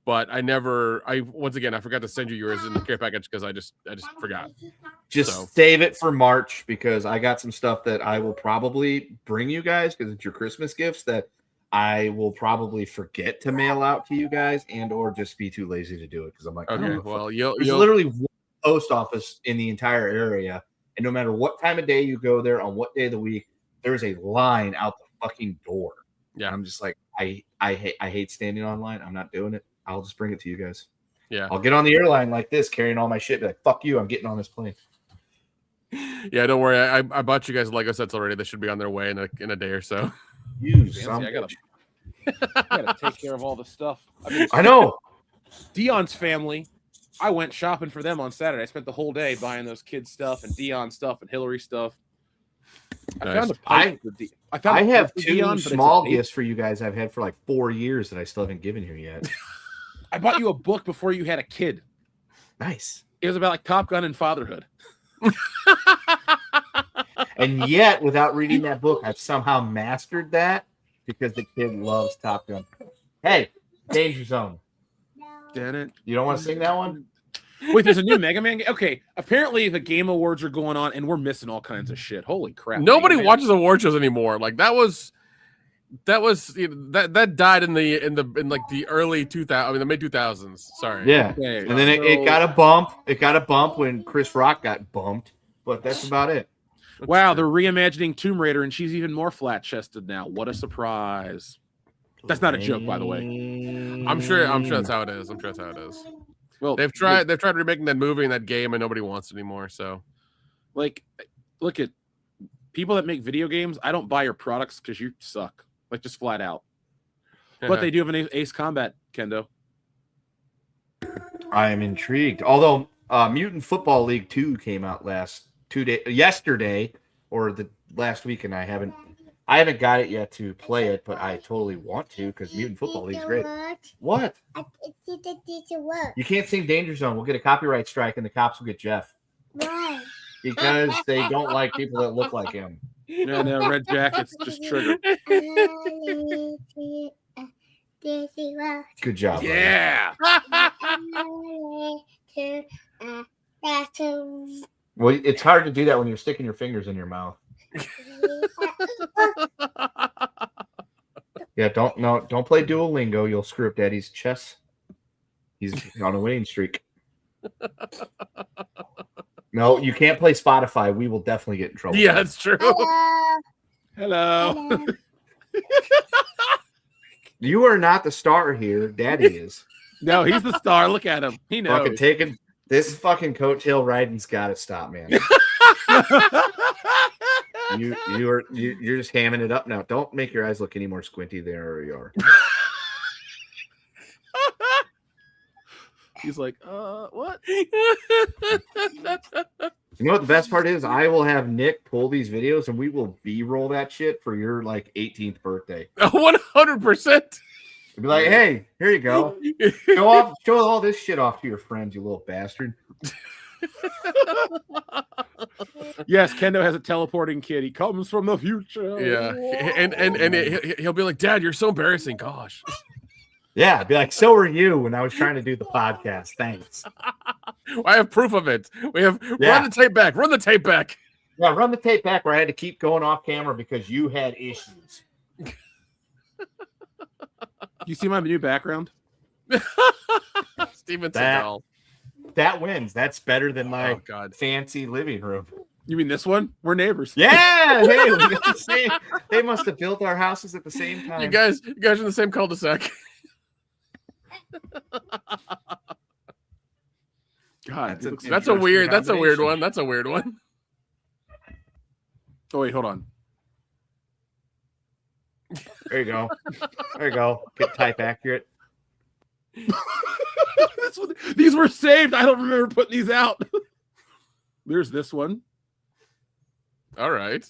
but I forgot to send you yours in the care package because I just forgot. Just save it for March because I got some stuff that I will probably bring you guys because it's your Christmas gifts that I will probably forget to mail out to you guys and or just be too lazy to do it because I'm like, Okay, well, you'll there's literally one post office in the entire area, and no matter what time of day you go there on what day of the week, there's a line out the fucking door. Yeah, I'm just like, I hate standing online. I'm not doing it. I'll just bring it to you guys. Yeah, I'll get on the airline like this, carrying all my shit. Be like, fuck you, I'm getting on this plane. yeah. Don't worry, I bought you guys Lego sets already. They should be on their way in a day or so. You Fancy, son I of a- gotta take care of all the stuff. I know. Dion's family, I went shopping for them on Saturday. I spent the whole day buying those kids' stuff and Dion stuff and Hillary stuff. I Nice. found a pipe for I have for two Dion, but it's a small tape. gifts for you guys I've had for like 4 years that I still haven't given you yet. I bought you a book before you had a kid. Nice. It was about like Top Gun and fatherhood. And yet, without reading that book, I've somehow mastered that because the kid loves Top Gun. Hey, Danger Zone. Damn it. You don't want to sing that one? Wait, there's a new Mega Man game? Okay, apparently the Game Awards are going on and we're missing all kinds of shit. Holy crap. Nobody Mega Man. watches award shows anymore. Like that was that died in like the early 2000s. I mean the mid 2000s. Sorry. Yeah. Okay, And then it got a bump. It got a bump when Chris Rock got bumped, but that's about it. Wow, they're reimagining Tomb Raider and she's even more flat chested now. What a surprise. That's not a joke, by the way. I'm sure that's how it is. I'm sure that's how it is. Well, They've tried remaking that movie and that game, and nobody wants it anymore. So, like, look at people that make video games. I don't buy your products because you suck. Like, just flat out. But they do have an Ace Combat, Kendo. I am intrigued. Although Mutant Football League 2 came out yesterday or the last week, and I haven't got it yet to play it, but I totally want to because Mutant Football League is great. What? You can't sing Danger Zone. We'll get a copyright strike, and the cops will get Jeff. Why? Because they don't like people that look like him. No, Red Jackets just triggered. Good job. Yeah. Well, it's hard to do that when you're sticking your fingers in your mouth. Yeah, don't play Duolingo. You'll screw up Daddy's chess. He's on a winning streak. No, you can't play Spotify. We will definitely get in trouble. yeah, that's true. Hello. You are not the star here. Daddy is. No, he's the star. Look at him. He knows. Fucking taking this fucking coattail riding's got to stop, man. You're just hamming it up now. Don't make your eyes look any more squinty than they already are. He's like, what? You know what the best part is? I will have Nick pull these videos and we will B-roll that shit for your like 18th birthday. 100%. Be like, hey, here you go. Show all this shit off to your friends, you little bastard. Yes, Kendo has a teleporting kid. He comes from the future. Yeah, and he'll be like, Dad, you're so embarrassing. Gosh. Yeah, be like, so are you when I was trying to do the podcast. Thanks. I have proof of it. We have run the tape back. Run the tape back. Yeah, run the tape back where I had to keep going off camera because you had issues. You see my new background? Steven Seagal. That wins. That's better than my God. fancy living room. You mean this one? We're neighbors. Yeah, hey, we got the same. They must have built our houses at the same time. You guys are in the same cul-de-sac. God, that's a weird one. That's a weird one. Oh wait, hold on. There you go. There you go. Get type accurate. These were saved. I don't remember putting these out. There's this one. All right.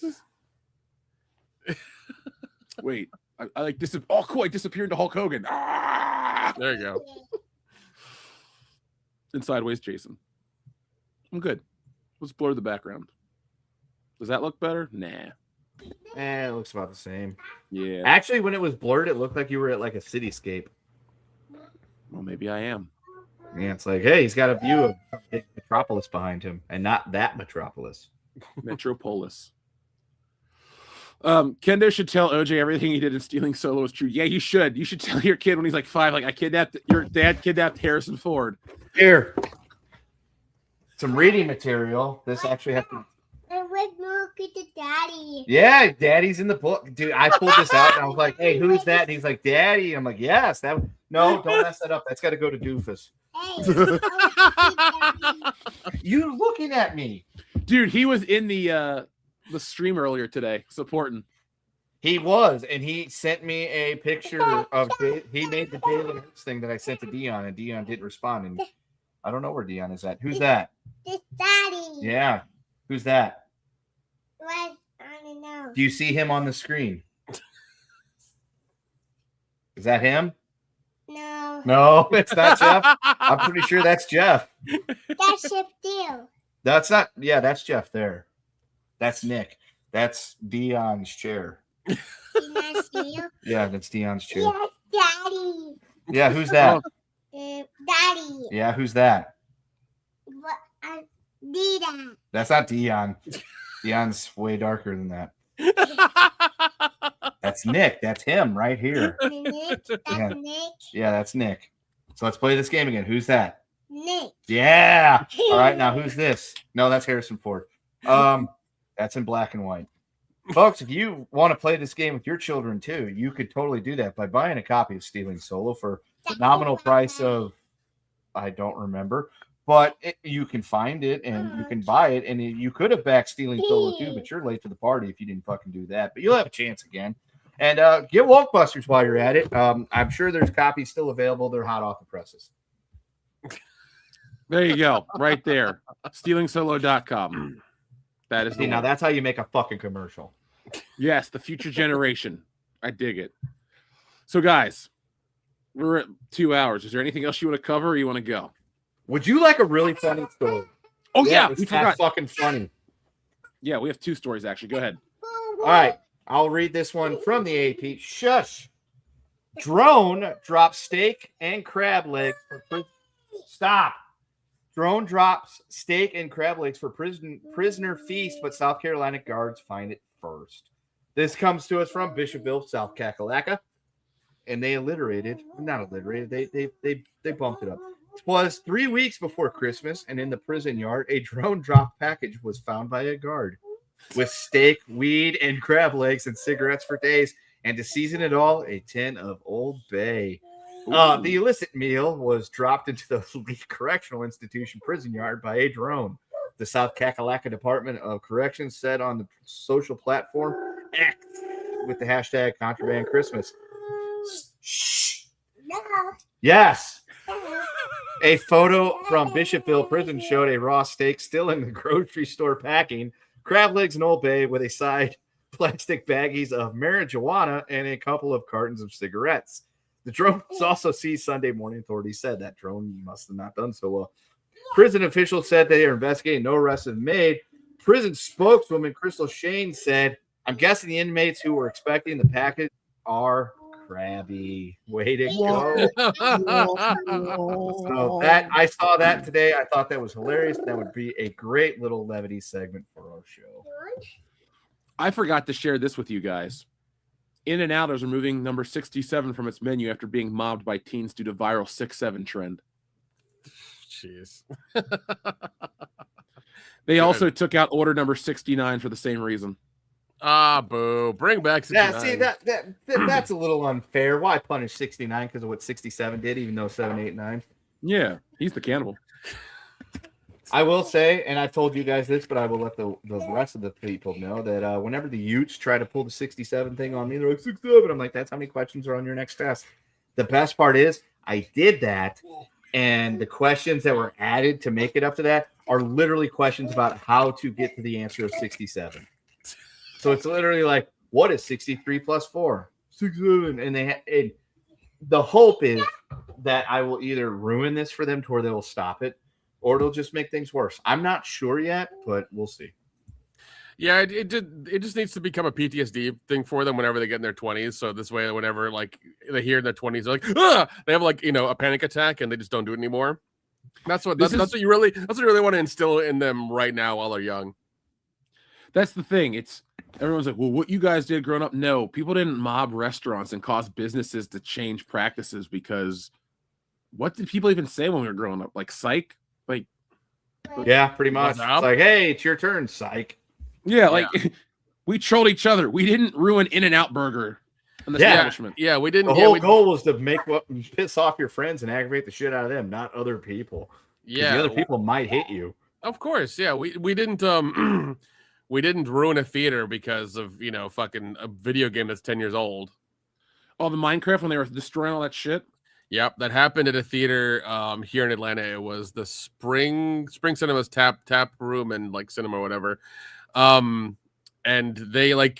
Wait, I like this. Oh, cool! I disappeared into Hulk Hogan. Ah! There you go. And sideways, Jason. I'm good. Let's blur the background. Does that look better? Nah. It looks about the same. Yeah. Actually, when it was blurred, it looked like you were at like a cityscape. Well, maybe I am. Yeah, it's like, hey, he's got a view of Metropolis behind him, and not that Metropolis. Metropolis. Kendo should tell OJ everything he did in Stealing Solo is true. Yeah, you should. You should tell your kid when he's like 5, like, your dad kidnapped Harrison Ford. Here. Some reading material. This actually has to. And with Mookie to Daddy. Yeah, Daddy's in the book. Dude, I pulled this out and I was like, hey, who's that? And he's like, Daddy. I'm like, yes. No, don't mess that up. That's got to go to Doofus. Hey. You looking at me. Dude, he was in the stream earlier today supporting. He was, and he sent me a picture of he made the Jalen Hurts thing that I sent to Dion, and Dion didn't respond. And I don't know where Dion is at. Who's that? This Daddy. Yeah. Who's that? What? I don't know. Do you see him on the screen? Is that him? No. No, it's not Jeff. I'm pretty sure that's Jeff. That's Chip Deal. That's not. Yeah, that's Jeff there. That's Nick. That's Dion's chair. That's you? Yeah, that's Dion's chair. Yes, Daddy. Yeah, who's that? Daddy. Yeah, who's that? What? Dida. That's not Dion. Dion's way darker than that. That's Nick. That's him right here. Nick. That's Nick. Yeah, that's Nick. So let's play this game again. Who's that? Nick. Yeah. All right, now who's this? No, that's Harrison Ford. That's in black and white. Folks, if you want to play this game with your children too, you could totally do that by buying a copy of Stealing Solo for the nominal price of I don't remember. But you can find it and you can buy it. And you could have backed Stealing Solo too, but you're late to the party if you didn't fucking do that. But you'll have a chance again. And get Wokebusters while you're at it. I'm sure there's copies still available. They're hot off the presses. There you go. Right there. StealingSolo.com. That is now that's how you make a fucking commercial. Yes, the future generation. I dig it. So, guys, we're at 2 hours. Is there anything else you want to cover or you want to go? Would you like a really funny story? Oh, yeah. We forgot. Fucking funny. Yeah, we have 2 stories, actually. Go ahead. All right. I'll read this one from the AP. Shush. Drone drops steak and crab legs for Stop. Drone drops steak and crab legs for prisoner feast, but South Carolina guards find it first. This comes to us from Bishopville, South Kakalaka. And they not alliterated, they bumped it up. It was 3 weeks before Christmas, and in the prison yard, a drone drop package was found by a guard with steak, weed, and crab legs and cigarettes for days. And to season it all, a tin of Old Bay. The illicit meal was dropped into the Lee Correctional Institution prison yard by a drone. The South Kakalaka Department of Corrections said on the social platform X with the hashtag Contraband Christmas. Shh. No. Yes. A photo from Bishopville prison showed a raw steak still in the grocery store packing, crab legs and Old Bay with a side plastic baggies of marijuana and a couple of cartons of cigarettes. The drone was also seized Sunday morning. Authorities said that drone must have not done so well. Prison officials said they are investigating. No arrests have been made. Prison spokeswoman Crystal Shane said, I'm guessing the inmates who were expecting the package are crabby. Way to go. So I saw that today. I thought that was hilarious. That would be a great little levity segment for our show. I forgot to share this with you guys. In-N-Out is removing number 67 from its menu after being mobbed by teens due to viral 6'7" trend. Jeez. They also took out order number 69 for the same reason. Ah, boo. Bring back 69. Yeah, see, that's a little unfair. Why punish 69 because of what 67 did, even though 7, 8, 9? Yeah, he's the cannibal. I will say, and I've told you guys this, but I will let the rest of the people know that whenever the Utes try to pull the 67 thing on me, they're like, 67. I'm like, that's how many questions are on your next test. The best part is I did that, and the questions that were added to make it up to that are literally questions about how to get to the answer of 67. So it's literally like, what is 63 plus 4? 67. And the hope is that I will either ruin this for them to where they will stop it, or it'll just make things worse. I'm not sure yet, but we'll see. Yeah, it just needs to become a PTSD thing for them whenever they get in their 20s. So this way, whenever like they hear in their 20s, they're like, ah! They have like a panic attack and they just don't do it anymore. That's what you really want to instill in them right now while they're young. That's the thing. It's everyone's like, well, what you guys did growing up? No, people didn't mob restaurants and cause businesses to change practices because what did people even say when we were growing up? Like psych? Like, yeah, pretty much. It's like, hey, it's your turn, psych. Yeah, like we trolled each other. We didn't ruin In-N-Out Burger in the establishment. Yeah, we didn't. The whole goal was to piss off your friends and aggravate the shit out of them, not other people. Yeah, the other people might hit you. Of course, yeah. We didn't we didn't ruin a theater because of fucking a video game that's 10 years old. Oh, the Minecraft when they were destroying all that shit. Yep, that happened at a theater here in Atlanta. It was the Spring Cinemas tap room and like cinema or whatever. And they I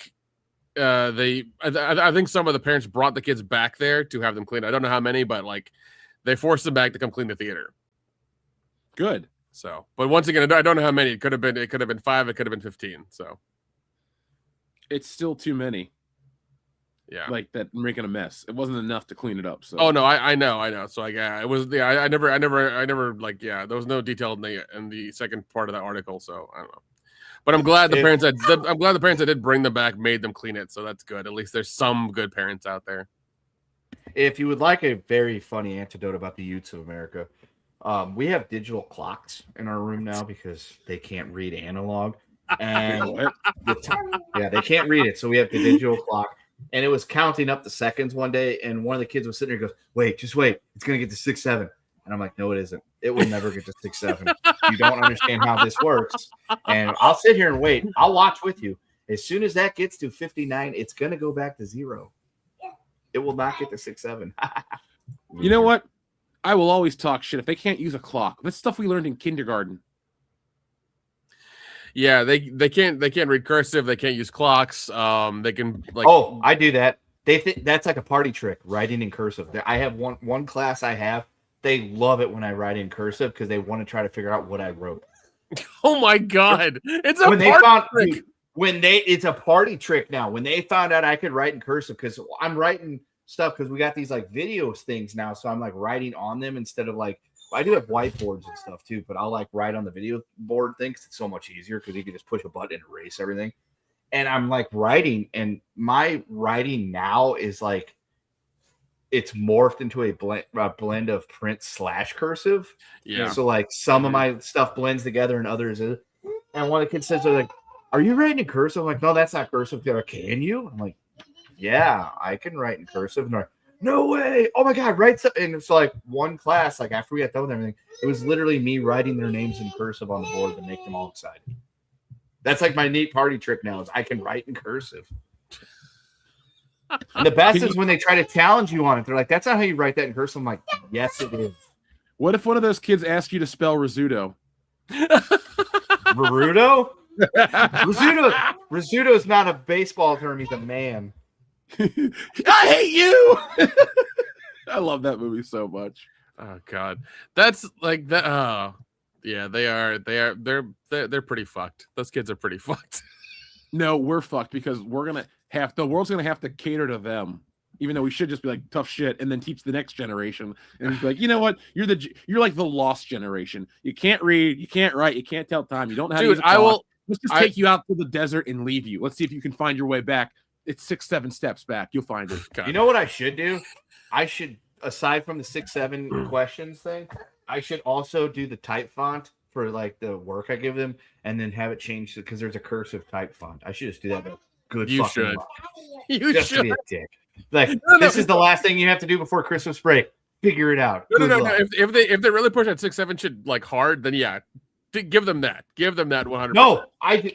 think some of the parents brought the kids back there to have them clean. I don't know how many, but like they forced them back to come clean the theater. Good. So, but once again, I don't know how many. It could have been 5. It could have been 15. So, it's still too many. Yeah, like that making a mess. It wasn't enough to clean it up. So, oh no, I know. So it was. Yeah, I never like. Yeah, there was no detail in the second part of that article. So I don't know. But I'm glad the parents that did bring them back made them clean it. So that's good. At least there's some good parents out there. If you would like a very funny anecdote about the Utes of America, we have digital clocks in our room now because they can't read analog, and they can't read it. So we have the digital clock, and it was counting up the seconds one day, and one of the kids was sitting there and goes, "Wait, just wait, it's gonna get to 6-7." And I'm like, no, it isn't. It will never get to 6-7. You don't understand how this works. And I'll sit here and wait. I'll watch with you. As soon as that gets to 59, it's going to go back to 0. It will not get to 6-7. You know what? I will always talk shit if they can't use a clock. That's stuff we learned in kindergarten. Yeah, they can't read cursive. They can't use clocks. They can like. Oh, I do that. They think that's like a party trick, writing in cursive. I have one class I have. They love it when I write in cursive because they want to try to figure out what I wrote. Oh my god, it's a when they party found trick. dude, it's a party trick now. When they found out I could write in cursive, because I'm writing stuff because we got these like videos things now, so I'm like writing on them instead of like I do have whiteboards and stuff too, but I'll like write on the video board thing because it's so much easier because you can just push a button and erase everything. And I'm like writing, and my writing now is like it's morphed into a blend of print / cursive. Yeah. So like some of my stuff blends together and others is. And one of the kids says, like, "Are you writing in cursive?" I'm like, "No, that's not cursive." They're like, "Can you?" I'm like, "Yeah, I can write in cursive." And they're like, "No way! Oh my god, write something!" And it's like one class, like after we got done with everything, it was literally me writing their names in cursive on the board to make them all excited. That's like my neat party trick now is I can write in cursive. And the best is when they try to challenge you on it. They're like, "That's not how you write that in cursive." I'm like, "Yes, it is." What if one of those kids asked you to spell risotto? Naruto? Rizzuto is not a baseball term. He's a man. I hate you. I love that movie so much. Oh god, that's like that. Oh, yeah, they're pretty fucked. Those kids are pretty fucked. No, we're fucked because the world's gonna have to cater to them. Even though we should just be like tough shit and then teach the next generation and just be like, you know what? You're like the lost generation. You can't read, you can't write, you can't tell time. You don't know how to use a clock. Let's just take you out to the desert and leave you. Let's see if you can find your way back. It's 6-7 steps back. You'll find it. You know what I should do? I should, aside from the 6-7 questions thing, I should also do the type font for like the work I give them and then have it changed because there's a cursive type font. I should just do that. But good You fucking should. luck. You Just should. to be a dick. Like this is the last thing you have to do before Christmas break. Figure it out. No. Good luck. If they really push that 6-7 shit like hard, then yeah, give them that. Give them that 100%. No,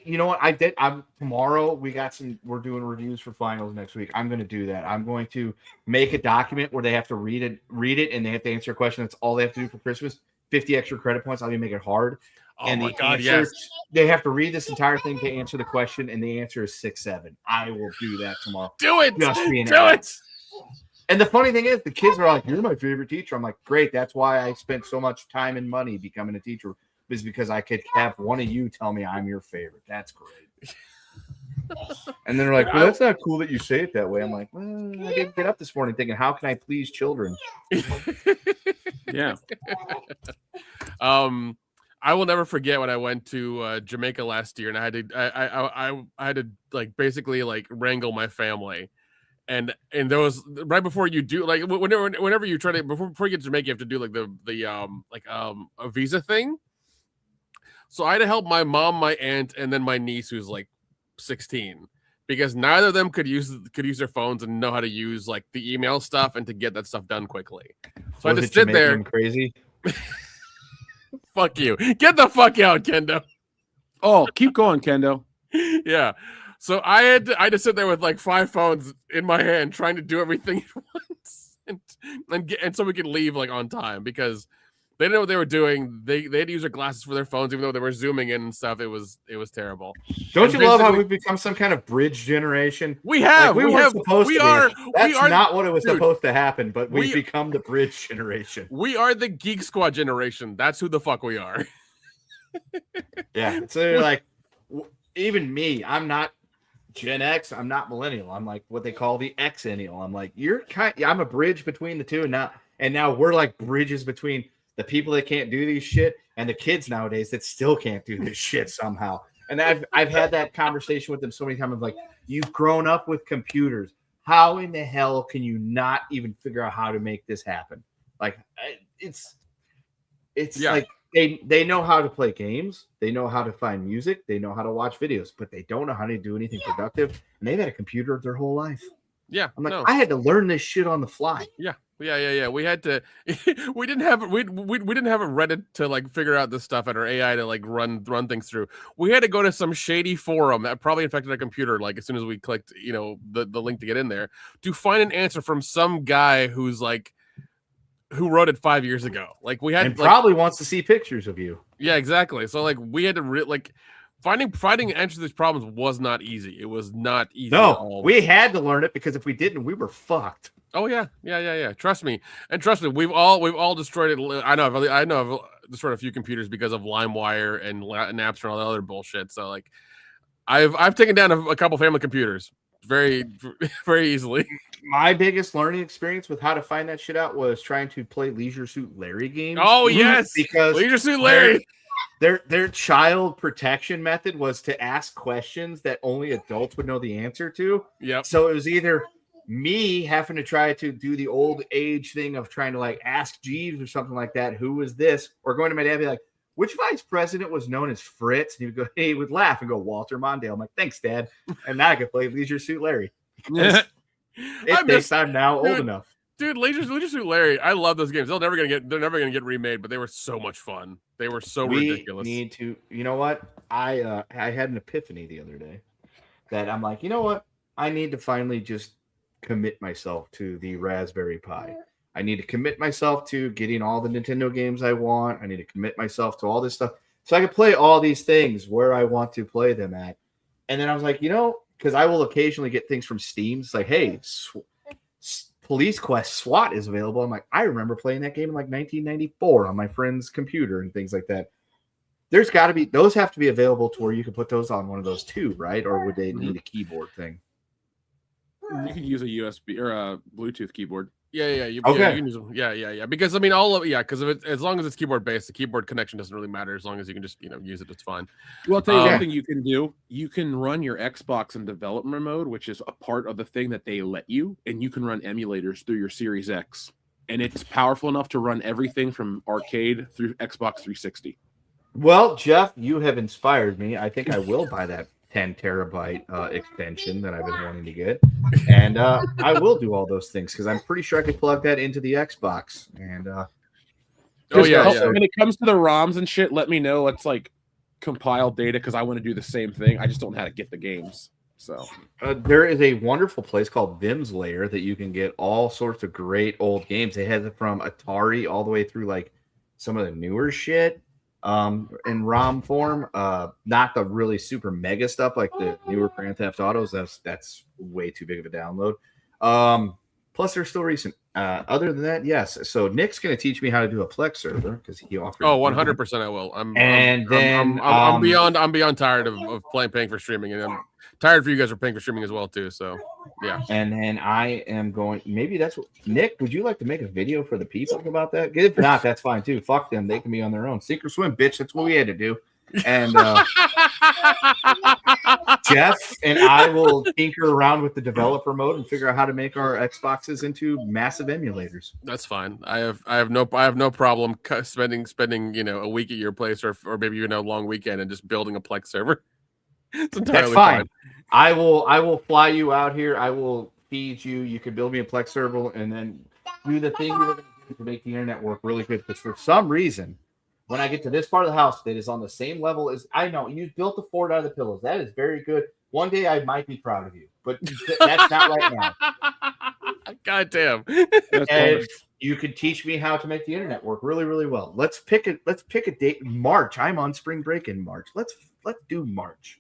you know what I did? Tomorrow we're doing reviews for finals next week. I'm going to do that. I'm going to make a document where they have to read it and they have to answer a question. That's all they have to do for Christmas. 50 extra credit points. I'm going to make it hard. Oh and my god, yes. They have to read this entire thing to answer the question, and the answer is 6-7. I will do that tomorrow. Do it. Just being Do it. And the funny thing is, the kids are like, "You're my favorite teacher." I'm like, "Great. That's why I spent so much time and money becoming a teacher, is because I could have one of you tell me I'm your favorite. That's great." And then they're like, "Well, that's not cool that you say it that way." I'm like, "Well, I didn't get up this morning thinking, how can I please children?" Yeah. I will never forget when I went to Jamaica last year, and I had to like basically like wrangle my family, and there was right before you do like whenever you try to before you get to Jamaica, you have to do like a visa thing. So I had to help my mom, my aunt, and then my niece who's like 16, because neither of them could use their phones and know how to use like the email stuff and to get that stuff done quickly. So I just sit there crazy. Fuck you. Get the fuck out, Kendo. Oh, keep going, Kendo. Yeah. So I had to sit there with like 5 phones in my hand trying to do everything at once and so we could leave like on time because they didn't know what they were doing. They had to use their glasses for their phones, even though they were zooming in and stuff. It was terrible. Don't you love how we've become some kind of bridge generation? We have. Like, we are. That's not what it was supposed to happen, but we've become the bridge generation. We are the Geek Squad generation. That's who the fuck we are. Yeah. So like, even me, I'm not Gen X. I'm not millennial. I'm like what they call the Xennial. I'm like, I'm a bridge between the two, and now we're like bridges between the people that can't do these shit and the kids nowadays that still can't do this shit somehow. And I've had that conversation with them so many times. I'm like, you've grown up with computers. How in the hell can you not even figure out how to make this happen? Like it's like they know how to play games. They know how to find music. They know how to watch videos, but they don't know how to do anything productive. And they've had a computer their whole life. Yeah. I'm like, I had to learn this shit on the fly. Yeah. Yeah. We had to. We didn't have a Reddit to like figure out this stuff and our AI to like run things through. We had to go to some shady forum that probably infected our computer. Like as soon as we clicked, the link to get in there to find an answer from some guy who wrote it 5 years ago. Like we had and probably wants to see pictures of you. Yeah, exactly. So like we had to finding answers to these problems was not easy. It was not easy. No, we had to learn it because if we didn't, we were fucked. Oh yeah. Trust me, we've all destroyed it. I know I've destroyed a few computers because of LimeWire and Napster and all that other bullshit. So like, I've taken down a couple family computers very, very easily. My biggest learning experience with how to find that shit out was trying to play Leisure Suit Larry games. Oh yes, because Leisure Suit Larry. Their child protection method was to ask questions that only adults would know the answer to. Yep. So it was either me having to try to do the old age thing of trying to like ask Jeeves or something like that, who was this? Or going to my dad and be like, which vice president was known as Fritz? And he would go, he would laugh and go, Walter Mondale. I'm like, thanks, Dad. And now I could play Leisure Suit Larry. I'm now old enough. Dude, Leisure Suit Larry, I love those games. They're never gonna get remade, but they were so much fun. They were so ridiculous. We need to, you know what? I had an epiphany the other day that I'm like, you know what? I need to finally just commit myself to the Raspberry Pi. I need to commit myself to getting all the Nintendo games I want. I need to commit myself to all this stuff so I can play all these things where I want to play them at. And then I was like, because I will occasionally get things from Steam. It's like, hey, Police Quest SWAT is available. I'm like, I remember playing that game in like 1994 on my friend's computer and things like that. There's got to be, those have to be available to where you can put those on one of those too, right? Or would they need a keyboard thing? You could use a USB or a Bluetooth keyboard. Yeah. Okay. You can use them. Yeah. Because I mean, because as long as it's keyboard based, the keyboard connection doesn't really matter. As long as you can just use it, it's fine. Well, I'll tell you one thing you can do. You can run your Xbox in development mode, which is a part of the thing that they let you, and you can run emulators through your Series X, and it's powerful enough to run everything from arcade through Xbox 360. Well, Jeff, you have inspired me. I think I will buy that 10 terabyte extension that I've been wanting to get, and I will do all those things because I'm pretty sure I could plug that into the Xbox. And when it comes to the ROMs and shit, let me know. Let's like compile data because I want to do the same thing. I just don't know how to get the games. So there is a wonderful place called Vim's Lair that you can get all sorts of great old games. They have it from Atari all the way through like some of the newer shit. In ROM form, not the really super mega stuff like the newer Grand Theft Autos. That's way too big of a download. Plus, they're still recent. Other than that, yes. So Nick's going to teach me how to do a Plex server because he offered. Oh, 100% I will. I'm beyond tired of paying for streaming, and I'm tired for you guys for paying for streaming as well too. So yeah. And then I am going. Maybe that's what Nick. Would you like to make a video for the people about that? If not, that's fine too. Fuck them. They can be on their own. Sink or swim, bitch. That's what we had to do. And Jeff and I will tinker around with the developer mode and figure out how to make our Xboxes into massive emulators. That's fine. I have no problem spending a week at your place or maybe even a long weekend and just building a Plex server. It's entirely fine. I will fly you out here. I will feed you. You can build me a Plex server and then do the thing we're going to do to make the internet work really good. Because for some reason, when I get to this part of the house that is on the same level as I know you built the fort out of the pillows. That is very good. One day I might be proud of you, but that's not right now. God damn. And you could teach me how to make the internet work really, really well. Let's pick a date. March. I'm on spring break in March. Let's do March.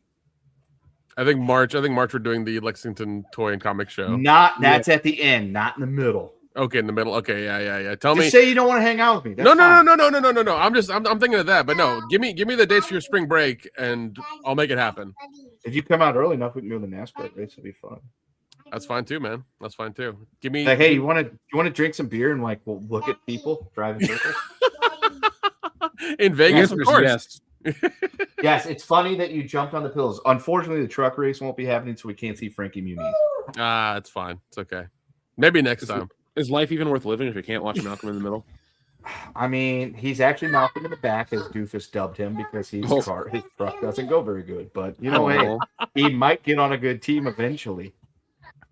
I think March we're doing the Lexington Toy and Comic Show. That's at the end, not in the middle. Okay, in the middle. Okay, yeah. Just say you don't want to hang out with me. No. I'm thinking of that, but no. Give me the dates for your spring break, and I'll make it happen. If you come out early enough, we can go to the NASCAR race. It'll be fun. That's fine too, man. That's fine too. Give me like, hey, you want to drink some beer and like we'll look at people driving circles in Vegas, of course. Yes. Yes, it's funny that you jumped on the pillows. Unfortunately, the truck race won't be happening, so we can't see Frankie Muniz. It's fine. It's okay. Maybe next time. Is life even worth living if you can't watch Malcolm in the Middle? I mean, he's actually Malcolm in the Back, as Doofus dubbed him, because his truck doesn't go very good. But hey, he might get on a good team eventually.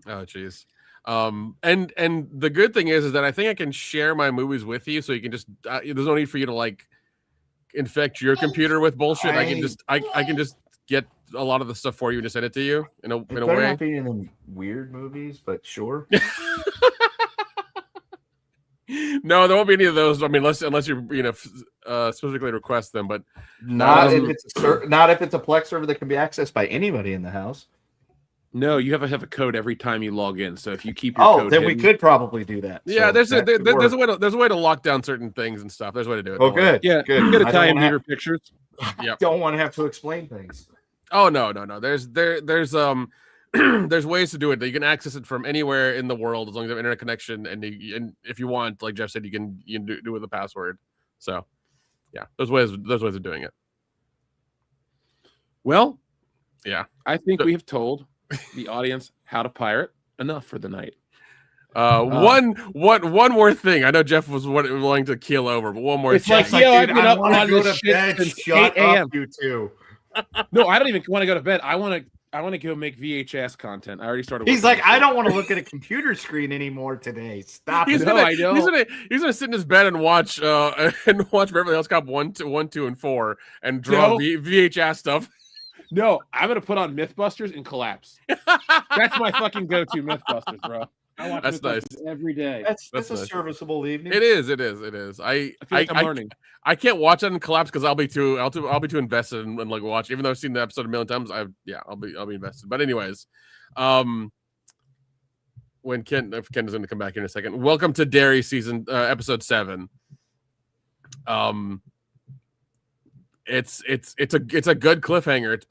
Oh, jeez. And the good thing is that I think I can share my movies with you, so you can just there's no need for you to like infect your computer with bullshit. I can just get a lot of the stuff for you and just send it to you in a way. Not being in them weird movies, but sure. No, there won't be any of those. I mean, unless you specifically request them, but not if it's a Plex server that can be accessed by anybody in the house. No, you have a code every time you log in. So if you keep your code then hidden, we could probably do that. Yeah, so there's a way to lock down certain things and stuff. There's a way to do it. Oh, good. Yeah, good. you get Italian meter pictures. I don't want to have to explain things. Oh no. There's there's ways to do it. You can access it from anywhere in the world as long as you have internet connection, and if you want, like Jeff said, you can do it with a password. So yeah, there's ways of doing it. Well, yeah, I think we have told the audience how to pirate enough for the night. One more thing. I know Jeff was willing to keel over, but one more. It's thing. like, I've been up on this to shit bed. since Shut 8 a.m. up, you two. No, I don't even want to go to bed. I want to go make VHS content. I already started. He's like, I don't want to look at a computer screen anymore today. Stop it. I know. He's gonna sit in his bed and watch Beverly Hills Cop 1, 2, and 4 and draw VHS stuff. No, I'm gonna put on MythBusters and collapse. That's my fucking go-to MythBusters, bro. I watch That's nice every day. That's nice. a serviceable evening. It is. I feel like I'm learning. I can't watch it and collapse because I'll be too invested and like watch. Even though I've seen the episode a million times, I'll be invested. But anyways, when Ken is going to come back here in a second. Welcome to Dairy season episode 7. It's a good cliffhanger. It's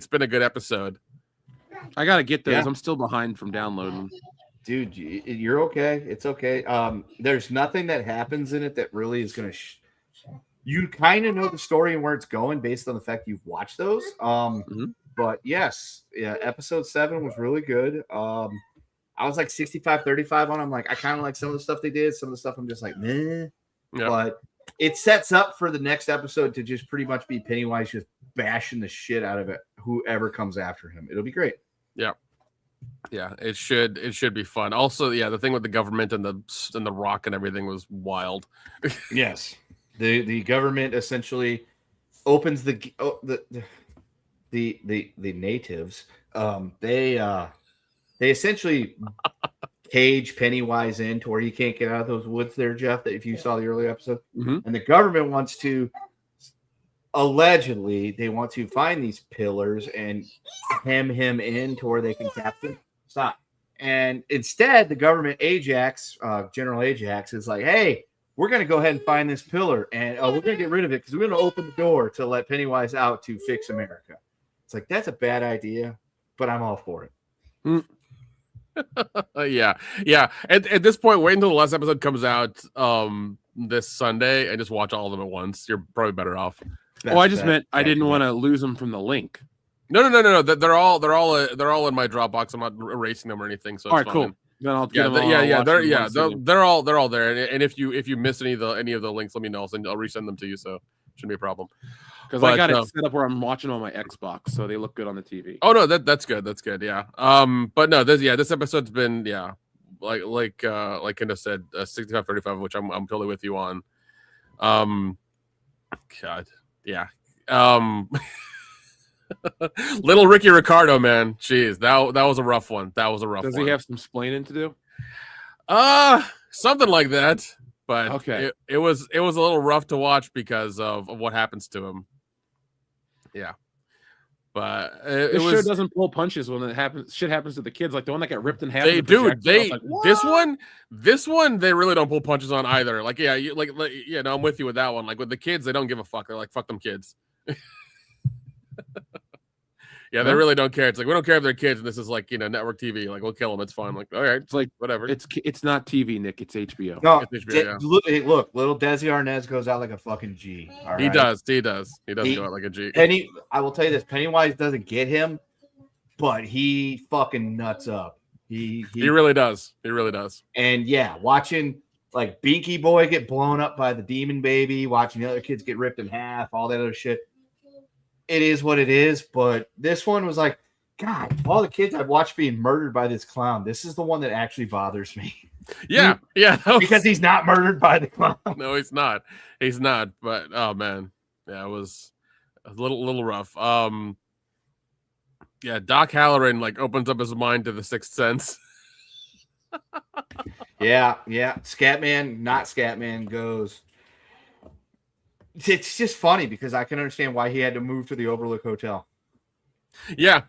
been a good episode. I gotta get those. Yeah. I'm still behind from downloading. Dude, you're okay. It's okay. There's nothing that happens in it that really is going to. You kind of know the story and where it's going based on the fact you've watched those. But yes, episode 7 was really good. I was like 65-35 on. I'm like, I kind of like some of the stuff they did. Some of the stuff I'm just like, meh. Yeah. But it sets up for the next episode to just pretty much be Pennywise just bashing the shit out of it. Whoever comes after him, it'll be great. Yeah. Yeah, it should be fun. Also, yeah, the thing with the government and the rock and everything was wild. Yes, the government essentially opens the natives. They essentially cage Pennywise in to where he can't get out of those woods there, Jeff. That if you saw the earlier episode, and the government wants to. Allegedly, they want to find these pillars and hem him in to where they can capture. Stop. And instead, the government Ajax, General Ajax, is like, hey, we're going to go ahead and find this pillar, and we're going to get rid of it because we're going to open the door to let Pennywise out to fix America. It's like, that's a bad idea, but I'm all for it. Yeah. At this point, wait until the last episode comes out this Sunday and just watch all of them at once. You're probably better off. I just meant I didn't want to lose them from the link. No. They're all in my Dropbox. I'm not erasing them or anything. So all right, fine. cool. Then I'll they're all there. And if you miss any of the links, let me know. I'll resend them to you. So shouldn't be a problem. Because I got it set up where I'm watching on my Xbox, so they look good on the TV. Oh no, that's good. That's good. Yeah. But no, this episode's been like Kenda said, 65-35, which I'm totally with you on. God. Yeah. Little Ricky Ricardo, man. Jeez, that was a rough one. Does he have some splaining to do? Something like that. But okay, it was a little rough to watch because of what happens to him. Yeah. But it sure doesn't pull punches when it happens. Shit happens to the kids, like the one that got ripped in half. This one they really don't pull punches on either. Like I'm with you with that one. Like with the kids, they don't give a fuck. They're like, fuck them kids. Yeah, they really don't care. It's like, we don't care if they're kids, and this is like, network TV. Like, we'll kill them. It's fine. Like, all right, it's like whatever. It's not TV, Nick. It's HBO. No, it's HBO, look, little Desi Arnaz goes out like a fucking G. All right? He does. He go out like a G. I will tell you this: Pennywise doesn't get him, but he fucking nuts up. He really does. He really does. And yeah, watching like Binky Boy get blown up by the demon baby, watching the other kids get ripped in half, all that other shit. It is what it is, but this one was like, God, all the kids I've watched being murdered by this clown. This is the one that actually bothers me. Yeah. Because he's not murdered by the clown. No, he's not. He's not. But oh man, yeah, it was a little rough. Yeah, Doc Halloran like opens up his mind to the Sixth Sense. Yeah. Scatman, not Scatman, goes. It's just funny because I can understand why he had to move to the Overlook Hotel. Yeah.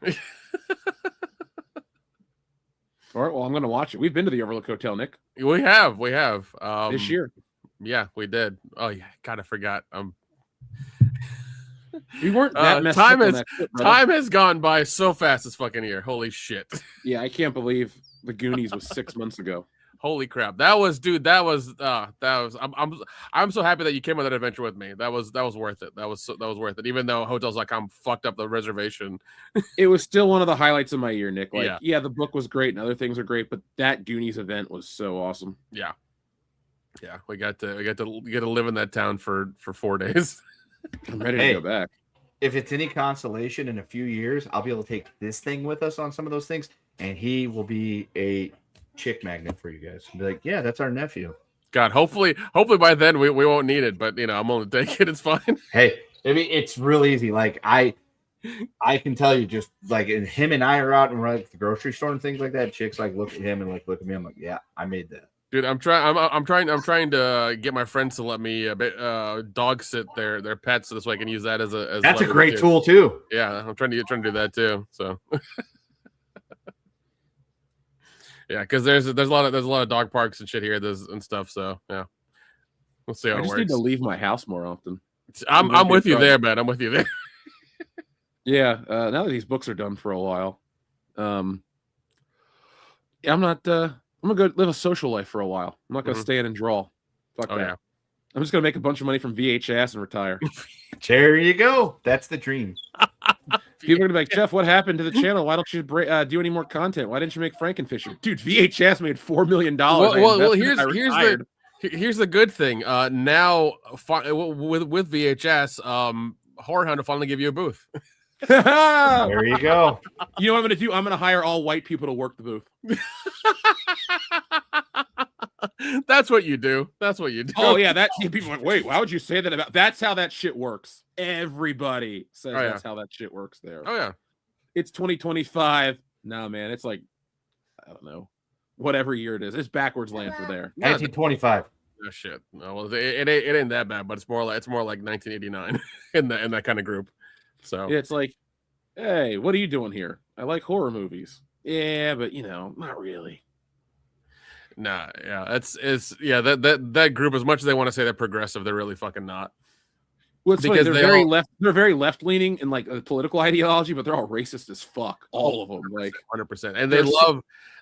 All right, well, I'm going to watch it. We've been to the Overlook Hotel, Nick. We have. This year. Yeah, we did. Oh yeah, God, I forgot. We weren't that messed time up has on that trip, time has gone by so fast this fucking year. Holy shit. Yeah, I can't believe the Goonies was 6 months ago. Holy crap. I'm so happy that you came on that adventure with me. That was worth it. That was worth it. Even though Hotels.com fucked up the reservation. It was still one of the highlights of my year, Nick. Like, Yeah. yeah, the book was great and other things are great, but that Goonies event was so awesome. Yeah. Yeah, we got to live in that town for 4 days. I'm ready to go back. If it's any consolation, in a few years, I'll be able to take this thing with us on some of those things, and he will be a chick magnet for you guys. Be like, yeah, that's our nephew. God, hopefully by then we won't need it, but I'm willing to take it. It's fine. Hey, I mean, it's real easy. Like I can tell you, just like him and I are out and we're at the grocery store and things like that. Chicks like look at him and like look at me. I'm like, yeah, I made that. Dude, I'm trying to get my friends to let me dog sit their pets so I can use that as that's a great tool too. Yeah, I'm trying to do that too. So yeah, because there's a lot of dog parks and shit here and stuff. So yeah, we'll see how it works. I just need to leave my house more often. I'm with you there, man. I'm with you there. Yeah, now that these books are done for a while, I'm gonna go live a social life for a while. I'm not gonna stay in and draw. Fuck that. Yeah. I'm just gonna make a bunch of money from VHS and retire. There you go. That's the dream. People are gonna be like, Jeff, what happened to the channel? Why don't you do any more content? Why didn't you make Frankenfisher? Dude, VHS made $4 million. Well, here's the good thing. Now with VHS, Horror Hound will finally give you a booth. There you go. You know what I'm gonna do? I'm gonna hire all white people to work the booth. That's what you do. Oh yeah, people went, wait, why would you say that about? That's how that shit works. Everybody says that's how that shit works there. Oh yeah, it's 2025. No man, it's like I don't know, whatever year it is. It's backwards land for there. 1925. Oh shit. No, well, it ain't that bad, but it's more like 1989 in that kind of group. So it's like, hey, what are you doing here? I like horror movies. Yeah, but not really. Nah, yeah, that group, as much as they want to say they're progressive, they're really fucking not. Well, it's because they're very left leaning in like a political ideology, but they're all racist as fuck. All of them, like 100%. And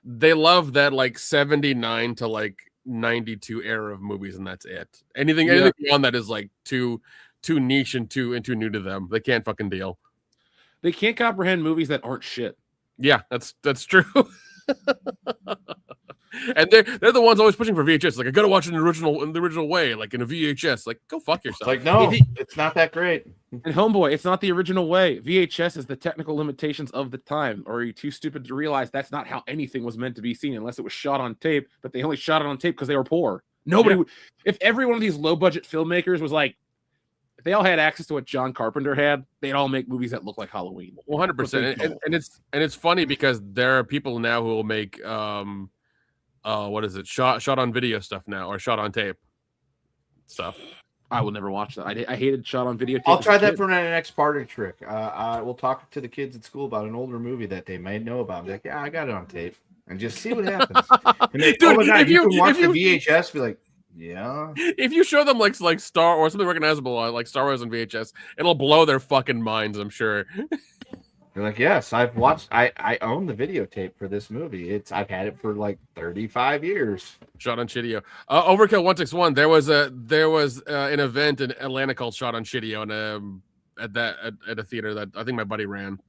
they love that like 79 to like 92 era of movies, and that's it. Anything beyond that is like too niche and too new to them. They can't fucking deal. They can't comprehend movies that aren't shit. Yeah, that's true. And they're the ones always pushing for VHS. Like, I gotta watch it in the original way, like in a VHS. Like, go fuck yourself. It's like, no, it's not that great. And homeboy, it's not the original way. VHS is the technical limitations of the time. Or are you too stupid to realize that's not how anything was meant to be seen unless it was shot on tape? But they only shot it on tape because they were poor. Nobody would. If every one of these low budget filmmakers was like, if they all had access to what John Carpenter had, they'd all make movies that look like Halloween. 100%. And it's funny because there are people now who will make what is it? Shot on video stuff now, or shot on tape stuff. I will never watch that. I hated shot on video tape. I'll try that for my next party trick. We'll talk to the kids at school about an older movie that they may know about. Be like, yeah, I got it on tape, and just see what happens. And they, dude, if you can watch the VHS, be like, yeah. If you show them like Star or something recognizable like Star Wars on VHS, it'll blow their fucking minds, I'm sure. They're like, yes, I've watched. I own the videotape for this movie. I've had it for like 35 years. Shot on Shitio. Overkill 161. There was an event in Atlanta called Shot on Shitio, and at a theater that I think my buddy ran.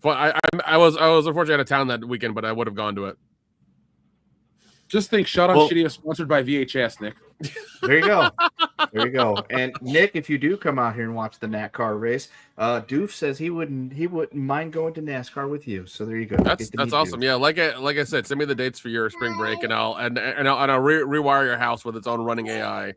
But I was unfortunately out of town that weekend, but I would have gone to it. Just think, Shot on Shitio sponsored by VHS, Nick. There you go. There you go. And Nick, if you do come out here and watch the NASCAR race, Doof says he wouldn't mind going to NASCAR with you. So there you go. That's awesome. Yeah, like I said, send me the dates for your spring break, and I'll rewire your house with its own running AI.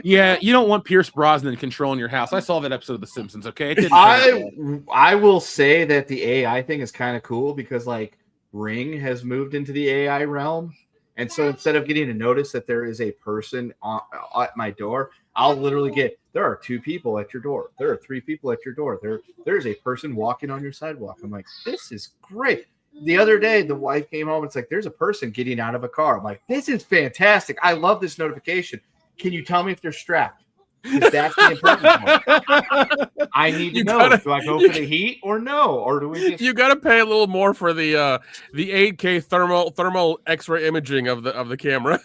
Yeah, you don't want Pierce Brosnan controlling your house. I saw that episode of The Simpsons. Okay, it didn't I will say that the AI thing is kind of cool because like Ring has moved into the AI realm. And so instead of getting a notice that there is a person at my door, I'll literally get, there are 2 people at your door. There are 3 people at your door. There's a person walking on your sidewalk. I'm like, this is great. The other day, the wife came home. It's like, there's a person getting out of a car. I'm like, this is fantastic. I love this notification. Can you tell me if they're strapped? Because that's the important part. I need to know. Do I go for the heat or no? Or do we just... You got to pay a little more for the 8K thermal X-ray imaging of the camera.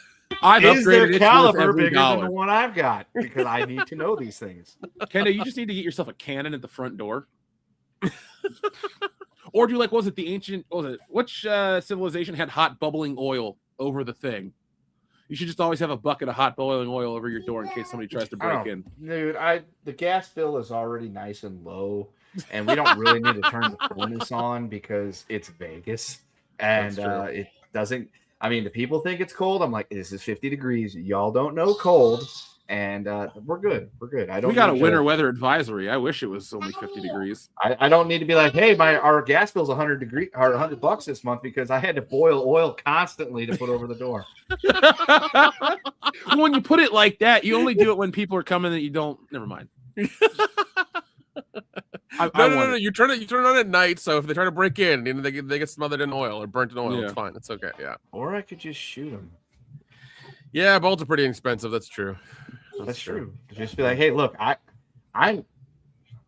Is their caliber bigger than the one I've got? Because I need to know these things. Kendo, you just need to get yourself a cannon at the front door. Or do like, which civilization had hot bubbling oil over the thing? You should just always have a bucket of hot boiling oil over your door in case somebody tries to break in. Dude, the gas bill is already nice and low, and we don't really need to turn the furnace on because it's Vegas. And it doesn't, I mean, the people think it's cold. I'm like, this is 50 degrees. Y'all don't know cold. And we're good. We're good. We got a winter weather advisory. I wish it was only 50 degrees. I don't need to be like, hey, our gas bill's $100 this month because I had to boil oil constantly to put over the door. When you put it like that, you only do it when people are coming that you don't. Never mind. No. You turn it on at night, so if they try to break in, they get smothered in oil or burnt in oil. Yeah. It's fine. It's okay. Yeah. Or I could just shoot them. Yeah, bolts are pretty expensive. That's true. That's true. Just be like, hey, look, I'm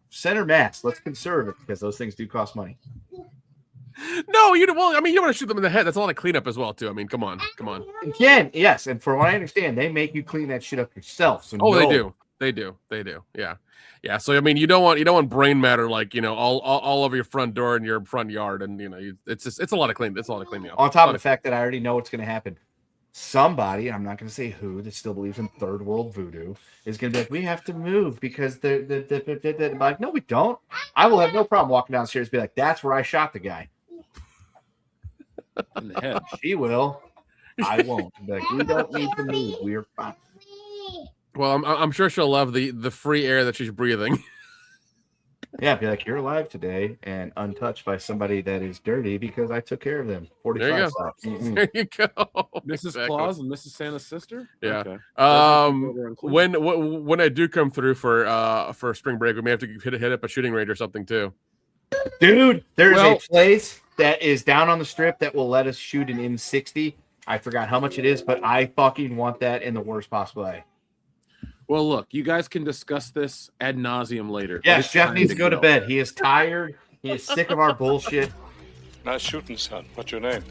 center mass. Let's conserve it because those things do cost money. No, you don't want to shoot them in the head. That's a lot of cleanup as well, too. I mean, come on. Again, yes, and from what I understand, they make you clean that shit up yourself. So they do. Yeah. So I mean, you don't want brain matter like all over your front door and your front yard, and it's a lot of cleaning. It's a lot of cleaning up. On top of the fact that I already know what's going to happen. Somebody, I'm not going to say who, that still believes in third world voodoo is going to be like, we have to move because they're like, no, we don't. I will have no problem walking downstairs and be like, that's where I shot the guy. In the head. She will. I won't. Like, we don't need to move. We're fine. Well, I'm sure she'll love the free air that she's breathing. Yeah, be like, you're alive today and untouched by somebody that is dirty because I took care of them. 45 stops. There you go. Mrs. Claus and Mrs. Santa's sister? Yeah. Okay. When I do come through for spring break, we may have to hit up a shooting range or something too. Dude, there's a place that is down on the strip that will let us shoot an M60. I forgot how much it is, but I fucking want that in the worst possible way. Well, look, you guys can discuss this ad nauseum later. Yes, Jeff needs to go to bed. He is tired. He is sick of our bullshit. Nice shooting, son. What's your name?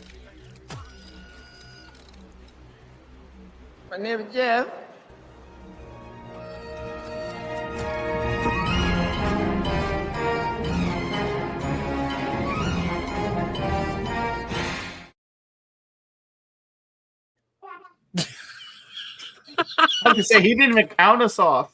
My name is Jeff. I was going to say, he didn't even count us off.